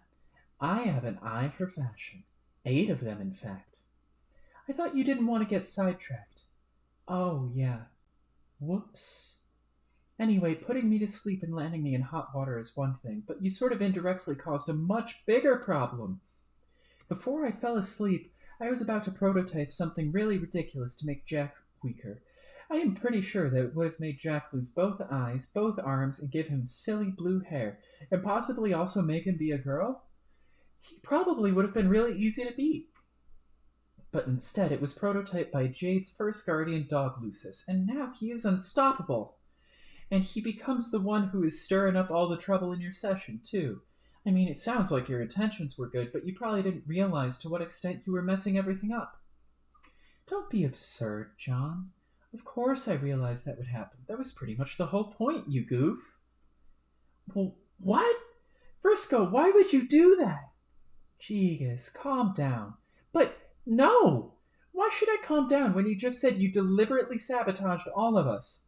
I have an eye for fashion. 8 of them, in fact. I thought you didn't want to get sidetracked. Oh, yeah. Whoops. Anyway, putting me to sleep and landing me in hot water is one thing, but you sort of indirectly caused a much bigger problem. Before I fell asleep, I was about to prototype something really ridiculous to make Jack weaker. I am pretty sure that it would have made Jack lose both eyes, both arms, and give him silly blue hair, and possibly also make him be a girl. He probably would have been really easy to beat. But instead, it was prototyped by Jade's first guardian dog, Lucis, and now he is unstoppable. And he becomes the one who is stirring up all the trouble in your session, too. I mean, it sounds like your intentions were good, but you probably didn't realize to what extent you were messing everything up. Don't be absurd, John. Of course I realized that would happen. That was pretty much the whole point, you goof. Well, what? Frisco, why would you do that? Jeegus, calm down. But no! Why should I calm down when you just said you deliberately sabotaged all of us?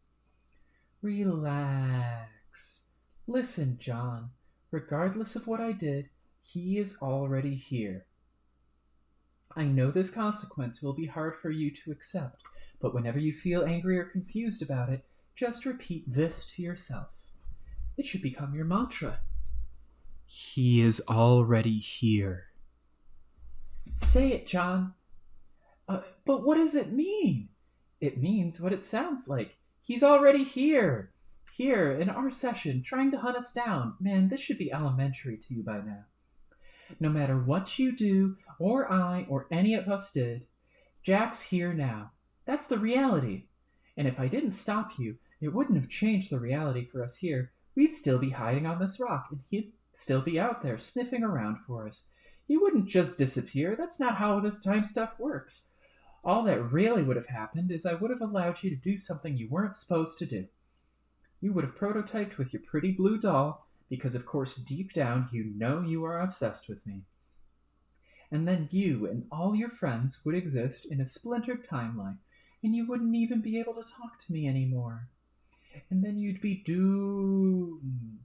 Relax. Listen, John. Regardless of what I did, he is already here. I know this consequence will be hard for you to accept, but whenever you feel angry or confused about it, just repeat this to yourself. It should become your mantra. He is already here. Say it, John. But what does it mean? It means what it sounds like. He's already here. Here, in our session, trying to hunt us down. Man, this should be elementary to you by now. No matter what you do, or I, or any of us did, Jack's here now. That's the reality. And if I didn't stop you, it wouldn't have changed the reality for us here. We'd still be hiding on this rock, and he'd still be out there, sniffing around for us. He wouldn't just disappear. That's not how this time stuff works. All that really would have happened is I would have allowed you to do something you weren't supposed to do. You would have prototyped with your pretty blue doll, because of course deep down you know you are obsessed with me. And then you and all your friends would exist in a splintered timeline, and you wouldn't even be able to talk to me anymore. And then you'd be doomed.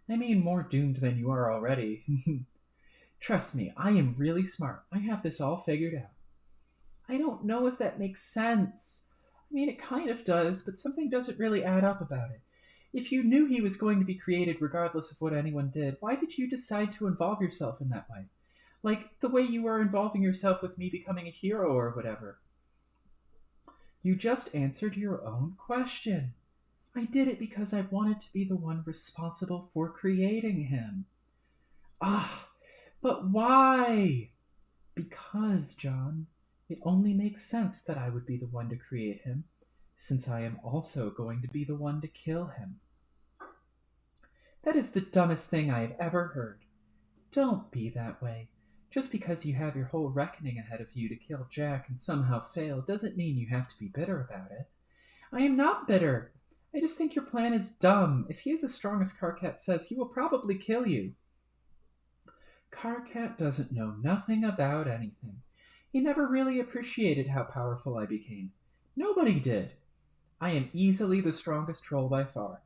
I mean, more doomed than you are already. Trust me, I am really smart. I have this all figured out. I don't know if that makes sense. I mean, it kind of does, but something doesn't really add up about it. If you knew he was going to be created regardless of what anyone did, why did you decide to involve yourself in that way? Like the way you are involving yourself with me becoming a hero or whatever. You just answered your own question. I did it because I wanted to be the one responsible for creating him. But why? Because, John, it only makes sense that I would be the one to create him, since I am also going to be the one to kill him. That is the dumbest thing I have ever heard. Don't be that way. Just because you have your whole reckoning ahead of you to kill Jack and somehow fail doesn't mean you have to be bitter about it. I am not bitter. I just think your plan is dumb. If he is as strong as Carcat says, he will probably kill you. Carcat doesn't know nothing about anything. He never really appreciated how powerful I became. Nobody did. I am easily the strongest troll by far.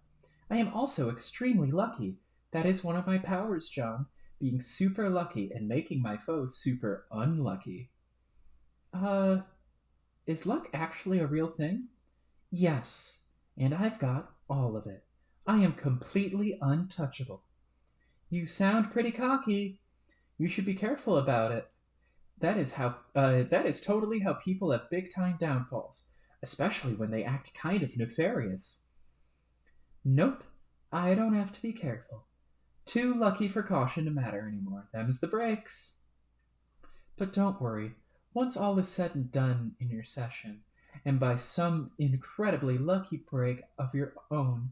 I am also extremely lucky. That is one of my powers, John. Being super lucky and making my foes super unlucky. Is luck actually a real thing? Yes, and I've got all of it. I am completely untouchable. You sound pretty cocky. You should be careful about it. That is totally how people have big-time downfalls, especially when they act kind of nefarious. Nope, I don't have to be careful. Too lucky for caution to matter anymore. Them's the breaks. But don't worry. Once all is said and done in your session, and by some incredibly lucky break of your own,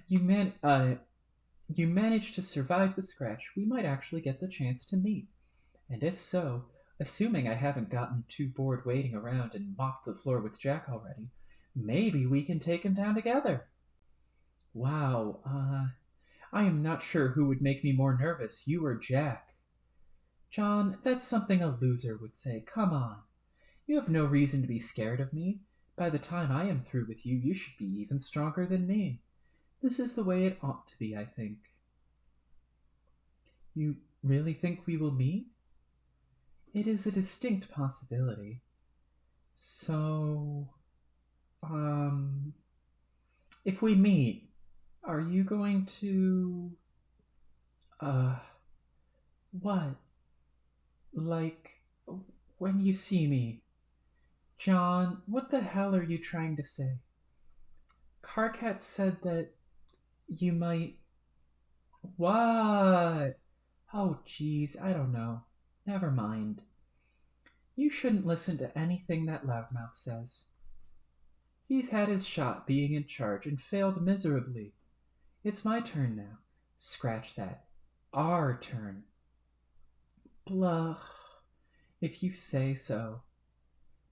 you manage to survive the scratch, we might actually get the chance to meet. And if so, assuming I haven't gotten too bored waiting around and mopped the floor with Jack already, maybe we can take him down together. Wow, I am not sure who would make me more nervous, you or Jack. John, that's something a loser would say. Come on. You have no reason to be scared of me. By the time I am through with you, you should be even stronger than me. This is the way it ought to be, I think. You really think we will meet? It is a distinct possibility. So, if we meet, Are you going to... Uh... What? Like, when you see me? John, what the hell are you trying to say? Carcat said that you might... What? Oh, geez, I don't know. Never mind. You shouldn't listen to anything that Loudmouth says. He's had his shot being in charge and failed miserably. It's my turn now. Scratch that. Our turn. Blah. If you say so.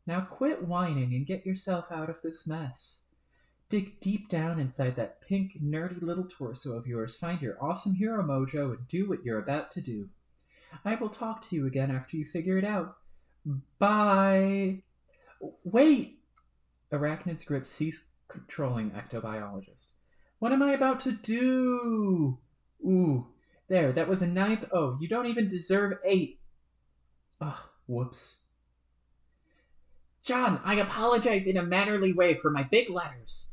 Now quit whining and get yourself out of this mess. Dig deep down inside that pink, nerdy little torso of yours, find your awesome hero mojo, and do what you're about to do. I will talk to you again after you figure it out. Bye! Wait! Arachnid's grip ceased controlling ectobiologist. What am I about to do? Ooh, there, that was a 9th O. You don't even deserve 8. Ugh, whoops. John, I apologize in a mannerly way for my big letters.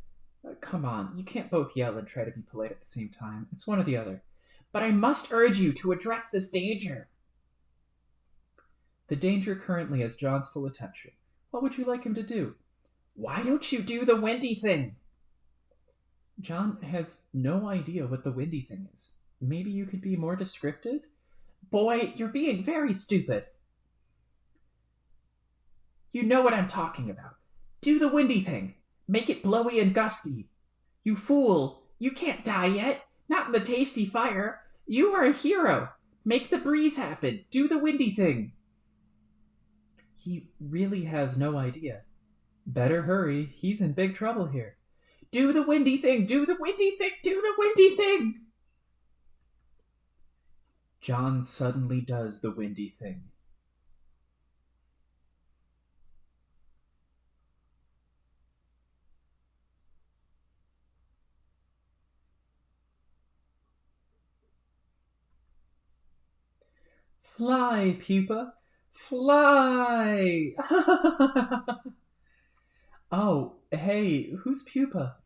Come on, you can't both yell and try to be polite at the same time. It's one or the other. But I must urge you to address this danger. The danger currently has John's full attention. What would you like him to do? Why don't you do the windy thing? John has no idea what the windy thing is. Maybe you could be more descriptive? Boy, you're being very stupid. You know what I'm talking about. Do the windy thing. Make it blowy and gusty. You fool. You can't die yet. Not in the tasty fire. You are a hero. Make the breeze happen. Do the windy thing. He really has no idea. Better hurry. He's in big trouble here. Do the windy thing. Do the windy thing. Do the windy thing. John suddenly does the windy thing. Fly, pupa! Fly! Oh, hey, who's pupa?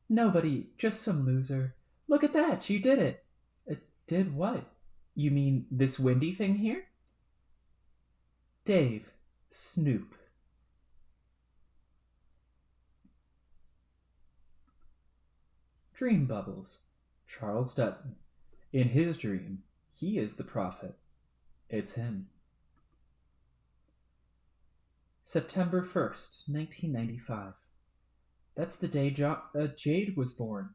Nobody, just some loser. Look at that, you did it. Did what? You mean this windy thing here? Dave, Snoop. Dream bubbles. Charles Dutton. In his dream, he is the prophet. It's him. September 1st, 1995. That's the day Jade was born.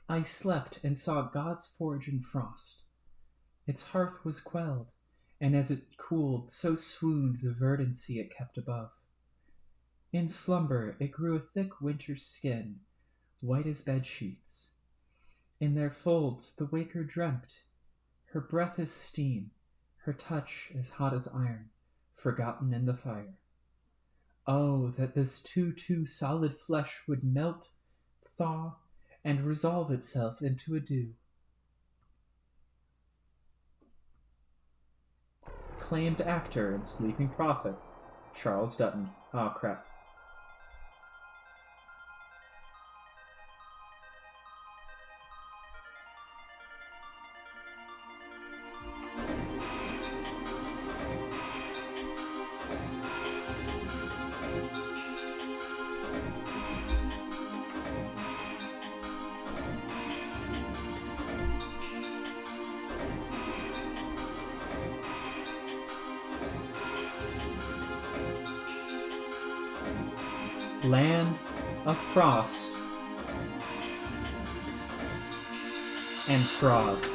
I slept and saw God's forge in frost. Its hearth was quelled, and as it cooled, so swooned the verdancy it kept above. In slumber it grew a thick winter skin, white as bed sheets. In their folds the waker dreamt, her breath as steam, her touch as hot as iron, forgotten in the fire. Oh, that this too solid flesh would melt, thaw, and resolve itself into a dew. Acclaimed actor and sleeping prophet, Charles Dutton. Oh, crap. Land of frost and frogs.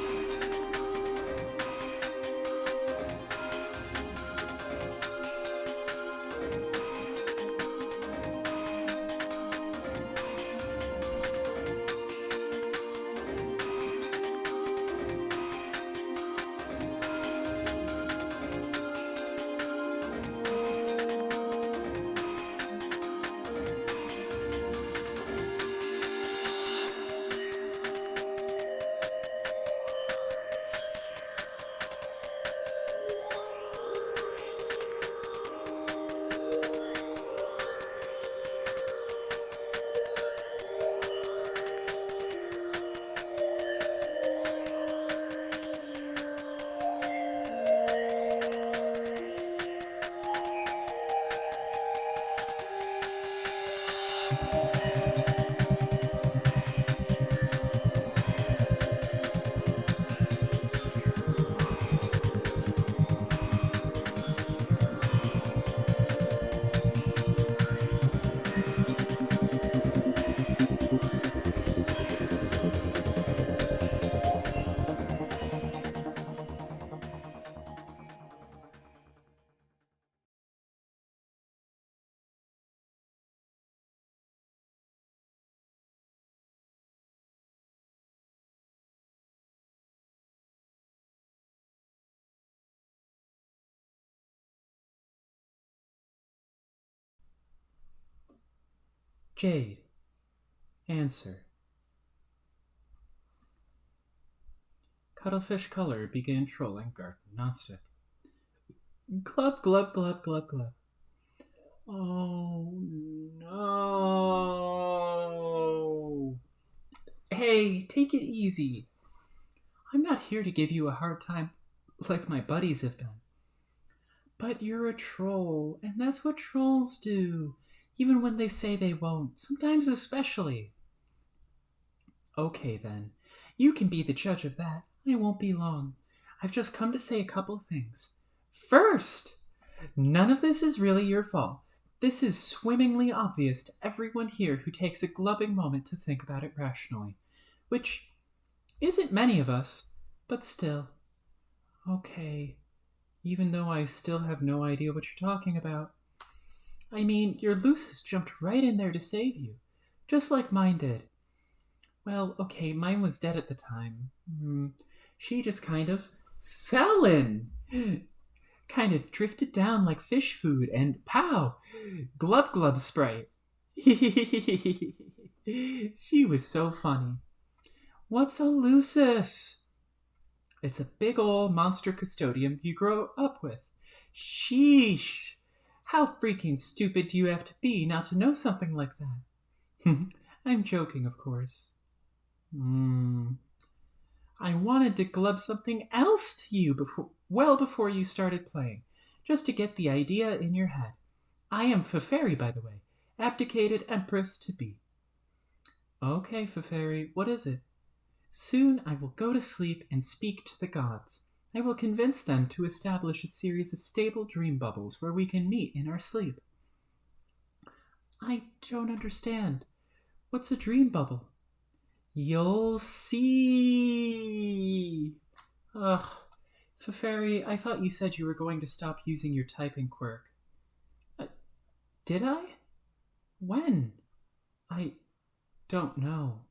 Jade, answer. Cuttlefish Color began trolling Garden Nonstick. Glub, glub, glub, glub, glub. Oh, no. Hey, take it easy. I'm not here to give you a hard time like my buddies have been. But you're a troll, and that's what trolls do, even when they say they won't, sometimes especially. Okay then, you can be the judge of that. I won't be long. I've just come to say a couple things. First, none of this is really your fault. This is swimmingly obvious to everyone here who takes a glubbing moment to think about it rationally, which isn't many of us, but still. Okay, even though I still have no idea what you're talking about. I mean, your Lucis jumped right in there to save you, just like mine did. Well, okay, mine was dead at the time. She just kind of fell in. Kind of drifted down like fish food, and pow! Glub glub Sprite. She was so funny. What's a Lucis? It's a big ol' monster custodian you grow up with. Sheesh! How freaking stupid do you have to be not to know something like that? I'm joking, of course. I wanted to glub something else to you before you started playing, just to get the idea in your head. I am Feferi, by the way, abdicated empress to be. Okay, Feferi, what is it? Soon I will go to sleep and speak to the gods. I will convince them to establish a series of stable dream bubbles where we can meet in our sleep. I don't understand. What's a dream bubble? You'll see. Ugh, Feferi, I thought you said you were going to stop using your typing quirk. Did I? When? I don't know.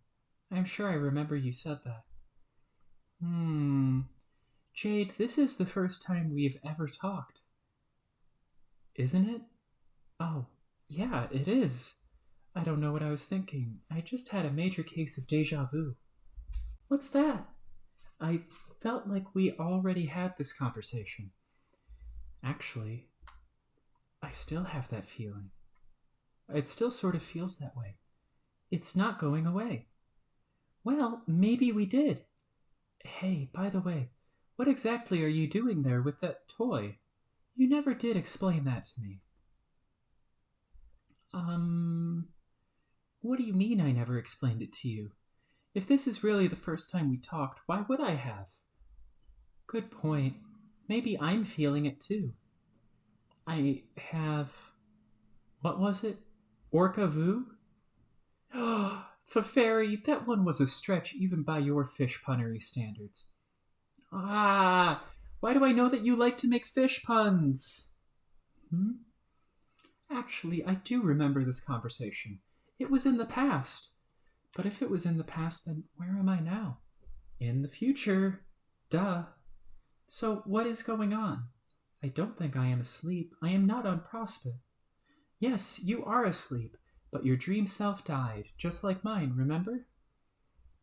I'm sure I remember you said that. Jade, this is the first time we've ever talked. Isn't it? Oh, yeah, it is. I don't know what I was thinking. I just had a major case of deja vu. What's that? I felt like we already had this conversation. Actually, I still have that feeling. It still sort of feels that way. It's not going away. Well, maybe we did. Hey, by the way, what exactly are you doing there with that toy? You never did explain that to me. What do you mean I never explained it to you? If this is really the first time we talked, why would I have? Good point. Maybe I'm feeling it too. I have... What was it? Orca Vu? Oh, Feferi, that one was a stretch even by your fish punnery standards. Why do I know that you like to make fish puns? Actually, I do remember this conversation. It was in the past. But if it was in the past, then where am I now? In the future. Duh. So what is going on? I don't think I am asleep. I am not on Prospect. Yes, you are asleep, but your dream self died, just like mine, remember?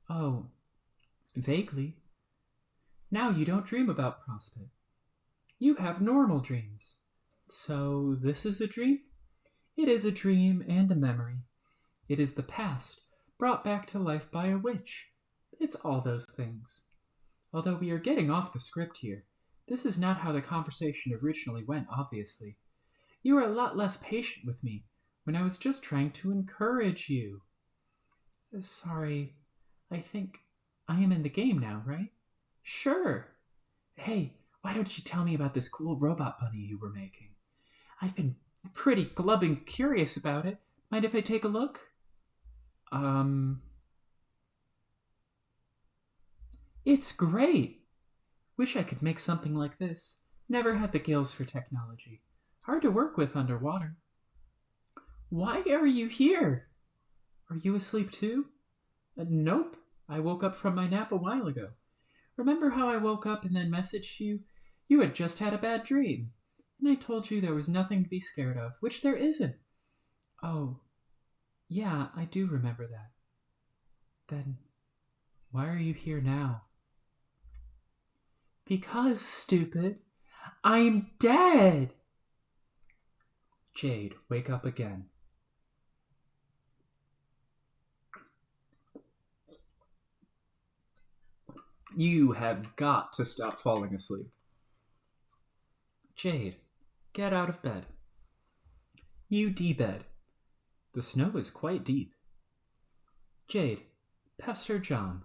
Oh, vaguely. Now you don't dream about Prospect. You have normal dreams. So this is a dream? It is a dream and a memory. It is the past, brought back to life by a witch. It's all those things. Although we are getting off the script here. This is not how the conversation originally went, obviously. You were a lot less patient with me when I was just trying to encourage you. Sorry, I think I am in the game now, right? Sure. Hey, why don't you tell me about this cool robot bunny you were making? I've been pretty glubbing curious about it. Mind if I take a look? It's great. Wish I could make something like this. Never had the gills for technology. Hard to work with underwater. Why are you here? Are you asleep too? Nope. I woke up from my nap a while ago. Remember how I woke up and then messaged you? You had just had a bad dream. And I told you there was nothing to be scared of, which there isn't. Oh, Yeah, I do remember that. Then, why are you here now? Because, stupid, I'm dead! Jade, wake up again. You have got to stop falling asleep. Jade, get out of bed. You de-bed. The snow is quite deep. Jade, pester John.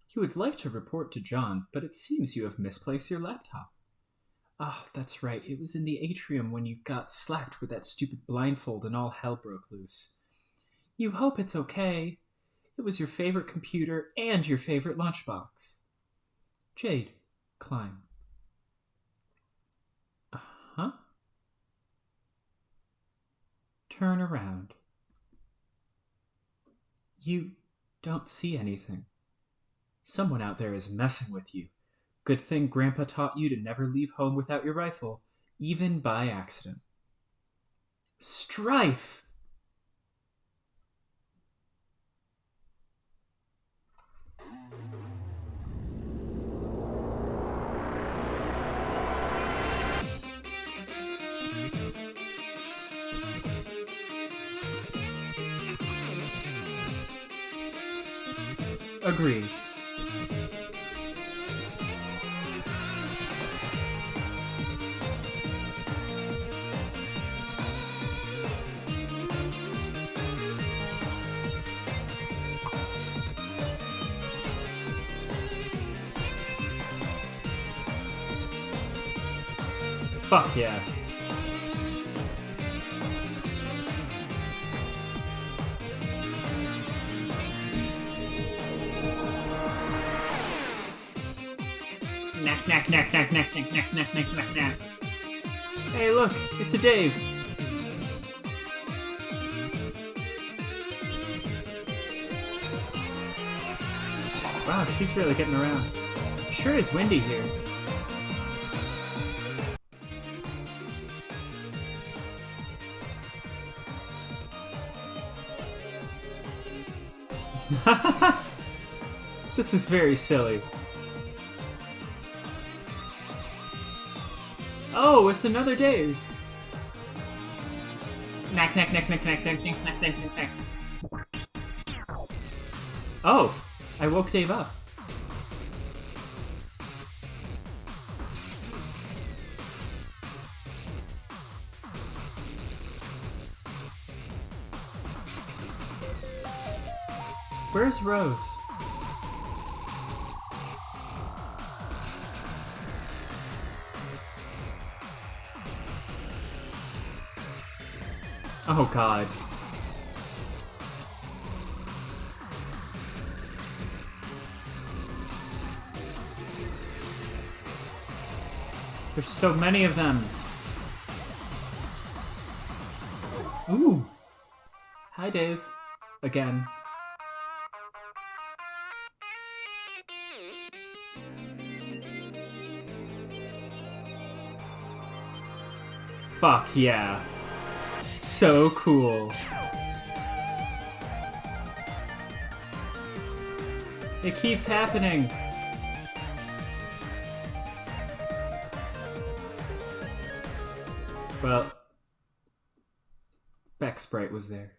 You would like to report to John, but it seems you have misplaced your laptop. Ah, that's right. It was in the atrium when you got slapped with that stupid blindfold and all hell broke loose. You hope it's okay. It was your favorite computer and your favorite lunchbox. Jade, climb. Uh-huh. Turn around. You don't see anything. Someone out there is messing with you. Good thing Grandpa taught you to never leave home without your rifle, even by accident. Strife! Agreed. Fuck yeah. Knack, knack, knack, knack, knack, knack, knack, knack, knack, knack, knack. Hey, look, it's a Dave. Wow, she's really getting around. Sure is windy here. This is very silly. Oh, it's another Dave. Knack, knack, knack, knack, knack, knack, knack, knack, knack, knack, knack. Oh, I woke Dave up. Where's Rose? Oh god. There's so many of them. Ooh. Hi, Dave. Again. Fuck yeah. So cool. It keeps happening. Well, Beck Sprite was there.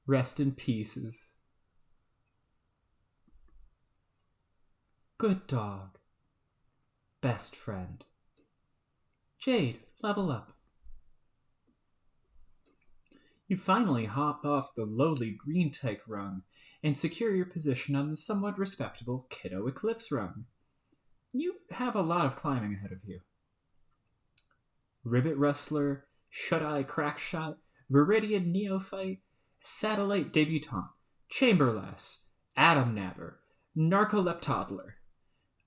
Rest in pieces. Good dog. Best friend. Jade, level up. You finally hop off the lowly green tyke rung and secure your position on the somewhat respectable Kiddo Eclipse rung. You have a lot of climbing ahead of you. Ribbit Rustler, Shut-Eye Crackshot, Viridian Neophyte, Satellite Debutante, Chamberlass, Atom Nabber, Narcoleptoddler,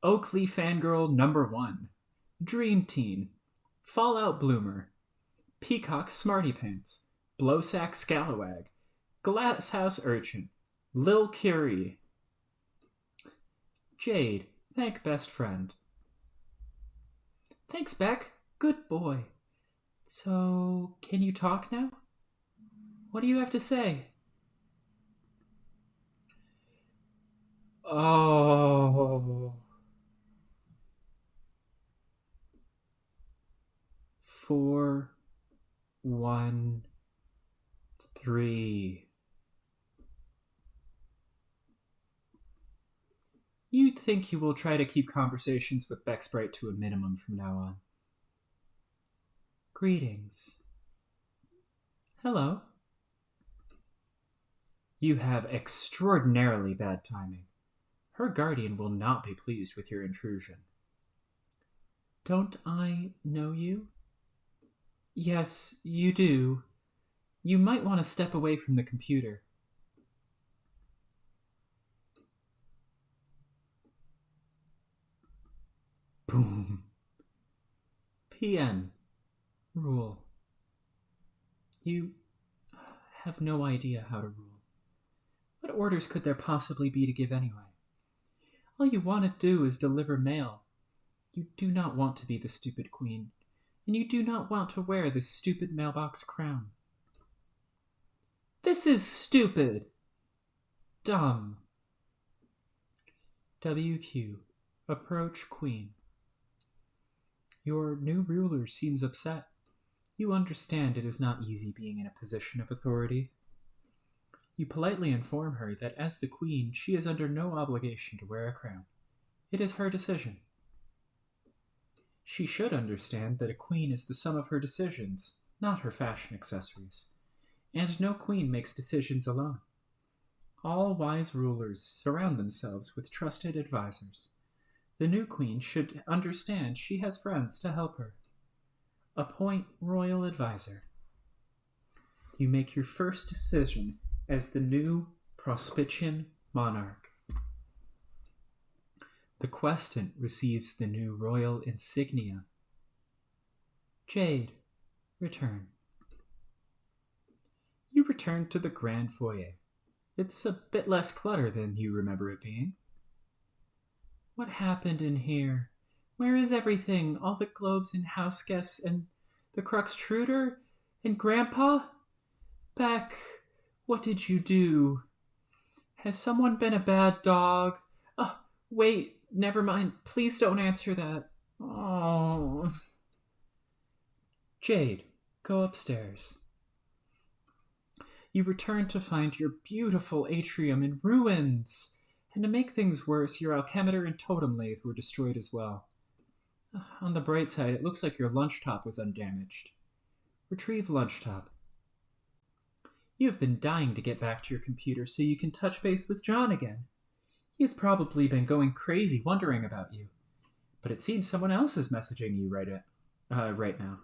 Oakley Fangirl Number 1, Dream Teen, Fallout Bloomer, Peacock Smarty Pants, Blowsack Scalawag, Glasshouse Urchin, Lil Curie. Jade, thank best friend. Thanks, Beck. Good boy. So, can you talk now? What do you have to say? Oh. 4, 1, 3. You'd think you will try to keep conversations with Bexbright to a minimum from now on. Greetings. Hello. You have extraordinarily bad timing. Her guardian will not be pleased with your intrusion. Don't I know you? Yes, you do. You might want to step away from the computer. Boom. PN. Rule. You have no idea how to rule. What orders could there possibly be to give anyway? All you want to do is deliver mail. You do not want to be the stupid queen, and you do not want to wear this stupid mailbox crown. This is stupid. Dumb. WQ. Approach queen. Your new ruler seems upset. You understand it is not easy being in a position of authority. You politely inform her that as the queen, she is under no obligation to wear a crown. It is her decision. She should understand that a queen is the sum of her decisions, not her fashion accessories. And no queen makes decisions alone. All wise rulers surround themselves with trusted advisors. The new queen should understand she has friends to help her. Appoint royal advisor. You make your first decision as the new Prospician monarch. The questant receives the new royal insignia. Jade, return. You return to the grand foyer. It's a bit less clutter than you remember it being. What happened in here? Where is everything? All the globes and house guests and the Cruxtruder and Grandpa? Beck, what did you do? Has someone been a bad dog? Oh, wait, never mind. Please don't answer that. Oh. Jade, go upstairs. You return to find your beautiful atrium in ruins. And to make things worse, your alchemeter and totem lathe were destroyed as well. On the bright side, it looks like your lunch top was undamaged. Retrieve lunch top. You have been dying to get back to your computer so you can touch base with John again. He has probably been going crazy wondering about you. But it seems someone else is messaging you right now.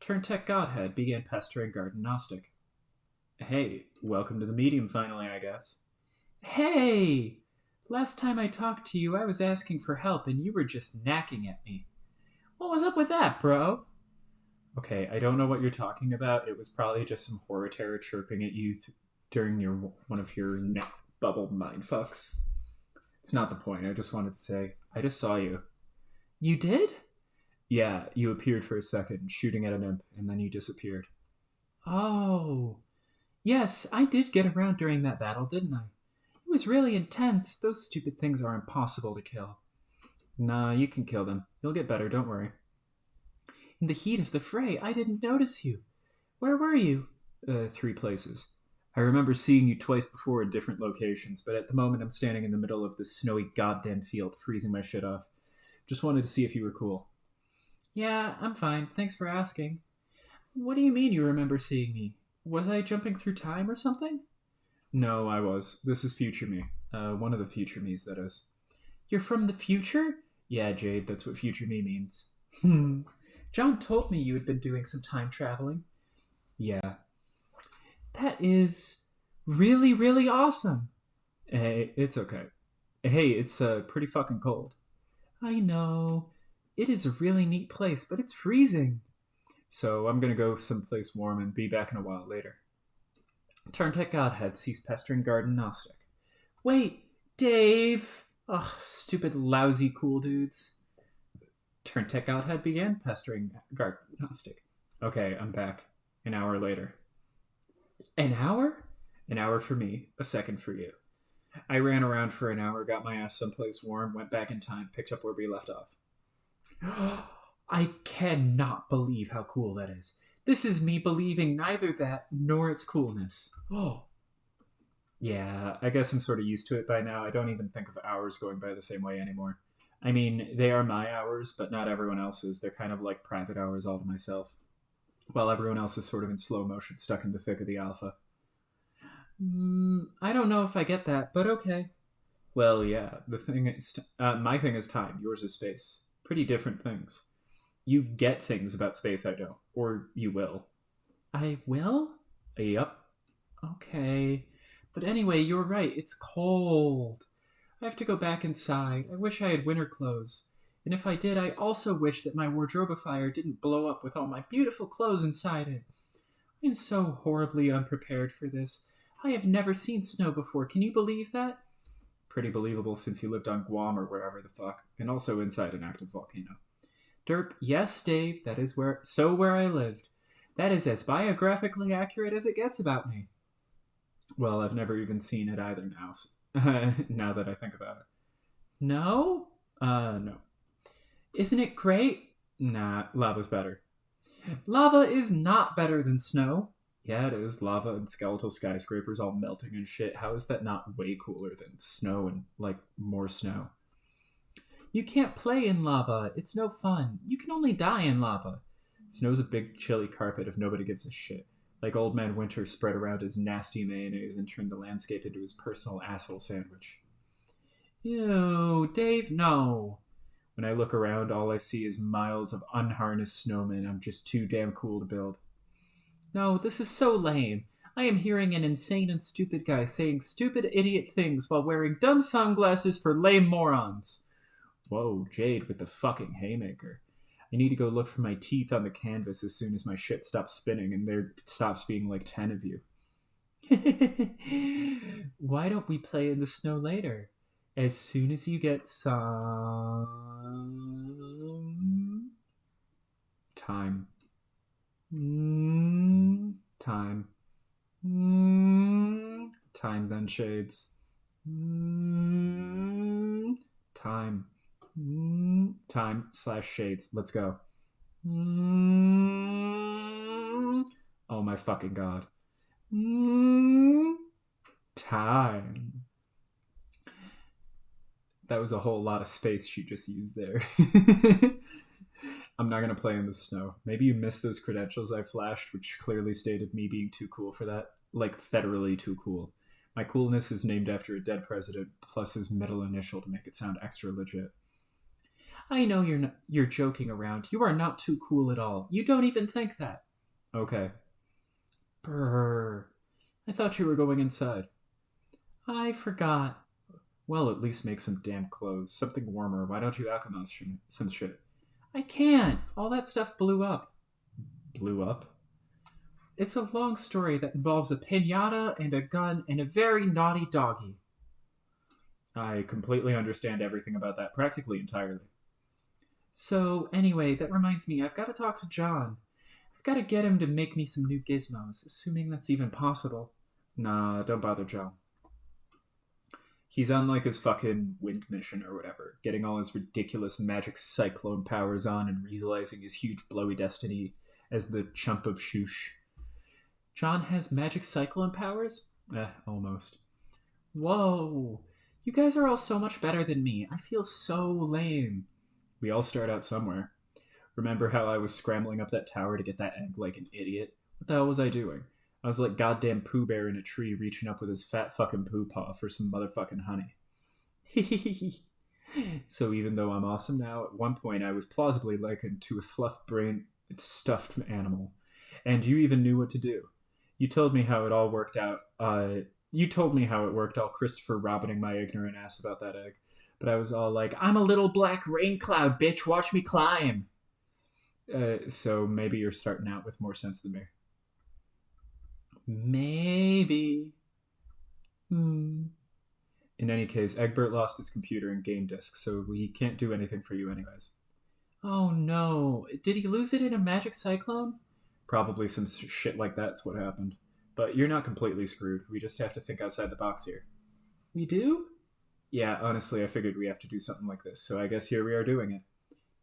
Turntech Godhead began pestering Garden Gnostic. Hey, welcome to the medium finally, I guess. Hey! Last time I talked to you, I was asking for help and you were just knacking at me. What was up with that, bro? Okay, I don't know what you're talking about. It was probably just some horror terror chirping at you during one of your bubble mindfucks. It's not the point. I just wanted to say, I just saw you. You did? Yeah, you appeared for a second, shooting at an imp, and then you disappeared. Oh. Yes, I did get around during that battle, didn't I? It was really intense. Those stupid things are impossible to kill. Nah, you can kill them. You'll get better, don't worry. In the heat of the fray, I didn't notice you. Where were you? 3 places. I remember seeing you twice before in different locations, but at the moment I'm standing in the middle of this snowy goddamn field, freezing my shit off. Just wanted to see if you were cool. Yeah, I'm fine. Thanks for asking. What do you mean you remember seeing me? Was I jumping through time or something? No, I was. This is future me. One of the future me's, that is. You're from the future? Yeah, Jade, that's what future me means. John told me you had been doing some time traveling. Yeah. That is really, really awesome. Hey, it's okay. Hey, it's pretty fucking cold. I know. It is a really neat place, but it's freezing. So I'm gonna go someplace warm and be back in a while later. Turntech Godhead ceased pestering Garden Gnostic. Wait, Dave! Ugh, stupid lousy cool dudes. Turntech Godhead began pestering Gnostic. Okay, I'm back. An hour later. An hour? An hour for me, a second for you. I ran around for an hour, got my ass someplace warm, went back in time, picked up where we left off. I cannot believe how cool that is. This is me believing neither that nor its coolness. Oh. Yeah, I guess I'm sort of used to it by now. I don't even think of hours going by the same way anymore. I mean, they are my hours, but not everyone else's. They're kind of like private hours all to myself. While everyone else is sort of in slow motion, stuck in the thick of the alpha. I don't know if I get that, but okay. Well, yeah, the thing is... my thing is time, yours is space. Pretty different things. You get things about space I don't. Or you will. I will? Yup. Okay. But anyway, you're right, it's cold. I have to go back inside. I wish I had winter clothes. And if I did, I also wish that my wardrobifier didn't blow up with all my beautiful clothes inside it. I'm so horribly unprepared for this. I have never seen snow before. Can you believe that? Pretty believable since you lived on Guam or wherever the fuck, and also inside an active volcano. Derp, yes, Dave, that is where I lived. That is as biographically accurate as it gets about me. Well, I've never even seen it either now, now that I think about it. No? No. Isn't it great? Nah, lava's better. Lava is not better than snow. Yeah, it is. Lava and skeletal skyscrapers all melting and shit. How is that not way cooler than snow and, like, more snow? You can't play in lava. It's no fun. You can only die in lava. Snow's a big chilly carpet if nobody gives a shit. Like Old Man Winter spread around his nasty mayonnaise and turned the landscape into his personal asshole sandwich. Ew, Dave, no. When I look around, all I see is miles of unharnessed snowmen I'm just too damn cool to build. No, this is so lame. I am hearing an insane and stupid guy saying stupid idiot things while wearing dumb sunglasses for lame morons. Whoa, Jade with the fucking haymaker. I need to go look for my teeth on the canvas as soon as my shit stops spinning and there stops being like 10 of you. Why don't we play in the snow later? As soon as you get some... time. Time. Time then, Shades. Time. Time/shades. Let's go. Oh my fucking god. Time. That was a whole lot of space she just used there. I'm not going to play in the snow. Maybe you missed those credentials I flashed, which clearly stated me being too cool for that. Like, federally too cool. My coolness is named after a dead president, plus his middle initial to make it sound extra legit. I know you're joking around. You are not too cool at all. You don't even think that. Okay. Brrr. I thought you were going inside. I forgot. Well, at least make some damn clothes. Something warmer. Why don't you alchemize some shit? I can't. All that stuff blew up. Blew up? It's a long story that involves a piñata and a gun and a very naughty doggy. I completely understand everything about that, practically entirely. So, anyway, that reminds me, I've got to talk to John. I've got to get him to make me some new gizmos, assuming that's even possible. Nah, don't bother John. He's on, like, his fucking wind mission or whatever, getting all his ridiculous magic cyclone powers on and realizing his huge blowy destiny as the chump of Shoosh. John has magic cyclone powers? Almost. Whoa! You guys are all so much better than me. I feel so lame. We all start out somewhere. Remember how I was scrambling up that tower to get that egg like an idiot? What the hell was I doing? I was like goddamn Pooh Bear in a tree reaching up with his fat fucking poo paw for some motherfucking honey. So even though I'm awesome now, at one point I was plausibly likened to a fluff-brained stuffed animal. And you even knew what to do. You told me how it all worked out. You told me how it worked, all Christopher Robining my ignorant ass about that egg. But I was all like, I'm a little black rain cloud, bitch, watch me climb. So maybe you're starting out with more sense than me. Maybe. In any case, Egbert lost his computer and game disk, so we can't do anything for you anyways. Oh no, did he lose it in a magic cyclone? Probably some shit like that's what happened. But you're not completely screwed. We just have to think outside the box here. We do? Yeah, honestly, I figured we have to do something like this, so I guess here we are doing it.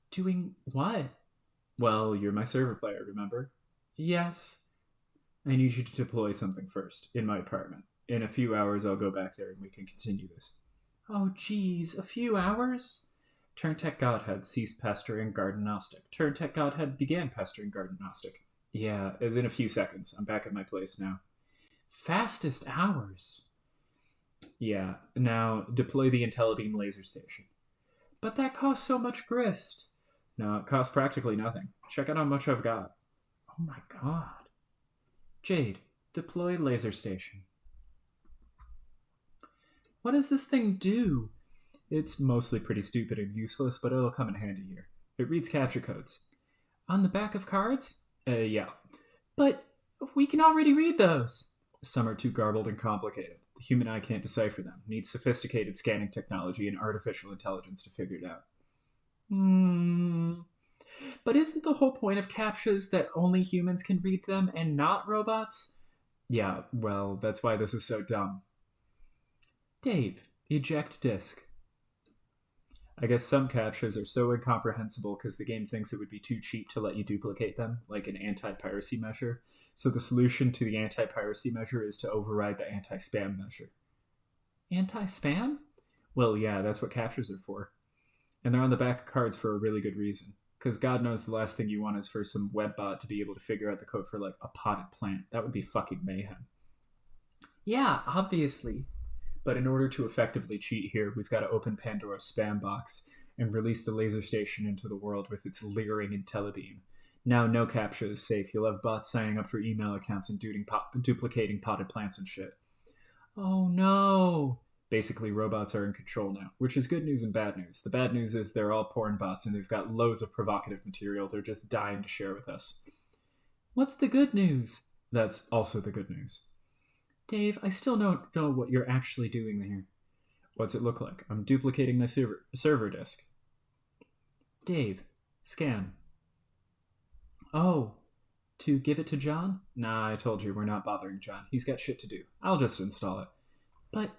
Doing what? Well, you're my server player, remember? Yes. I need you to deploy something first, in my apartment. In a few hours, I'll go back there and we can continue this. Oh geez, a few hours? Turntech Godhead ceased pestering Garden Gnostic. Turntech Godhead began pestering Garden Gnostic. Yeah, as in a few seconds. I'm back at my place now. Fastest hours? Yeah, now deploy the IntelliBeam laser station. But that costs so much grist. No, it costs practically nothing. Check out how much I've got. Oh my god. Jade, deploy laser station. What does this thing do? It's mostly pretty stupid and useless, but it'll come in handy here. It reads capture codes. On the back of cards? Yeah. But we can already read those. Some are too garbled and complicated. The human eye can't decipher them. Needs sophisticated scanning technology and artificial intelligence to figure it out. But isn't the whole point of captchas that only humans can read them and not robots? Yeah, well, that's why this is so dumb. Dave, eject disk. I guess some captchas are so incomprehensible because the game thinks it would be too cheap to let you duplicate them, like an anti-piracy measure. So the solution to the anti-piracy measure is to override the anti-spam measure. Anti-spam? Well, yeah, that's what captchas are for. And they're on the back of cards for a really good reason. Because God knows the last thing you want is for some web bot to be able to figure out the code for, like, a potted plant. That would be fucking mayhem. Yeah, obviously. But in order to effectively cheat here, we've got to open Pandora's spam box and release the laser station into the world with its leering IntelliBeam. Now, no captcha is safe. You'll have bots signing up for email accounts and duplicating potted plants and shit. Oh no. Basically, robots are in control now, which is good news and bad news. The bad news is they're all porn bots and they've got loads of provocative material they're just dying to share with us. What's the good news? That's also the good news. Dave, I still don't know what you're actually doing there. What's it look like? I'm duplicating my server disk. Dave, scan. Oh, to give it to John? Nah, I told you, we're not bothering John. He's got shit to do. I'll just install it. But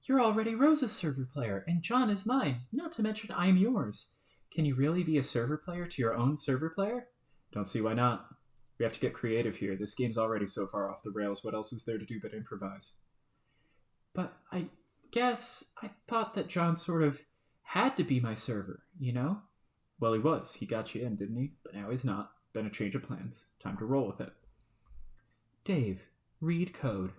you're already Rose's server player, and John is mine, not to mention I'm yours. Can you really be a server player to your own server player? Don't see why not. We have to get creative here. This game's already so far off the rails. What else is there to do but improvise? But I guess I thought that John sort of had to be my server, you know? Well, he was. He got you in, didn't he? But now he's not. Been a change of plans. Time to roll with it. Dave, read code.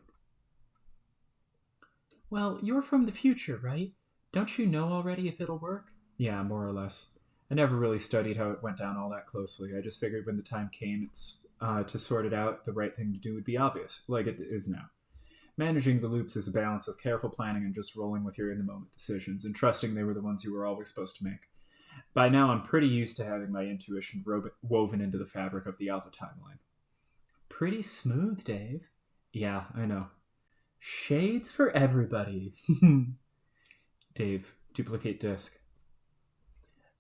Well, you're from the future, right? Don't you know already if it'll work? Yeah, more or less. I never really studied how it went down all that closely. I just figured when the time came to sort it out, the right thing to do would be obvious, like it is now. Managing the loops is a balance of careful planning and just rolling with your in-the-moment decisions, and trusting they were the ones you were always supposed to make. By now, I'm pretty used to having my intuition woven into the fabric of the Alpha timeline. Pretty smooth, Dave. Yeah, I know. Shades for everybody. Dave, duplicate disk.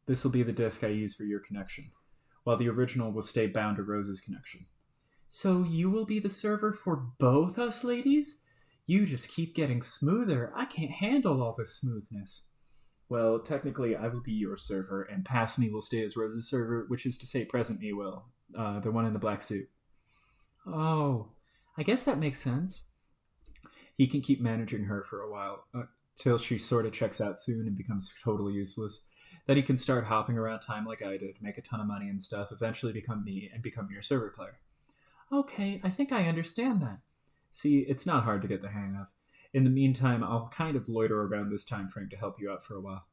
This will be the disk I use for your connection, while the original will stay bound to Rose's connection. So you will be the server for both us ladies? You just keep getting smoother. I can't handle all this smoothness. Well, technically, I will be your server, and past me will stay as Rose's server, which is to say present me will. The one in the black suit. Oh, I guess that makes sense. He can keep managing her for a while, till she sort of checks out soon and becomes totally useless. Then he can start hopping around time like I did, make a ton of money and stuff, eventually become me, and become your server player. Okay, I think I understand that. See, it's not hard to get the hang of. In the meantime, I'll kind of loiter around this time frame to help you out for a while.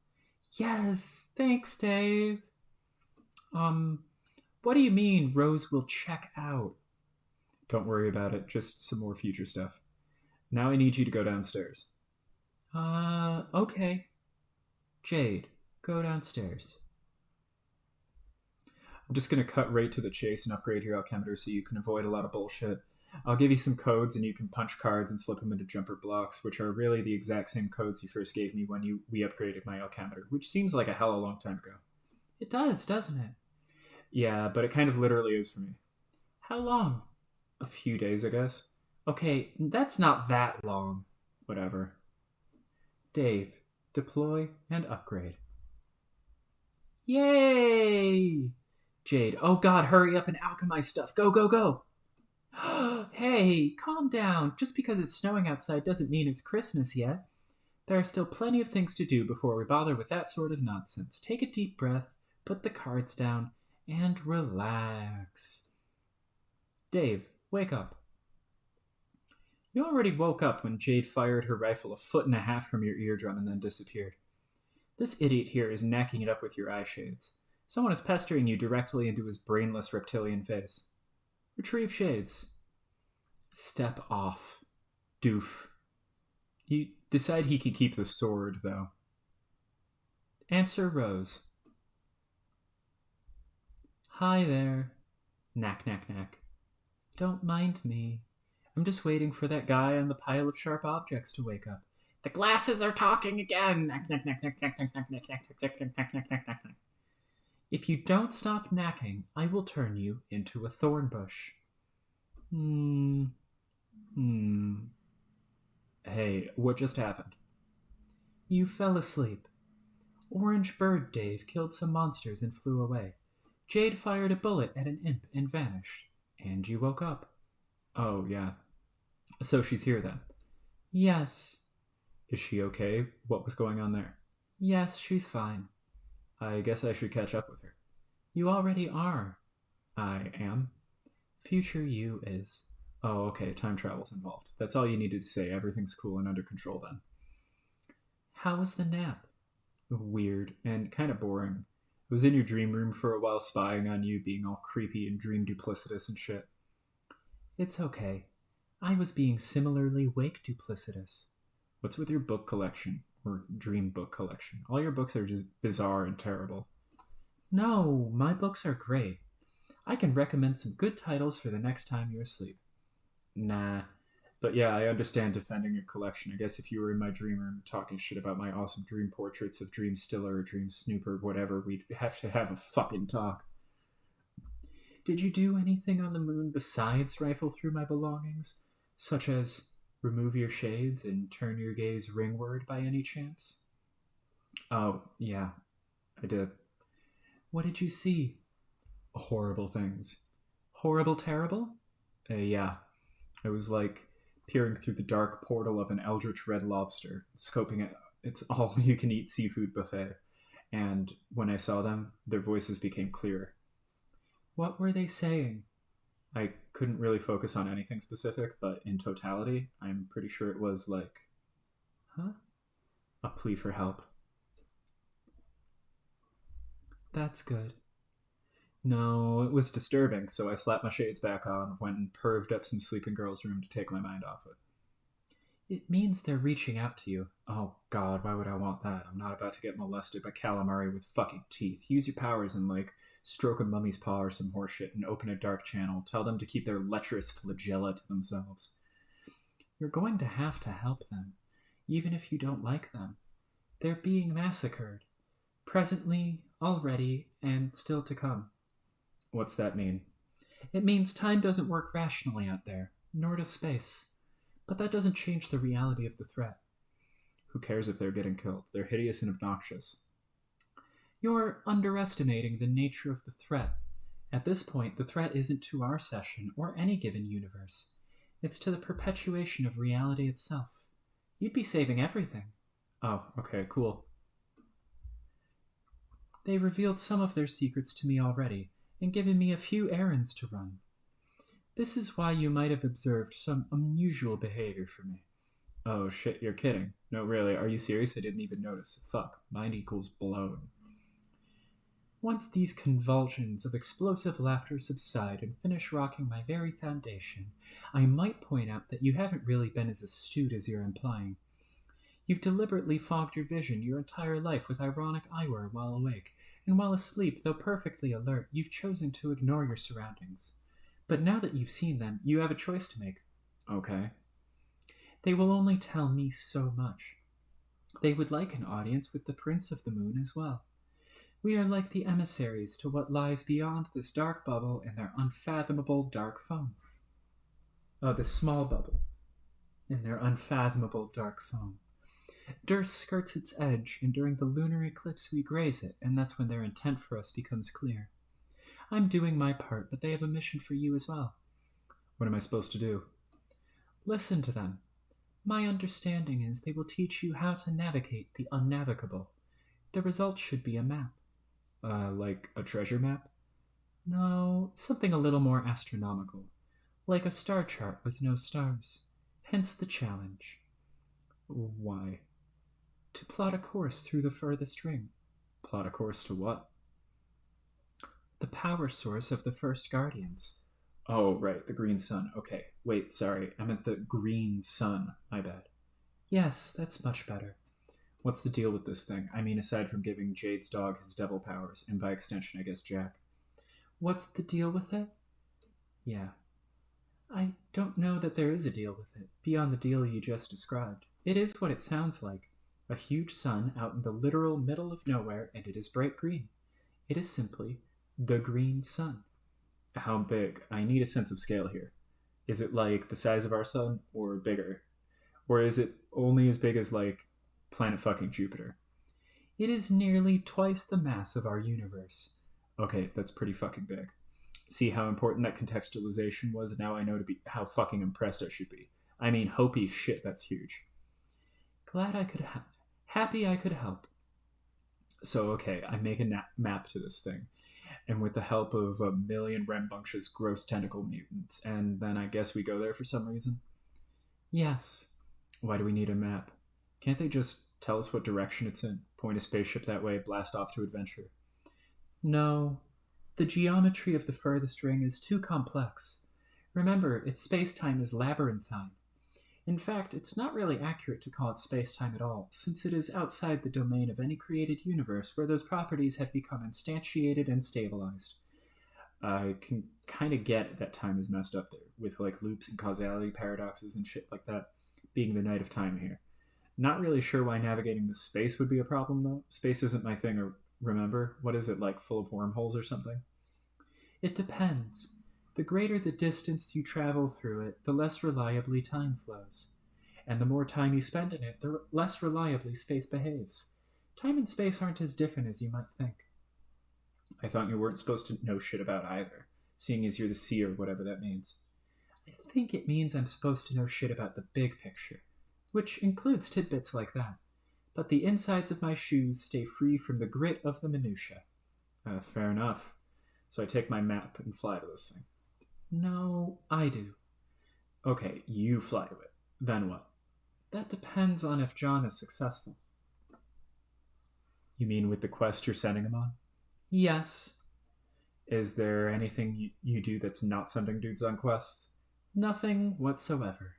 Yes, thanks, Dave. What do you mean Rose will check out? Don't worry about it, just some more future stuff. Now I need you to go downstairs. Okay. Jade, go downstairs. I'm just going to cut right to the chase and upgrade your alchemeter so you can avoid a lot of bullshit. I'll give you some codes and you can punch cards and slip them into jumper blocks, which are really the exact same codes you first gave me when we upgraded my alchemeter, which seems like a hell of a long time ago. It does, doesn't it? Yeah, but it kind of literally is for me. How long? A few days, I guess. Okay, that's not that long. Whatever. Dave, deploy and upgrade. Yay! Jade, oh god, hurry up and alchemize stuff. Go, go, go! Hey, calm down. Just because it's snowing outside doesn't mean it's Christmas yet. There are still plenty of things to do before we bother with that sort of nonsense. Take a deep breath, put the cards down, and relax. Dave, wake up. You already woke up when Jade fired her rifle 1.5 feet from your eardrum and then disappeared. This idiot here is knacking it up with your eye shades. Someone is pestering you directly into his brainless reptilian face. Retrieve shades. Step off. Doof. You decide he can keep the sword, though. Answer Rose. Hi there. Knack, knack, knack. Don't mind me. I'm just waiting for that guy on the pile of sharp objects to wake up. The glasses are talking again. Knack, knack, knack, knack, knack, knack, knack, knack, knack, knack, knack, knack, knack, knack, knack. If you don't stop knacking, I will turn you into a thorn bush. Hey, what just happened? You fell asleep. Orange Bird Dave killed some monsters and flew away. Jade fired a bullet at an imp and vanished. And you woke up. Oh, yeah. So she's here then? Yes. Is she okay? What was going on there? Yes, she's fine. I guess I should catch up with her. You already are. I am. Future you is. Oh, okay, time travel's involved. That's all you needed to say. Everything's cool and under control then. How was the nap? Weird and kind of boring. I was in your dream room for a while spying on you, being all creepy and dream duplicitous and shit. It's okay. I was being similarly wake duplicitous. What's with your book collection? Or dream book collection? All your books are just bizarre and terrible. No, my books are great. I can recommend some good titles for the next time you're asleep. Nah. But yeah, I understand defending your collection. I guess if you were in my dream room talking shit about my awesome dream portraits of Dream Stiller or Dream Snooper, whatever, we'd have to have a fucking talk. Did you do anything on the moon besides rifle through my belongings? Such as remove your shades and turn your gaze ringward by any chance? Oh, yeah, I did. What did you see? Horrible things. Horrible terrible? Yeah. It was like peering through the dark portal of an eldritch red lobster, scoping it. It's all-you-can-eat seafood buffet. And when I saw them, their voices became clearer. What were they saying? I couldn't really focus on anything specific, but in totality, I'm pretty sure it was like, huh? A plea for help. That's good. No, it was disturbing, so I slapped my shades back on, went and perved up some sleeping girl's room to take my mind off it. It means they're reaching out to you. Oh god, why would I want that? I'm not about to get molested by calamari with fucking teeth. Use your powers and, like, stroke a mummy's paw or some horseshit and open a dark channel. Tell them to keep their lecherous flagella to themselves. You're going to have to help them, even if you don't like them. They're being massacred. Presently, already, and still to come. What's that mean? It means time doesn't work rationally out there, nor does space. But that doesn't change the reality of the threat. Who cares if they're getting killed? They're hideous and obnoxious. You're underestimating the nature of the threat. At this point, the threat isn't to our session or any given universe. It's to the perpetuation of reality itself. You'd be saving everything. Oh, okay, cool. They revealed some of their secrets to me already, and given me a few errands to run. This is why you might have observed some unusual behavior from me. Oh shit, you're kidding. No, really, are you serious? I didn't even notice. Fuck, mind equals blown. Once these convulsions of explosive laughter subside and finish rocking my very foundation, I might point out that you haven't really been as astute as you're implying. You've deliberately fogged your vision your entire life with ironic eyewear while awake, and while asleep, though perfectly alert, you've chosen to ignore your surroundings. But now that you've seen them, you have a choice to make. Okay. They will only tell me so much. They would like an audience with the Prince of the Moon as well. We are like the emissaries to what lies beyond this dark bubble in their unfathomable dark foam. Oh, this small bubble in their unfathomable dark foam. Durst skirts its edge, and during the lunar eclipse we graze it, and that's when their intent for us becomes clear. I'm doing my part, but they have a mission for you as well. What am I supposed to do? Listen to them. My understanding is they will teach you how to navigate the unnavigable. The result should be a map. Like a treasure map? No, something a little more astronomical. Like a star chart with no stars. Hence the challenge. Why? To plot a course through the furthest ring. Plot a course to what? The power source of the first Guardians. Oh, right, the green sun. Okay, wait, sorry, I meant the green sun. My bad. Yes, that's much better. What's the deal with this thing? I mean, aside from giving Jade's dog his devil powers, and by extension, I guess Jack. What's the deal with it? Yeah. I don't know that there is a deal with it, beyond the deal you just described. It is what it sounds like. A huge sun out in the literal middle of nowhere, and it is bright green. It is simply the green sun. How big? I need a sense of scale here. Is it like the size of our sun, or bigger? Or is it only as big as, like, planet fucking Jupiter? It is nearly twice the mass of our universe. Okay, that's pretty fucking big. See how important that contextualization was? Now I know how fucking impressed I should be. I mean, holy shit, that's huge. Glad I could happy I could help. So, okay, I make a map to this thing, and with the help of a million rambunctious gross tentacle mutants, and then I guess we go there for some reason? Yes. Why do we need a map? Can't they just tell us what direction it's in, point a spaceship that way, blast off to adventure? No. The geometry of the furthest ring is too complex. Remember, its space-time is labyrinthine. In fact, it's not really accurate to call it space-time at all, since it is outside the domain of any created universe where those properties have become instantiated and stabilized. I can kind of get that time is messed up there, with like loops and causality paradoxes and shit like that, being the night of time here. Not really sure why navigating the space would be a problem, though. Space isn't my thing, or remember? What is it, like full of wormholes or something? It depends. The greater the distance you travel through it, the less reliably time flows. And the more time you spend in it, the less reliably space behaves. Time and space aren't as different as you might think. I thought you weren't supposed to know shit about either, seeing as you're the seer, whatever that means. I think it means I'm supposed to know shit about the big picture, which includes tidbits like that. But the insides of my shoes stay free from the grit of the minutiae. Fair enough. So I take my map and fly to this thing. No, I do. Okay, you fly to it. Then what? That depends on if John is successful. You mean with the quest you're sending him on? Yes. Is there anything you do that's not sending dudes on quests? Nothing whatsoever.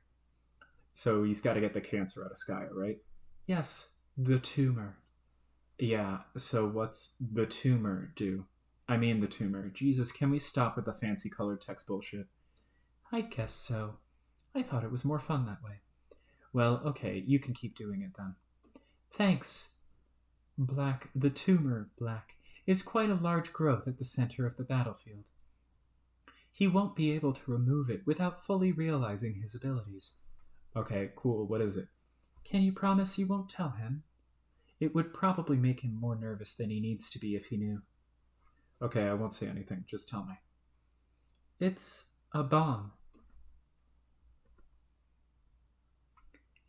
So he's got to get the cancer out of Skya, right? Yes, the tumor. Yeah, so what's the tumor do? I mean the tumor. Jesus, can we stop with the fancy colored text bullshit? I guess so. I thought it was more fun that way. Well, okay, you can keep doing it then. Thanks. Black, the tumor, Black, is quite a large growth at the center of the battlefield. He won't be able to remove it without fully realizing his abilities. Okay, cool. What is it? Can you promise you won't tell him? It would probably make him more nervous than he needs to be if he knew. Okay, I won't say anything. Just tell me. It's a bomb.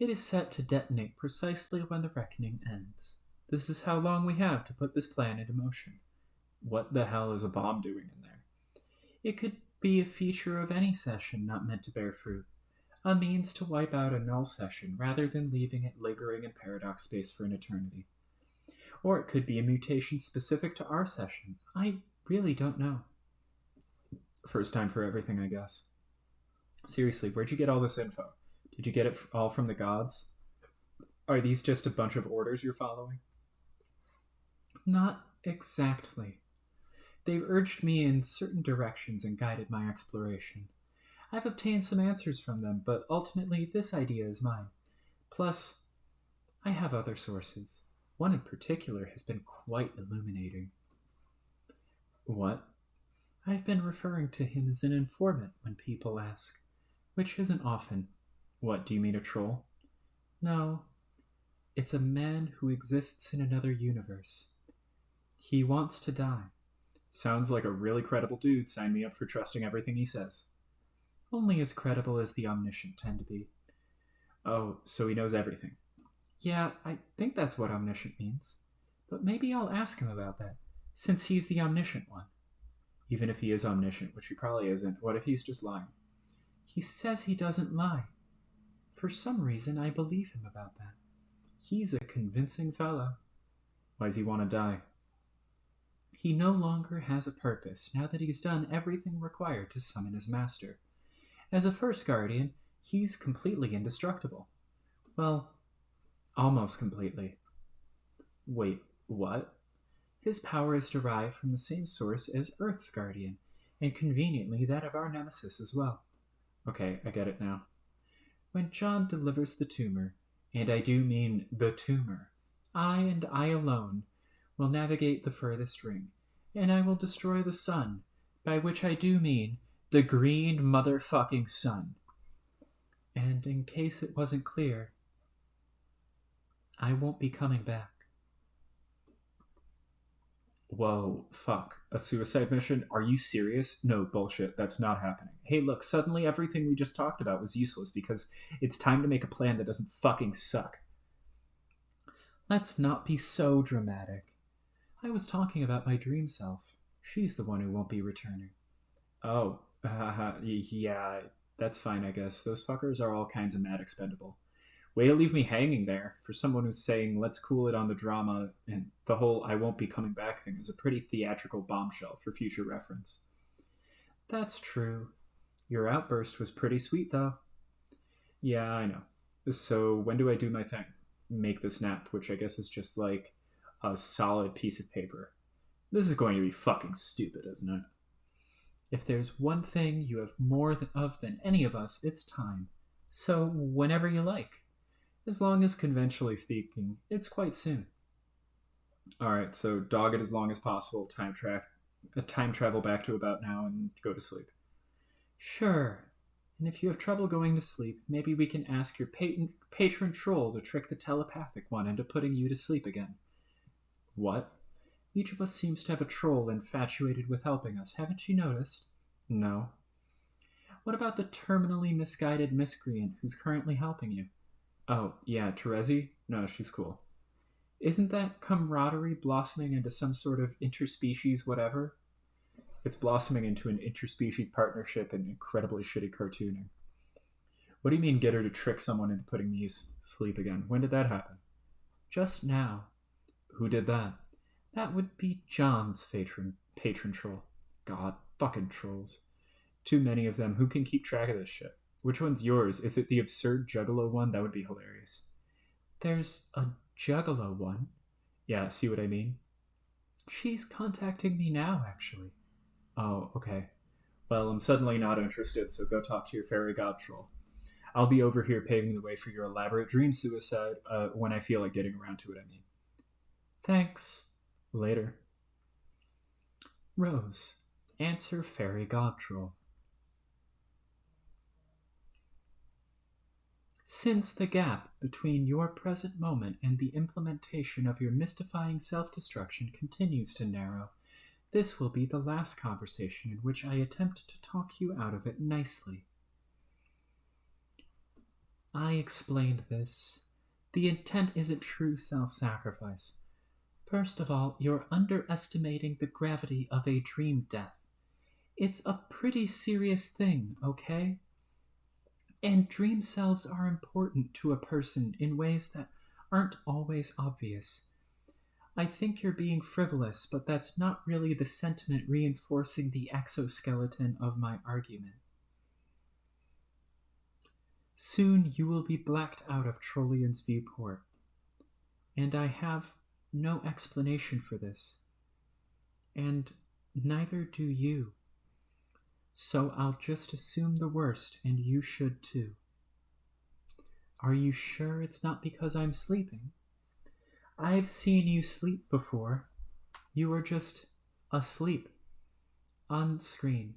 It is set to detonate precisely when the reckoning ends. This is how long we have to put this plan into motion. What the hell is a bomb doing in there? It could be a feature of any session not meant to bear fruit. A means to wipe out a null session rather than leaving it lingering in paradox space for an eternity. Or it could be a mutation specific to our session. I really don't know. First time for everything, I guess. Seriously, where'd you get all this info? Did you get it all from the gods? Are these just a bunch of orders you're following? Not exactly. They've urged me in certain directions and guided my exploration. I've obtained some answers from them, but ultimately this idea is mine. Plus, I have other sources. One in particular has been quite illuminating. What? I've been referring to him as an informant when people ask, which isn't often. What, do you mean a troll? No, it's a man who exists in another universe. He wants to die. Sounds like a really credible dude. Sign me up for trusting everything he says. Only as credible as the omniscient tend to be. Oh, so he knows everything. Yeah, I think that's what omniscient means. But maybe I'll ask him about that, since he's the omniscient one. Even if he is omniscient, which he probably isn't, what if he's just lying? He says he doesn't lie. For some reason, I believe him about that. He's a convincing fellow. Why does he want to die? He no longer has a purpose now that he's done everything required to summon his master. As a first guardian, he's completely indestructible. Well, almost completely. Wait, what? His power is derived from the same source as Earth's guardian, and conveniently that of our nemesis as well. Okay, I get it now. When John delivers the tumor, and I do mean the tumor, I and I alone will navigate the furthest ring, and I will destroy the sun, by which I do mean the green motherfucking sun. And in case it wasn't clear, I won't be coming back. Whoa, fuck. A suicide mission? Are you serious? No, bullshit. That's not happening. Hey, look, suddenly everything we just talked about was useless because it's time to make a plan that doesn't fucking suck. Let's not be so dramatic. I was talking about my dream self. She's the one who won't be returning. Oh, yeah, that's fine, I guess. Those fuckers are all kinds of mad expendable. Way to leave me hanging there. For someone who's saying, let's cool it on the drama, and the whole I won't be coming back thing is a pretty theatrical bombshell for future reference. That's true. Your outburst was pretty sweet, though. Yeah, I know. So when do I do my thing? Make the snap, which I guess is just like a solid piece of paper. This is going to be fucking stupid, isn't it? If there's one thing you have more than any of us, it's time. So whenever you like. As long as conventionally speaking, it's quite soon. Alright, so dog it as long as possible, time travel back to about now and go to sleep. Sure. And if you have trouble going to sleep, maybe we can ask your patron troll to trick the telepathic one into putting you to sleep again. What? Each of us seems to have a troll infatuated with helping us, haven't you noticed? No. What about the terminally misguided miscreant who's currently helping you? Oh, yeah, Terezi? No, she's cool. Isn't that camaraderie blossoming into some sort of interspecies whatever? It's blossoming into an interspecies partnership and incredibly shitty cartooning. What do you mean get her to trick someone into putting me asleep again? When did that happen? Just now. Who did that? That would be John's patron troll. God, fucking trolls. Too many of them. Who can keep track of this shit? Which one's yours? Is it the absurd juggalo one? That would be hilarious. There's a juggalo one. Yeah, see what I mean? She's contacting me now, actually. Oh, okay. Well, I'm suddenly not interested, so go talk to your fairy god troll. I'll be over here paving the way for your elaborate dream suicide, when I feel like getting around to it, I mean. Thanks. Later. Rose, answer fairy god troll. Since the gap between your present moment and the implementation of your mystifying self-destruction continues to narrow, this will be the last conversation in which I attempt to talk you out of it nicely. I explained this. The intent isn't true self-sacrifice. First of all, you're underestimating the gravity of a dream death. It's a pretty serious thing, okay? And dream selves are important to a person in ways that aren't always obvious. I think you're being frivolous, but that's not really the sentiment reinforcing the exoskeleton of my argument. Soon you will be blacked out of Trollian's viewport, and I have no explanation for this. And neither do you. So I'll just assume the worst, and you should too. Are you sure it's not because I'm sleeping? I've seen you sleep before. You were just asleep. On screen.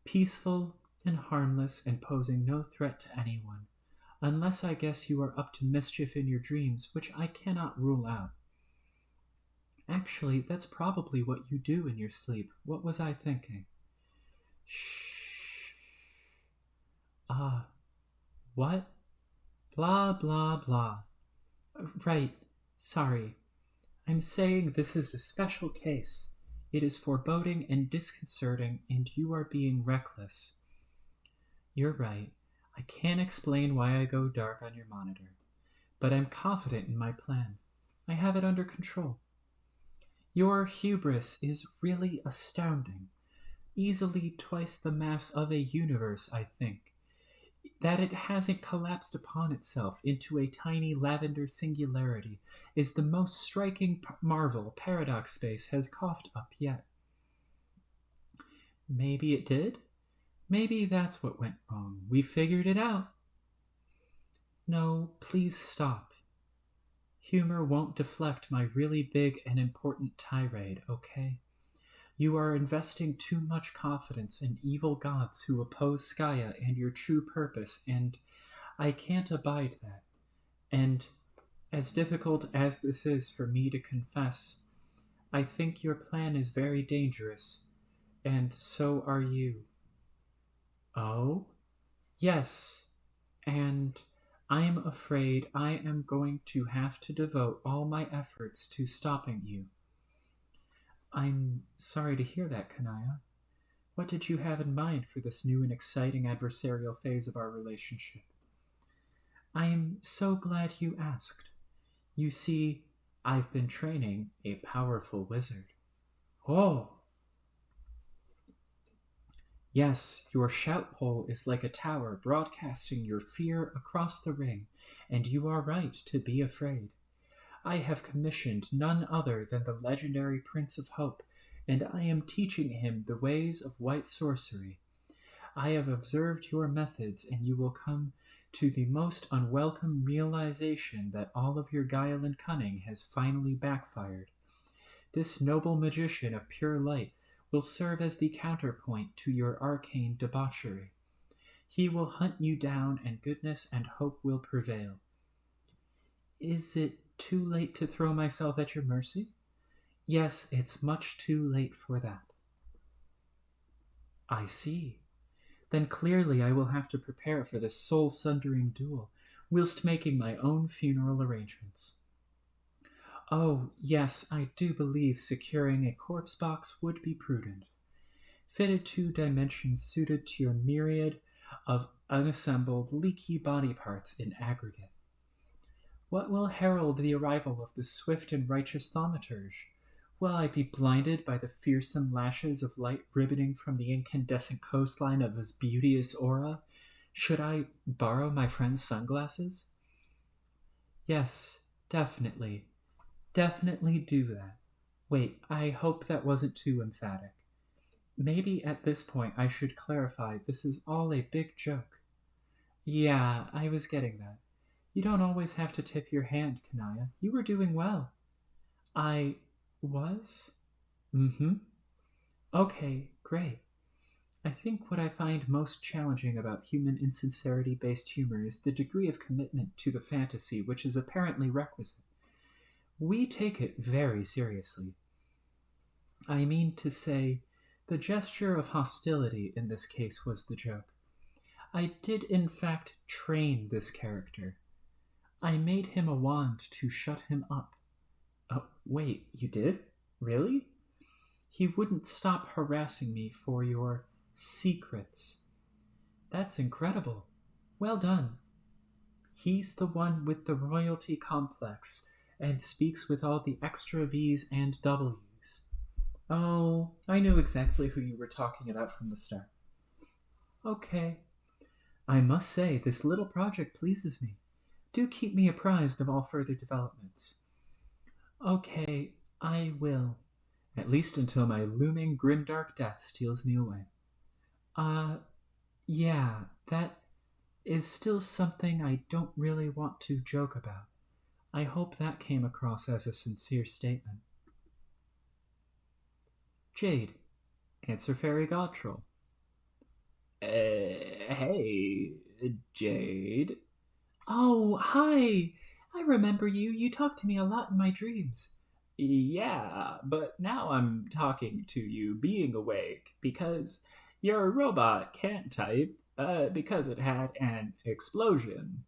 Peaceful and harmless and posing no threat to anyone. Unless I guess you are up to mischief in your dreams, which I cannot rule out. Actually, that's probably what you do in your sleep. What was I thinking? Shh. What? Blah, blah, blah. Right. Sorry. I'm saying this is a special case. It is foreboding and disconcerting, and you are being reckless. You're right. I can't explain why I go dark on your monitor, but I'm confident in my plan. I have it under control. Your hubris is really astounding. Easily twice the mass of a universe, I think. That it hasn't collapsed upon itself into a tiny lavender singularity is the most striking marvel paradox space has coughed up yet. Maybe it did? Maybe that's what went wrong. We figured it out. No, please stop. Humor won't deflect my really big and important tirade, okay? You are investing too much confidence in evil gods who oppose Skaya and your true purpose, and I can't abide that. And, as difficult as this is for me to confess, I think your plan is very dangerous, and so are you. Oh? Yes, and I'm afraid I am going to have to devote all my efforts to stopping you. I'm sorry to hear that, Kanaya. What did you have in mind for this new and exciting adversarial phase of our relationship? I am so glad you asked. You see, I've been training a powerful wizard. Oh! Yes, your shout pole is like a tower broadcasting your fear across the ring, and you are right to be afraid. I have commissioned none other than the legendary Prince of Hope, and I am teaching him the ways of white sorcery. I have observed your methods, and you will come to the most unwelcome realization that all of your guile and cunning has finally backfired. This noble magician of pure light will serve as the counterpoint to your arcane debauchery. He will hunt you down, and goodness and hope will prevail. Is it too late to throw myself at your mercy? Yes, it's much too late for that. I see. Then clearly I will have to prepare for this soul-sundering duel, whilst making my own funeral arrangements. Oh, yes, I do believe securing a corpse box would be prudent. Fitted to dimensions suited to your myriad of unassembled, leaky body parts in aggregate. What will herald the arrival of the swift and righteous thaumaturge? Will I be blinded by the fearsome lashes of light ribboning from the incandescent coastline of his beauteous aura? Should I borrow my friend's sunglasses? Yes, definitely. Definitely do that. Wait, I hope that wasn't too emphatic. Maybe at this point I should clarify this is all a big joke. Yeah, I was getting that. You don't always have to tip your hand, Kanaya. You were doing well. I was? Mm-hmm. Okay, great. I think what I find most challenging about human insincerity-based humor is the degree of commitment to the fantasy which is apparently requisite. We take it very seriously. I mean to say, the gesture of hostility in this case was the joke. I did in fact train this character. I made him a wand to shut him up. Oh, wait, you did? Really? He wouldn't stop harassing me for your secrets. That's incredible. Well done. He's the one with the royalty complex and speaks with all the extra V's and W's. Oh, I knew exactly who you were talking about from the start. Okay. I must say, this little project pleases me. Do keep me apprised of all further developments. Okay, I will. At least until my looming grimdark death steals me away. Yeah, that is still something I don't really want to joke about. I hope that came across as a sincere statement. Jade, Answer Fairy Gottrell. Hey, Jade. Oh, hi! I remember you. You talk to me a lot in my dreams. Yeah, but now I'm talking to you being awake because your robot can't type because it had an explosion.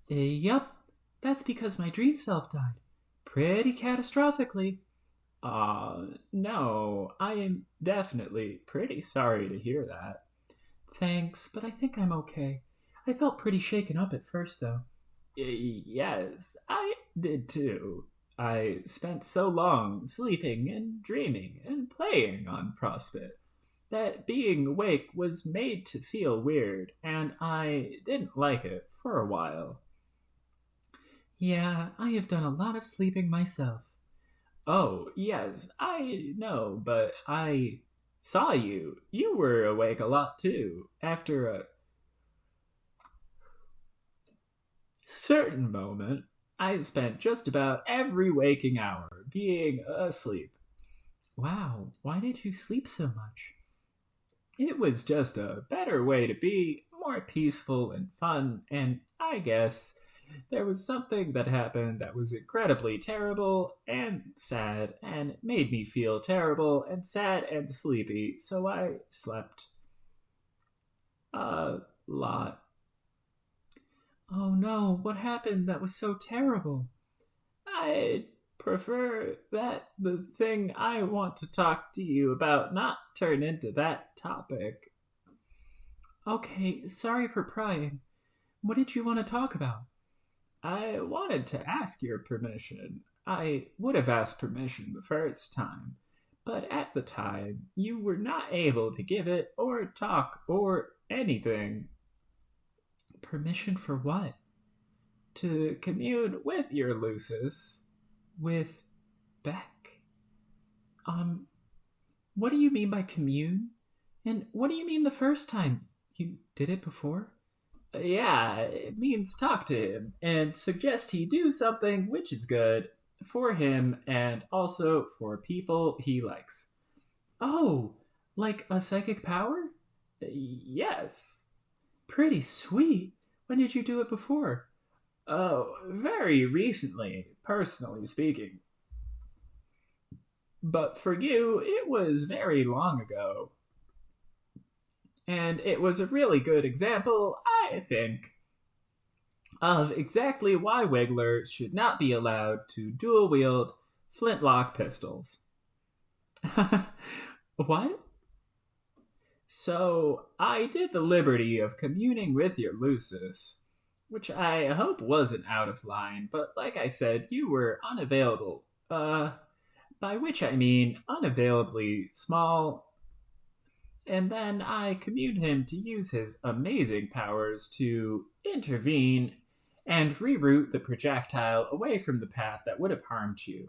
Yup. That's because my dream self died. Pretty catastrophically. No, I am definitely pretty sorry to hear that. Thanks, but I think I'm okay. I felt pretty shaken up at first, though. Yes, I did too. I spent so long sleeping and dreaming and playing on CrossFit that being awake was made to feel weird, and I didn't like it for a while. Yeah, I have done a lot of sleeping myself. Oh, yes, I know, but I saw you. You were awake a lot too, after a certain moment. I spent just about every waking hour being asleep. Wow, why did you sleep so much? It was just a better way to be, more peaceful and fun, and I guess there was something that happened that was incredibly terrible and sad, and it made me feel terrible and sad and sleepy, so I slept a lot. Oh no, what happened that was so terrible? I prefer that the thing I want to talk to you about not turn into that topic. Okay, sorry for prying. What did you want to talk about? I wanted to ask your permission. I would have asked permission the first time, but at the time you were not able to give it or talk or anything. Permission for what? To commune with your Lucis. With Beck? What do you mean by commune? And what do you mean the first time? You did it before? Yeah, it means talk to him and suggest he do something which is good for him and also for people he likes. Oh, like a psychic power? Yes. Pretty sweet. When did you do it before? Oh, very recently, personally speaking. But for you, it was very long ago. And it was a really good example, I think, of exactly why Wiggler should not be allowed to dual wield flintlock pistols. What? So, I did the liberty of communing with your Lucis, which I hope wasn't out of line, but like I said, you were unavailable. By which I mean unavailably small. And then I communed him to use his amazing powers to intervene and reroute the projectile away from the path that would have harmed you.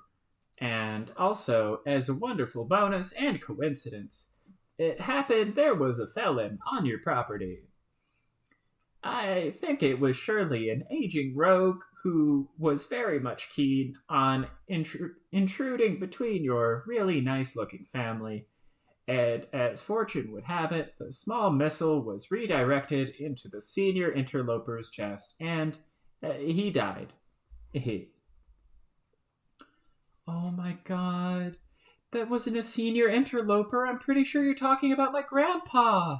And also, as a wonderful bonus and coincidence, it happened there was a felon on your property. I think it was surely an aging rogue who was very much keen on intruding between your really nice looking family. And as fortune would have it, the small missile was redirected into the senior interloper's chest, and he died. Oh my god. That wasn't a senior interloper. I'm pretty sure you're talking about my grandpa.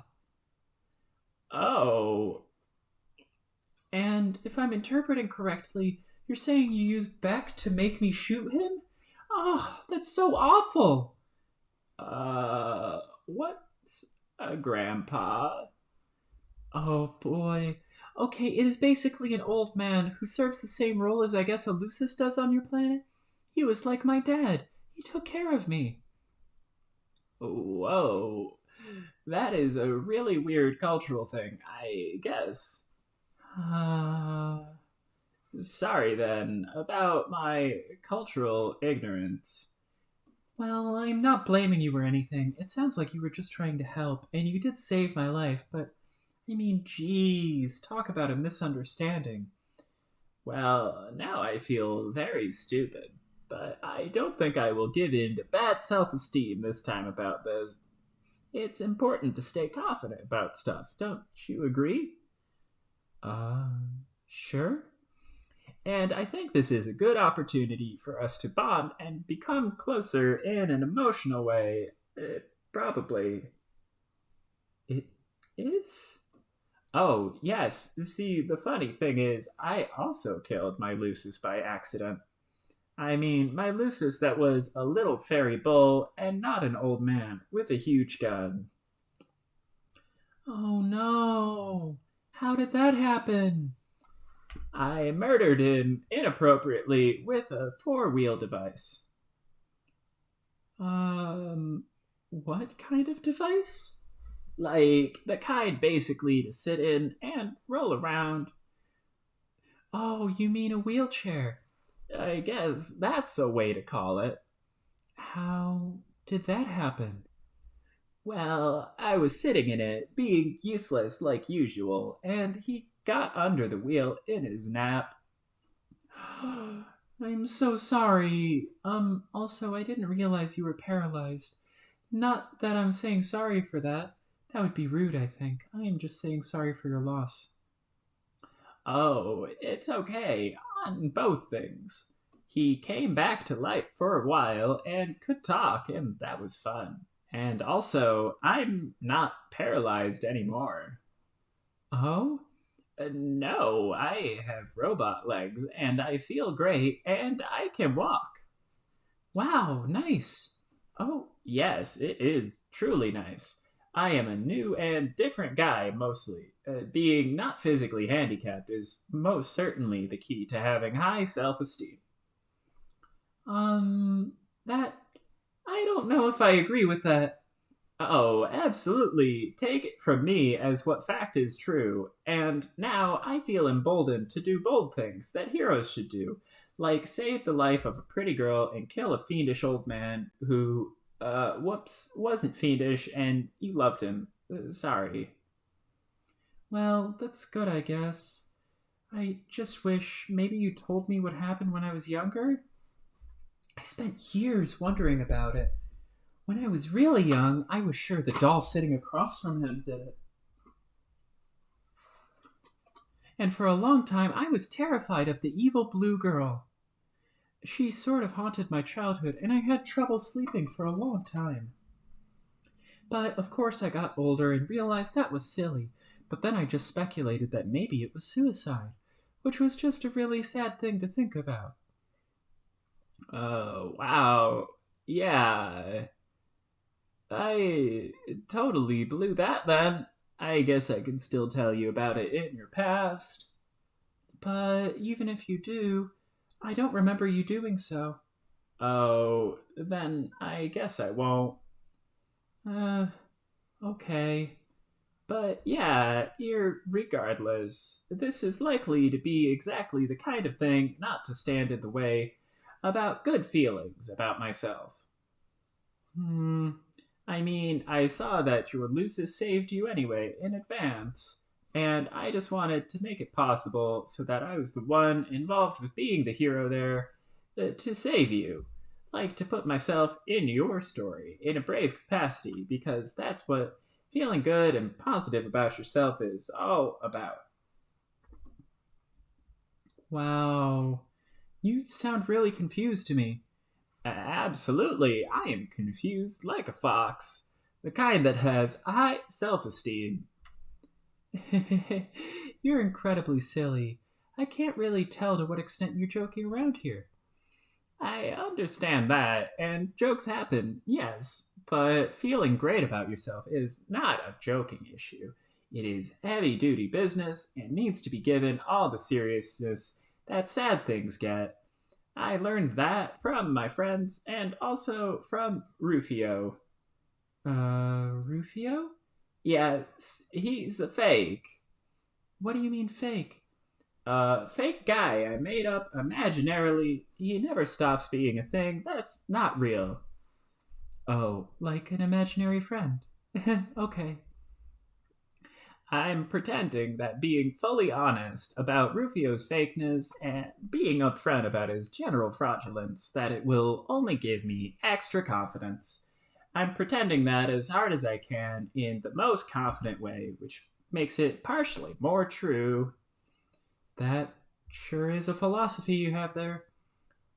Oh. And if I'm interpreting correctly, you're saying you used Beck to make me shoot him? Oh, that's so awful. What's a grandpa? Oh boy. Okay, it is basically an old man who serves the same role as I guess a Lucis does on your planet. He was like my dad. He took care of me. Whoa. That is a really weird cultural thing, I guess. Sorry then about my cultural ignorance. Well, I'm not blaming you or anything. It sounds like you were just trying to help, and you did save my life, but I mean, geez, talk about a misunderstanding. Well, now I feel very stupid, but I don't think I will give in to bad self esteem this time about this. It's important to stay confident about stuff, don't you agree? Sure? And I think this is a good opportunity for us to bond and become closer in an emotional way. Probably. It is? Oh, yes. See, the funny thing is, I also killed my Lucis by accident. I mean, my Lucis that was a little fairy bull and not an old man with a huge gun. Oh no! How did that happen? I murdered him inappropriately with a four-wheel device. What kind of device? Like the kind basically to sit in and roll around. Oh, you mean a wheelchair. I guess that's a way to call it. How did that happen? Well, I was sitting in it, being useless like usual, and he got under the wheel in his nap. I'm so sorry. Also, I didn't realize you were paralyzed. Not that I'm saying sorry for that. That would be rude, I think. I am just saying sorry for your loss. Oh, it's okay, on both things. He came back to life for a while and could talk, and that was fun. And also, I'm not paralyzed anymore. Oh? No, I have robot legs, and I feel great, and I can walk. Wow, nice. Oh, yes, it is truly nice. I am a new and different guy, mostly. Being not physically handicapped is most certainly the key to having high self-esteem. That. I don't know if I agree with that. Oh, absolutely. Take it from me as what fact is true. And now I feel emboldened to do bold things that heroes should do, like save the life of a pretty girl and kill a fiendish old man who, wasn't fiendish and you loved him. Sorry. Well, that's good, I guess. I just wish maybe you told me what happened when I was younger. I spent years wondering about it. When I was really young, I was sure the doll sitting across from him did it. And for a long time, I was terrified of the evil blue girl. She sort of haunted my childhood, and I had trouble sleeping for a long time. But, of course, I got older and realized that was silly. But then I just speculated that maybe it was suicide, which was just a really sad thing to think about. Oh, wow. Yeah. I totally blew that then. I guess I can still tell you about it in your past. But even if you do, I don't remember you doing so. Oh, then I guess I won't. Okay. But yeah, regardless, this is likely to be exactly the kind of thing not to stand in the way about good feelings about myself. I mean, I saw that your Lucis saved you anyway in advance, and I just wanted to make it possible so that I was the one involved with being the hero there to save you. Like to put myself in your story in a brave capacity, because that's what feeling good and positive about yourself is all about. Wow. You sound really confused to me. Absolutely, I am confused like a fox. The kind that has high self-esteem. You're incredibly silly. I can't really tell to what extent you're joking around here. I understand that, and jokes happen, yes, but feeling great about yourself is not a joking issue. It is heavy-duty business and needs to be given all the seriousness that sad things get. I learned that from my friends and also from Rufio. Rufio? Yes, he's a fake. What do you mean fake? Fake guy I made up imaginarily. He never stops being a thing that's not real. Oh, like an imaginary friend. Okay. I'm pretending that being fully honest about Rufio's fakeness and being upfront about his general fraudulence, that it will only give me extra confidence. I'm pretending that as hard as I can in the most confident way, which makes it partially more true. That sure is a philosophy you have there.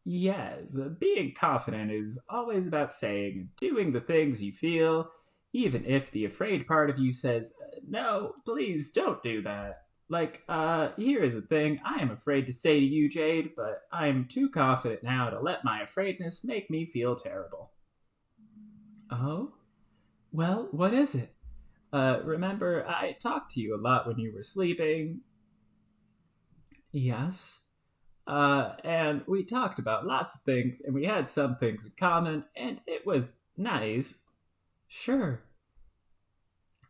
Yes, being confident is always about saying and doing the things you feel, even if the afraid part of you says, no, please don't do that. Like, here is a thing I am afraid to say to you, Jade, but I'm too confident now to let my afraidness make me feel terrible. Oh? Well, what is it? Remember, I talked to you a lot when you were sleeping, Yes? and we talked about lots of things, and we had some things in common, and it was nice. Sure.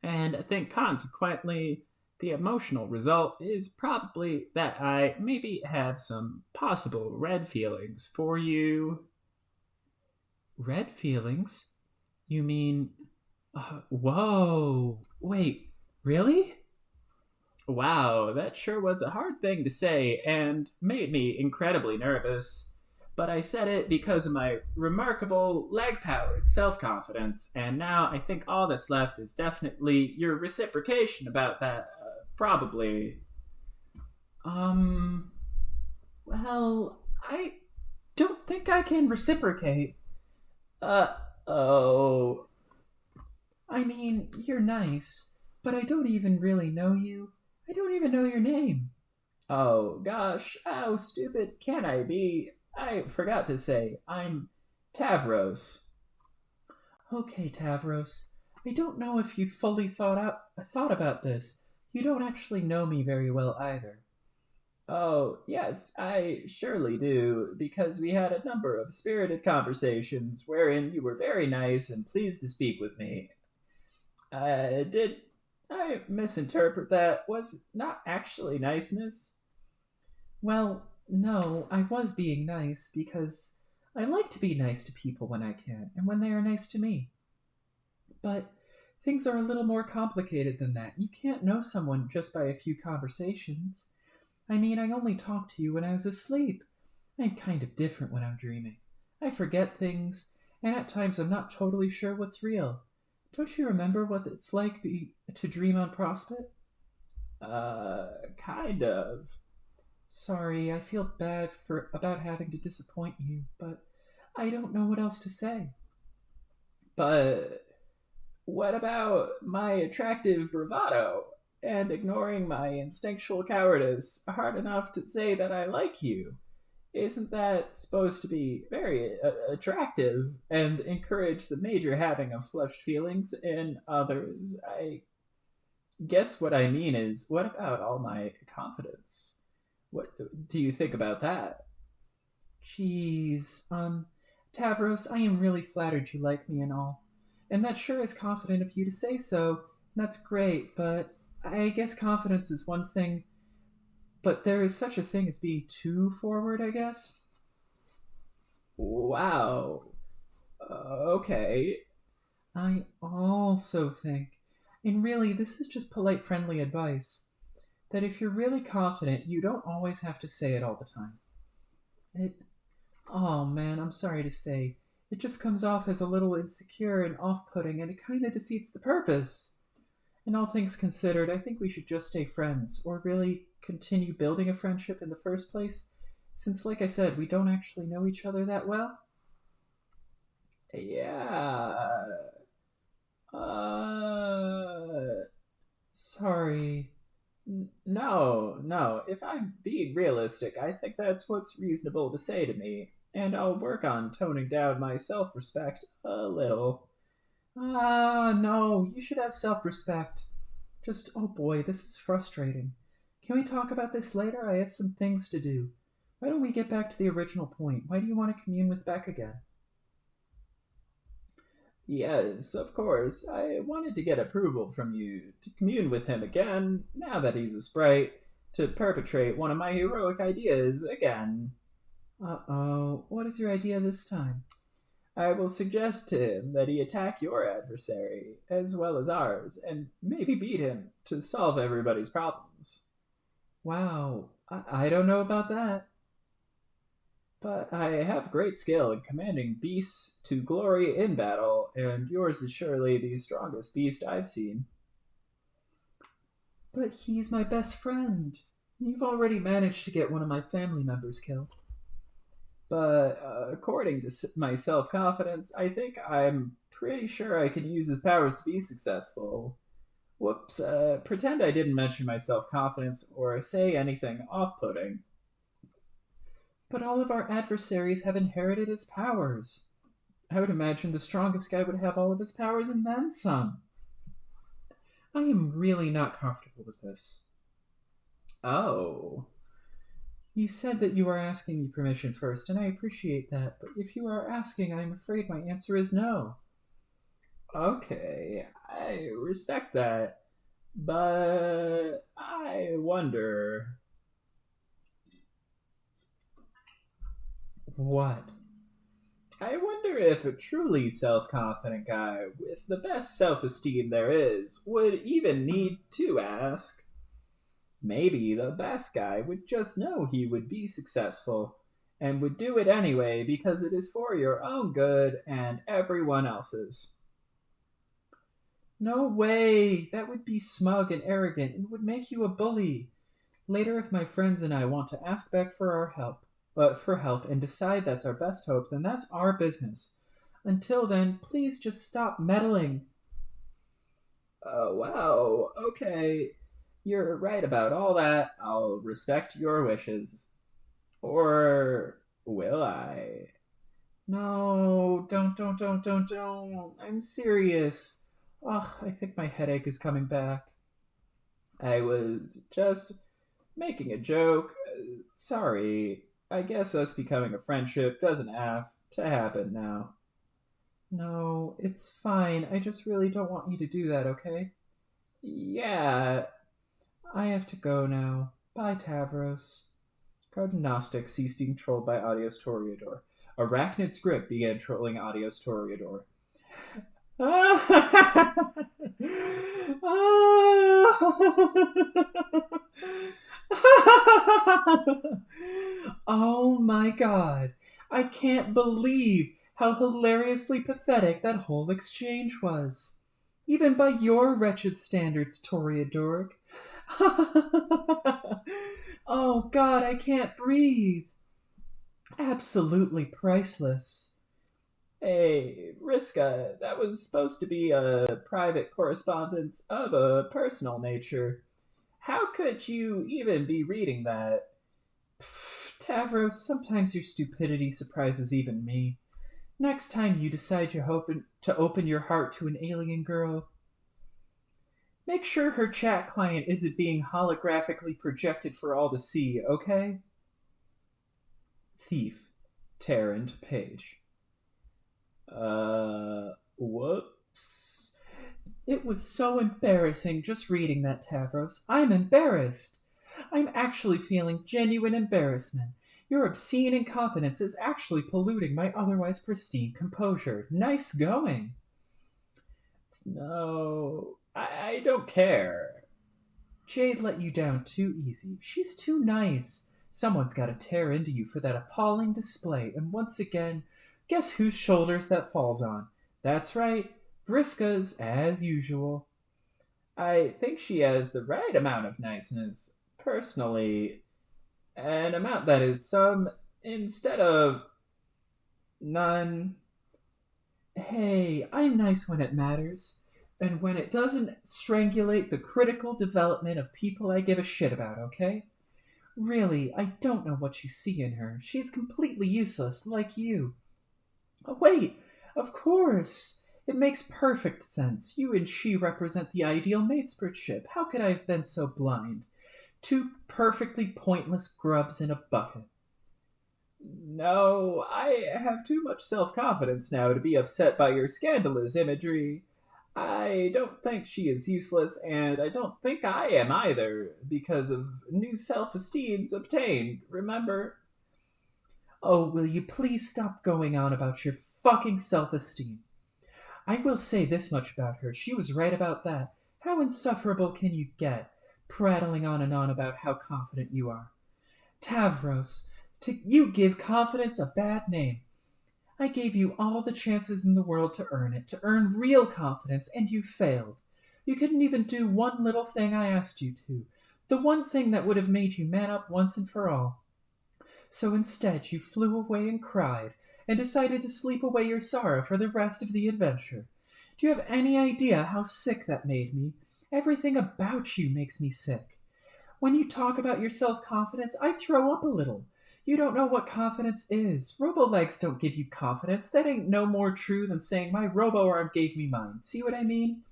And I think consequently, the emotional result is probably that I maybe have some possible red feelings for you. Red feelings? You mean. Whoa! Wait, really? Wow, that sure was a hard thing to say and made me incredibly nervous. But I said it because of my remarkable leg powered self confidence, and now I think all that's left is definitely your reciprocation about that. Probably. Um. Well, I don't think I can reciprocate. Uh oh. I mean, you're nice, but I don't even really know you. I don't even know your name. Oh gosh, how stupid can I be? I forgot to say, I'm Tavros. Okay, Tavros. I don't know if you fully thought about this. You don't actually know me very well either. Oh, yes, I surely do, because we had a number of spirited conversations wherein you were very nice and pleased to speak with me. Did I misinterpret that? Was not actually niceness? Well, no, I was being nice because I like to be nice to people when I can and when they are nice to me. But things are a little more complicated than that. You can't know someone just by a few conversations. I mean, I only talked to you when I was asleep. I'm kind of different when I'm dreaming. I forget things, and at times I'm not totally sure what's real. Don't you remember what it's like to dream on Prospect? Kind of. Sorry, I feel bad about having to disappoint you, but I don't know what else to say. But what about my attractive bravado and ignoring my instinctual cowardice hard enough to say that I like you? Isn't that supposed to be very attractive and encourage the major having of flushed feelings in others? I guess what I mean is, what about all my confidence? What do you think about that? Jeez, Tavros, I am really flattered you like me and all. And that sure is confident of you to say so. That's great, but I guess confidence is one thing, but there is such a thing as being too forward, I guess. Wow. Okay. I also think, and really, this is just polite, friendly advice, that if you're really confident, you don't always have to say it all the time. It. Oh man, I'm sorry to say, it just comes off as a little insecure and off putting, and it kind of defeats the purpose. And all things considered, I think we should just stay friends, or really continue building a friendship in the first place, since, like I said, we don't actually know each other that well. Yeah. Sorry. No, no. If I'm being realistic, I think that's what's reasonable to say to me, and I'll work on toning down my self respect a little. No, you should have self respect. Just, oh boy, this is frustrating. Can we talk about this later? I have some things to do. Why don't we get back to the original point? Why do you want to commune with Beck again? Yes, of course. I wanted to get approval from you to commune with him again, now that he's a sprite, to perpetrate one of my heroic ideas again. Uh-oh, what is your idea this time? I will suggest to him that he attack your adversary, as well as ours, and maybe beat him to solve everybody's problems. Wow, I don't know about that. But I have great skill in commanding beasts to glory in battle, and yours is surely the strongest beast I've seen. But he's my best friend. You've already managed to get one of my family members killed. But according to my self-confidence, I think I'm pretty sure I can use his powers to be successful. Whoops, pretend I didn't mention my self-confidence or say anything off-putting. But all of our adversaries have inherited his powers. I would imagine the strongest guy would have all of his powers and then some. I am really not comfortable with this. Oh. You said that you are asking me permission first, and I appreciate that, but if you are asking, I'm afraid my answer is no. Okay, I respect that, but I wonder... What? I wonder if a truly self-confident guy with the best self-esteem there is would even need to ask. Maybe the best guy would just know he would be successful and would do it anyway because it is for your own good and everyone else's. No way! That would be smug and arrogant and would make you a bully. Later, if my friends and I want to ask back for help and decide that's our best hope, then that's our business. Until then, please just stop meddling. Wow, okay. You're right about all that. I'll respect your wishes. Or will I? No, don't. I'm serious. Ugh, I think my headache is coming back. I was just making a joke. Sorry. I guess us becoming a friendship doesn't have to happen now. No, it's fine. I just really don't want you to do that, okay? Yeah. I have to go now. Bye, Tavros. Garden Gnostic ceased being trolled by Adios Toreador. Arachnid Script began trolling Adios Toreador. Oh my god. I can't believe how hilariously pathetic that whole exchange was. Even by your wretched standards, Toreador. Oh god, I can't breathe. Absolutely priceless. Hey, Riska, that was supposed to be a private correspondence of a personal nature. How could you even be reading that? Tavros, sometimes your stupidity surprises even me. Next time you decide to open your heart to an alien girl, make sure her chat client isn't being holographically projected for all to see, okay? Thief, Tarrant Page. Whoops. It was so embarrassing just reading that, Tavros. I'm embarrassed. I'm actually feeling genuine embarrassment. Your obscene incompetence is actually polluting my otherwise pristine composure. Nice going. No, I don't care. Jade let you down too easy. She's too nice. Someone's got to tear into you for that appalling display, and once again, guess whose shoulders that falls on? That's right, Vriska's, as usual. I think she has the right amount of niceness, personally. An amount that is some instead of none. Hey, I'm nice when it matters, and when it doesn't strangulate the critical development of people I give a shit about, okay? Really, I don't know what you see in her. She's completely useless, like you. Oh, wait, of course! It makes perfect sense. You and she represent the ideal matespertship. How could I have been so blind? Two perfectly pointless grubs in a bucket. No, I have too much self-confidence now to be upset by your scandalous imagery. I don't think she is useless, and I don't think I am either, because of new self-esteems obtained, remember? Oh, will you please stop going on about your fucking self-esteem? I will say this much about her. She was right about that. How insufferable can you get, prattling on and on about how confident you are? Tavros, You give confidence a bad name. I gave you all the chances in the world to earn it, to earn real confidence, and you failed. You couldn't even do one little thing I asked you to. The one thing that would have made you man up once and for all. So instead, you flew away and cried, and decided to sleep away your sorrow for the rest of the adventure. Do you have any idea how sick that made me? Everything about you makes me sick. When you talk about your self-confidence, I throw up a little. You don't know what confidence is. Robo-legs don't give you confidence. That ain't no more true than saying my robo-arm gave me mine. See what I mean?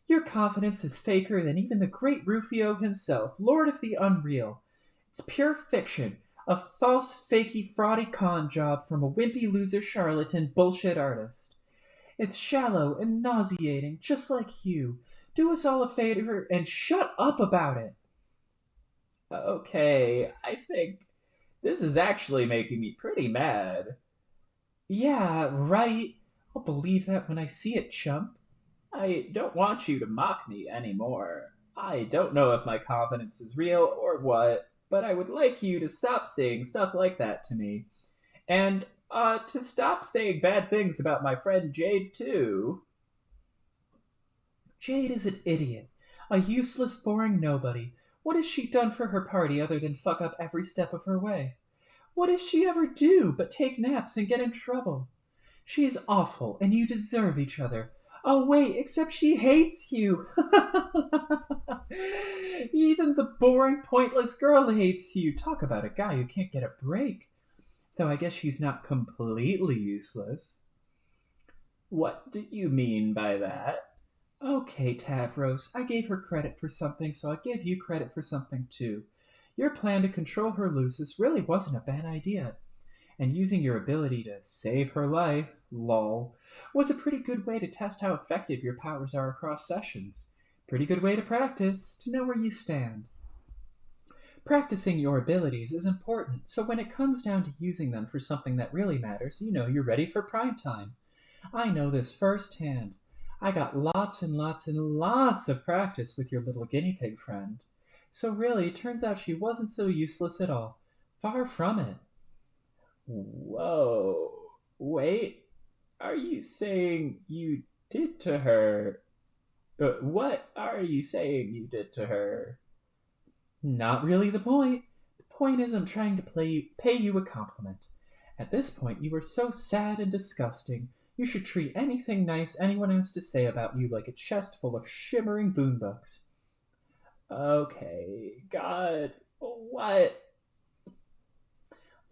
Your confidence is faker than even the great Rufio himself, Lord of the Unreal. It's pure fiction, a false, fakey, fraudy con job from a wimpy loser charlatan bullshit artist. It's shallow and nauseating, just like you. Do us all a favor and shut up about it. Okay, I think this is actually making me pretty mad. Yeah, right. I'll believe that when I see it, chump. I don't want you to mock me anymore. I don't know if my confidence is real or what, but I would like you to stop saying stuff like that to me. And, to stop saying bad things about my friend Jade, too. Jade is an idiot. A useless, boring nobody. What has she done for her party other than fuck up every step of her way? What does she ever do but take naps and get in trouble? She is awful, and you deserve each other. Oh, wait, except she hates you. Even the boring, pointless girl hates you. Talk about a guy who can't get a break. Though I guess she's not completely useless. What do you mean by that? Okay, Tavros, I gave her credit for something, so I'll give you credit for something too. Your plan to control her Lucis really wasn't a bad idea. And using your ability to save her life, lol, was a pretty good way to test how effective your powers are across sessions. Pretty good way to practice, to know where you stand. Practicing your abilities is important, so when it comes down to using them for something that really matters, you know you're ready for prime time. I know this firsthand. I got lots and lots and lots of practice with your little guinea pig friend. So really, it turns out she wasn't so useless at all. Far from it. Whoa. Wait. Are you saying you did to her? What are you saying you did to her? Not really the point. The point is I'm trying to pay you a compliment. At this point, you are so sad and disgusting. You should treat anything nice anyone has to say about you like a chest full of shimmering boonbucks. Okay, God, what?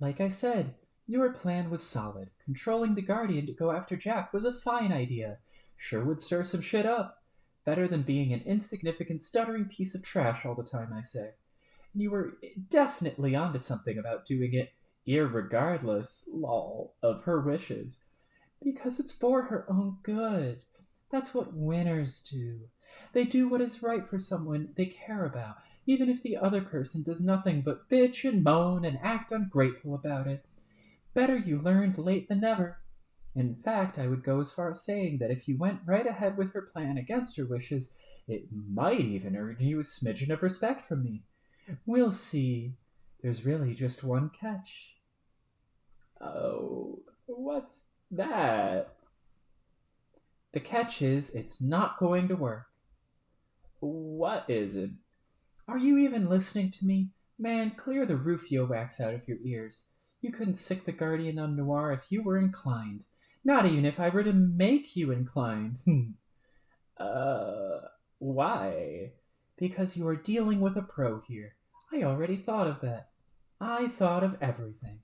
Like I said, your plan was solid. Controlling the Guardian to go after Jack was a fine idea. Sure would stir some shit up. Better than being an insignificant, stuttering piece of trash all the time, I say. And you were definitely onto something about doing it irregardless, lol, of her wishes. Because it's for her own good. That's what winners do. They do what is right for someone they care about, even if the other person does nothing but bitch and moan and act ungrateful about it. Better you learned late than never. In fact, I would go as far as saying that if you went right ahead with her plan against her wishes, it might even earn you a smidgen of respect from me. We'll see. There's really just one catch. Oh, what's that? The catch is, it's not going to work. What is it? Are you even listening to me? Man, clear the Rufio wax out of your ears. You couldn't sick the Guardian on Noir if you were inclined. Not even if I were to make you inclined. Why? Because you are dealing with a pro here. I already thought of that. I thought of everything.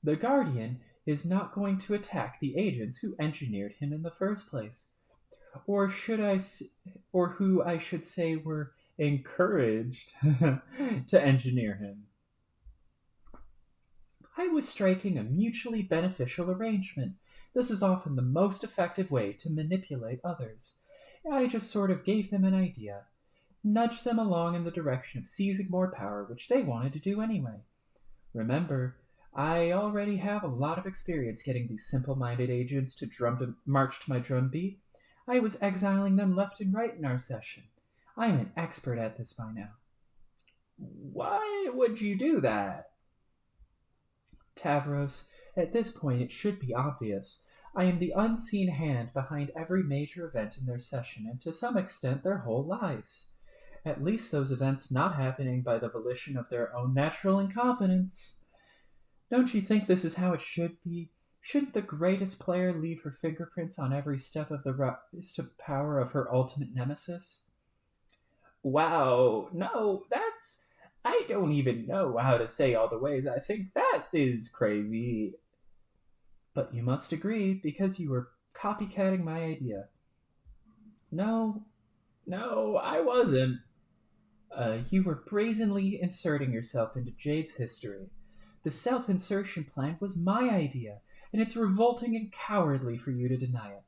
The Guardian is not going to attack the agents who engineered him in the first place. Or who I should say were encouraged to engineer him. I was striking a mutually beneficial arrangement. This is often the most effective way to manipulate others. I just sort of gave them an idea, nudged them along in the direction of seizing more power, which they wanted to do anyway. Remember, I already have a lot of experience getting these simple-minded agents to march to my drum beat. I was exiling them left and right in our session. I am an expert at this by now. Why would you do that? Tavros, at this point it should be obvious. I am the unseen hand behind every major event in their session, and to some extent their whole lives. At least those events not happening by the volition of their own natural incompetence. Don't you think this is how it should be? Shouldn't the greatest player leave her fingerprints on every step of the rise to power of her ultimate nemesis? Wow, no, that's. I don't even know how to say all the ways I think that is crazy. But you must agree, because you were copycatting my idea. No, no, I wasn't. You were brazenly inserting yourself into Jade's history. The self insertion plan was my idea, and it's revolting and cowardly for you to deny it.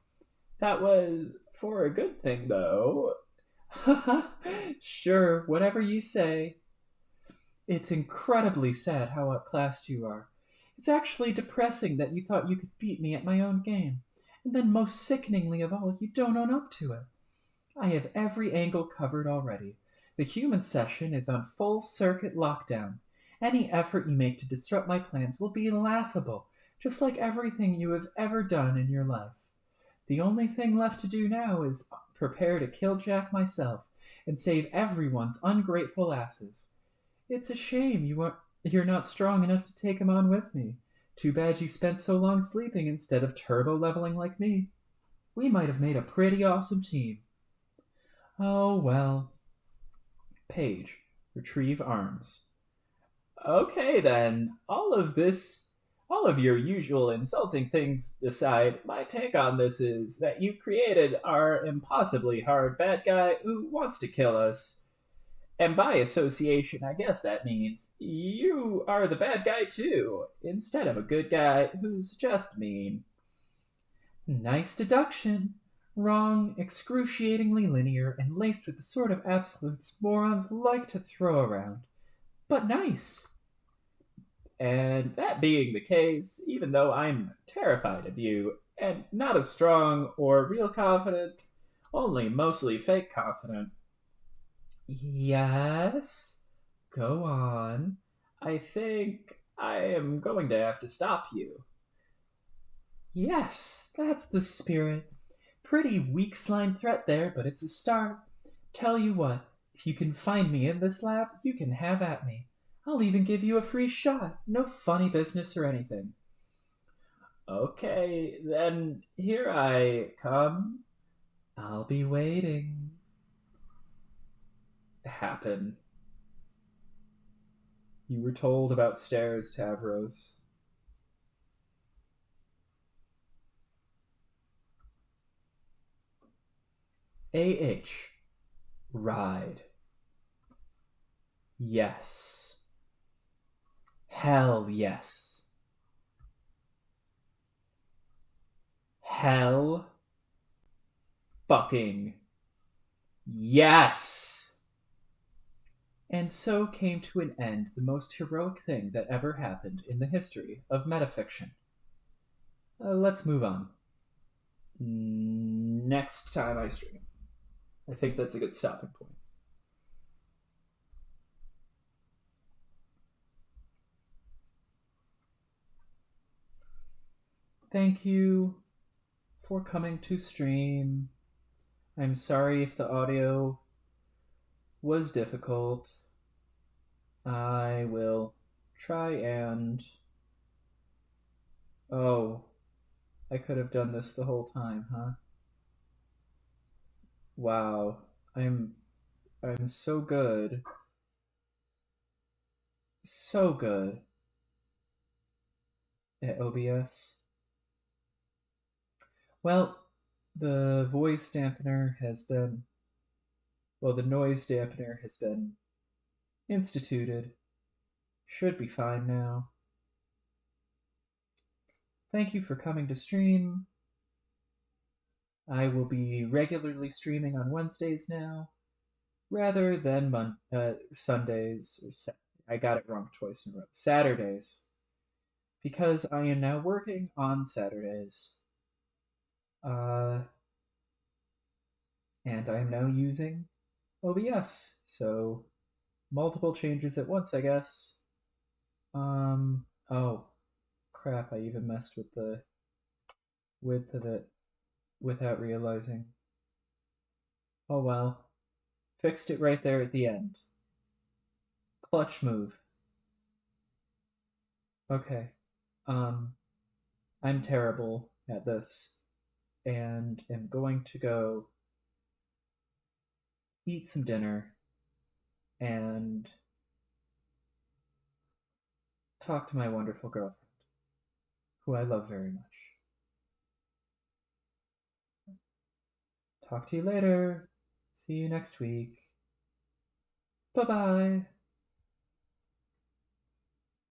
That was for a good thing, though. Sure, whatever you say. It's incredibly sad how outclassed you are. It's actually depressing that you thought you could beat me at my own game. And then, most sickeningly of all, you don't own up to it. I have every angle covered already. The human session is on full circuit lockdown. Any effort you make to disrupt my plans will be laughable, just like everything you have ever done in your life. The only thing left to do now is prepare to kill Jack myself and save everyone's ungrateful asses. It's a shame you're not strong enough to take him on with me. Too bad you spent so long sleeping instead of turbo leveling like me. We might have made a pretty awesome team. Oh well. Page, retrieve arms. Okay, then. All of your usual insulting things aside, my take on this is that you created our impossibly hard bad guy who wants to kill us. And by association, I guess that means you are the bad guy too, instead of a good guy who's just mean. Nice deduction. Wrong, excruciatingly linear, and laced with the sort of absolutes morons like to throw around. But nice. And that being the case, even though I'm terrified of you, and not as strong or real confident, only mostly fake confident, Yes? Go on. I think I am going to have to stop you. Yes, that's the spirit. Pretty weak slime threat there, but it's a start. Tell you what, if you can find me in this lab, you can have at me. I'll even give you a free shot. No funny business or anything. Okay, then here I come. I'll be waiting. Happen. You were told about stairs, Tavros. AH. Ride. Yes. Hell yes. Hell fucking yes. And so came to an end the most heroic thing that ever happened in the history of metafiction. Let's move on. Next time I stream. I think that's a good stopping point. Thank you for coming to stream. I'm sorry if the audio was difficult. I will try and... Oh, I could have done this the whole time, huh? Wow, I'm so good. So good at OBS. Well, the voice dampener has been... Well, the noise dampener has been instituted. Should be fine now. Thank you for coming to stream. I will be regularly streaming on Wednesdays now, rather than Sundays. I got it wrong twice in a row. Saturdays, because I am now working on Saturdays. And I am now using OBS, so multiple changes at once, I guess. Oh, crap, I even messed with the width of it without realizing. Oh well. Fixed it right there at the end. Clutch move. Okay. Um, I'm terrible at this and am going to go eat some dinner and talk to my wonderful girlfriend, who I love very much. Talk to you later. See you next week. Bye bye.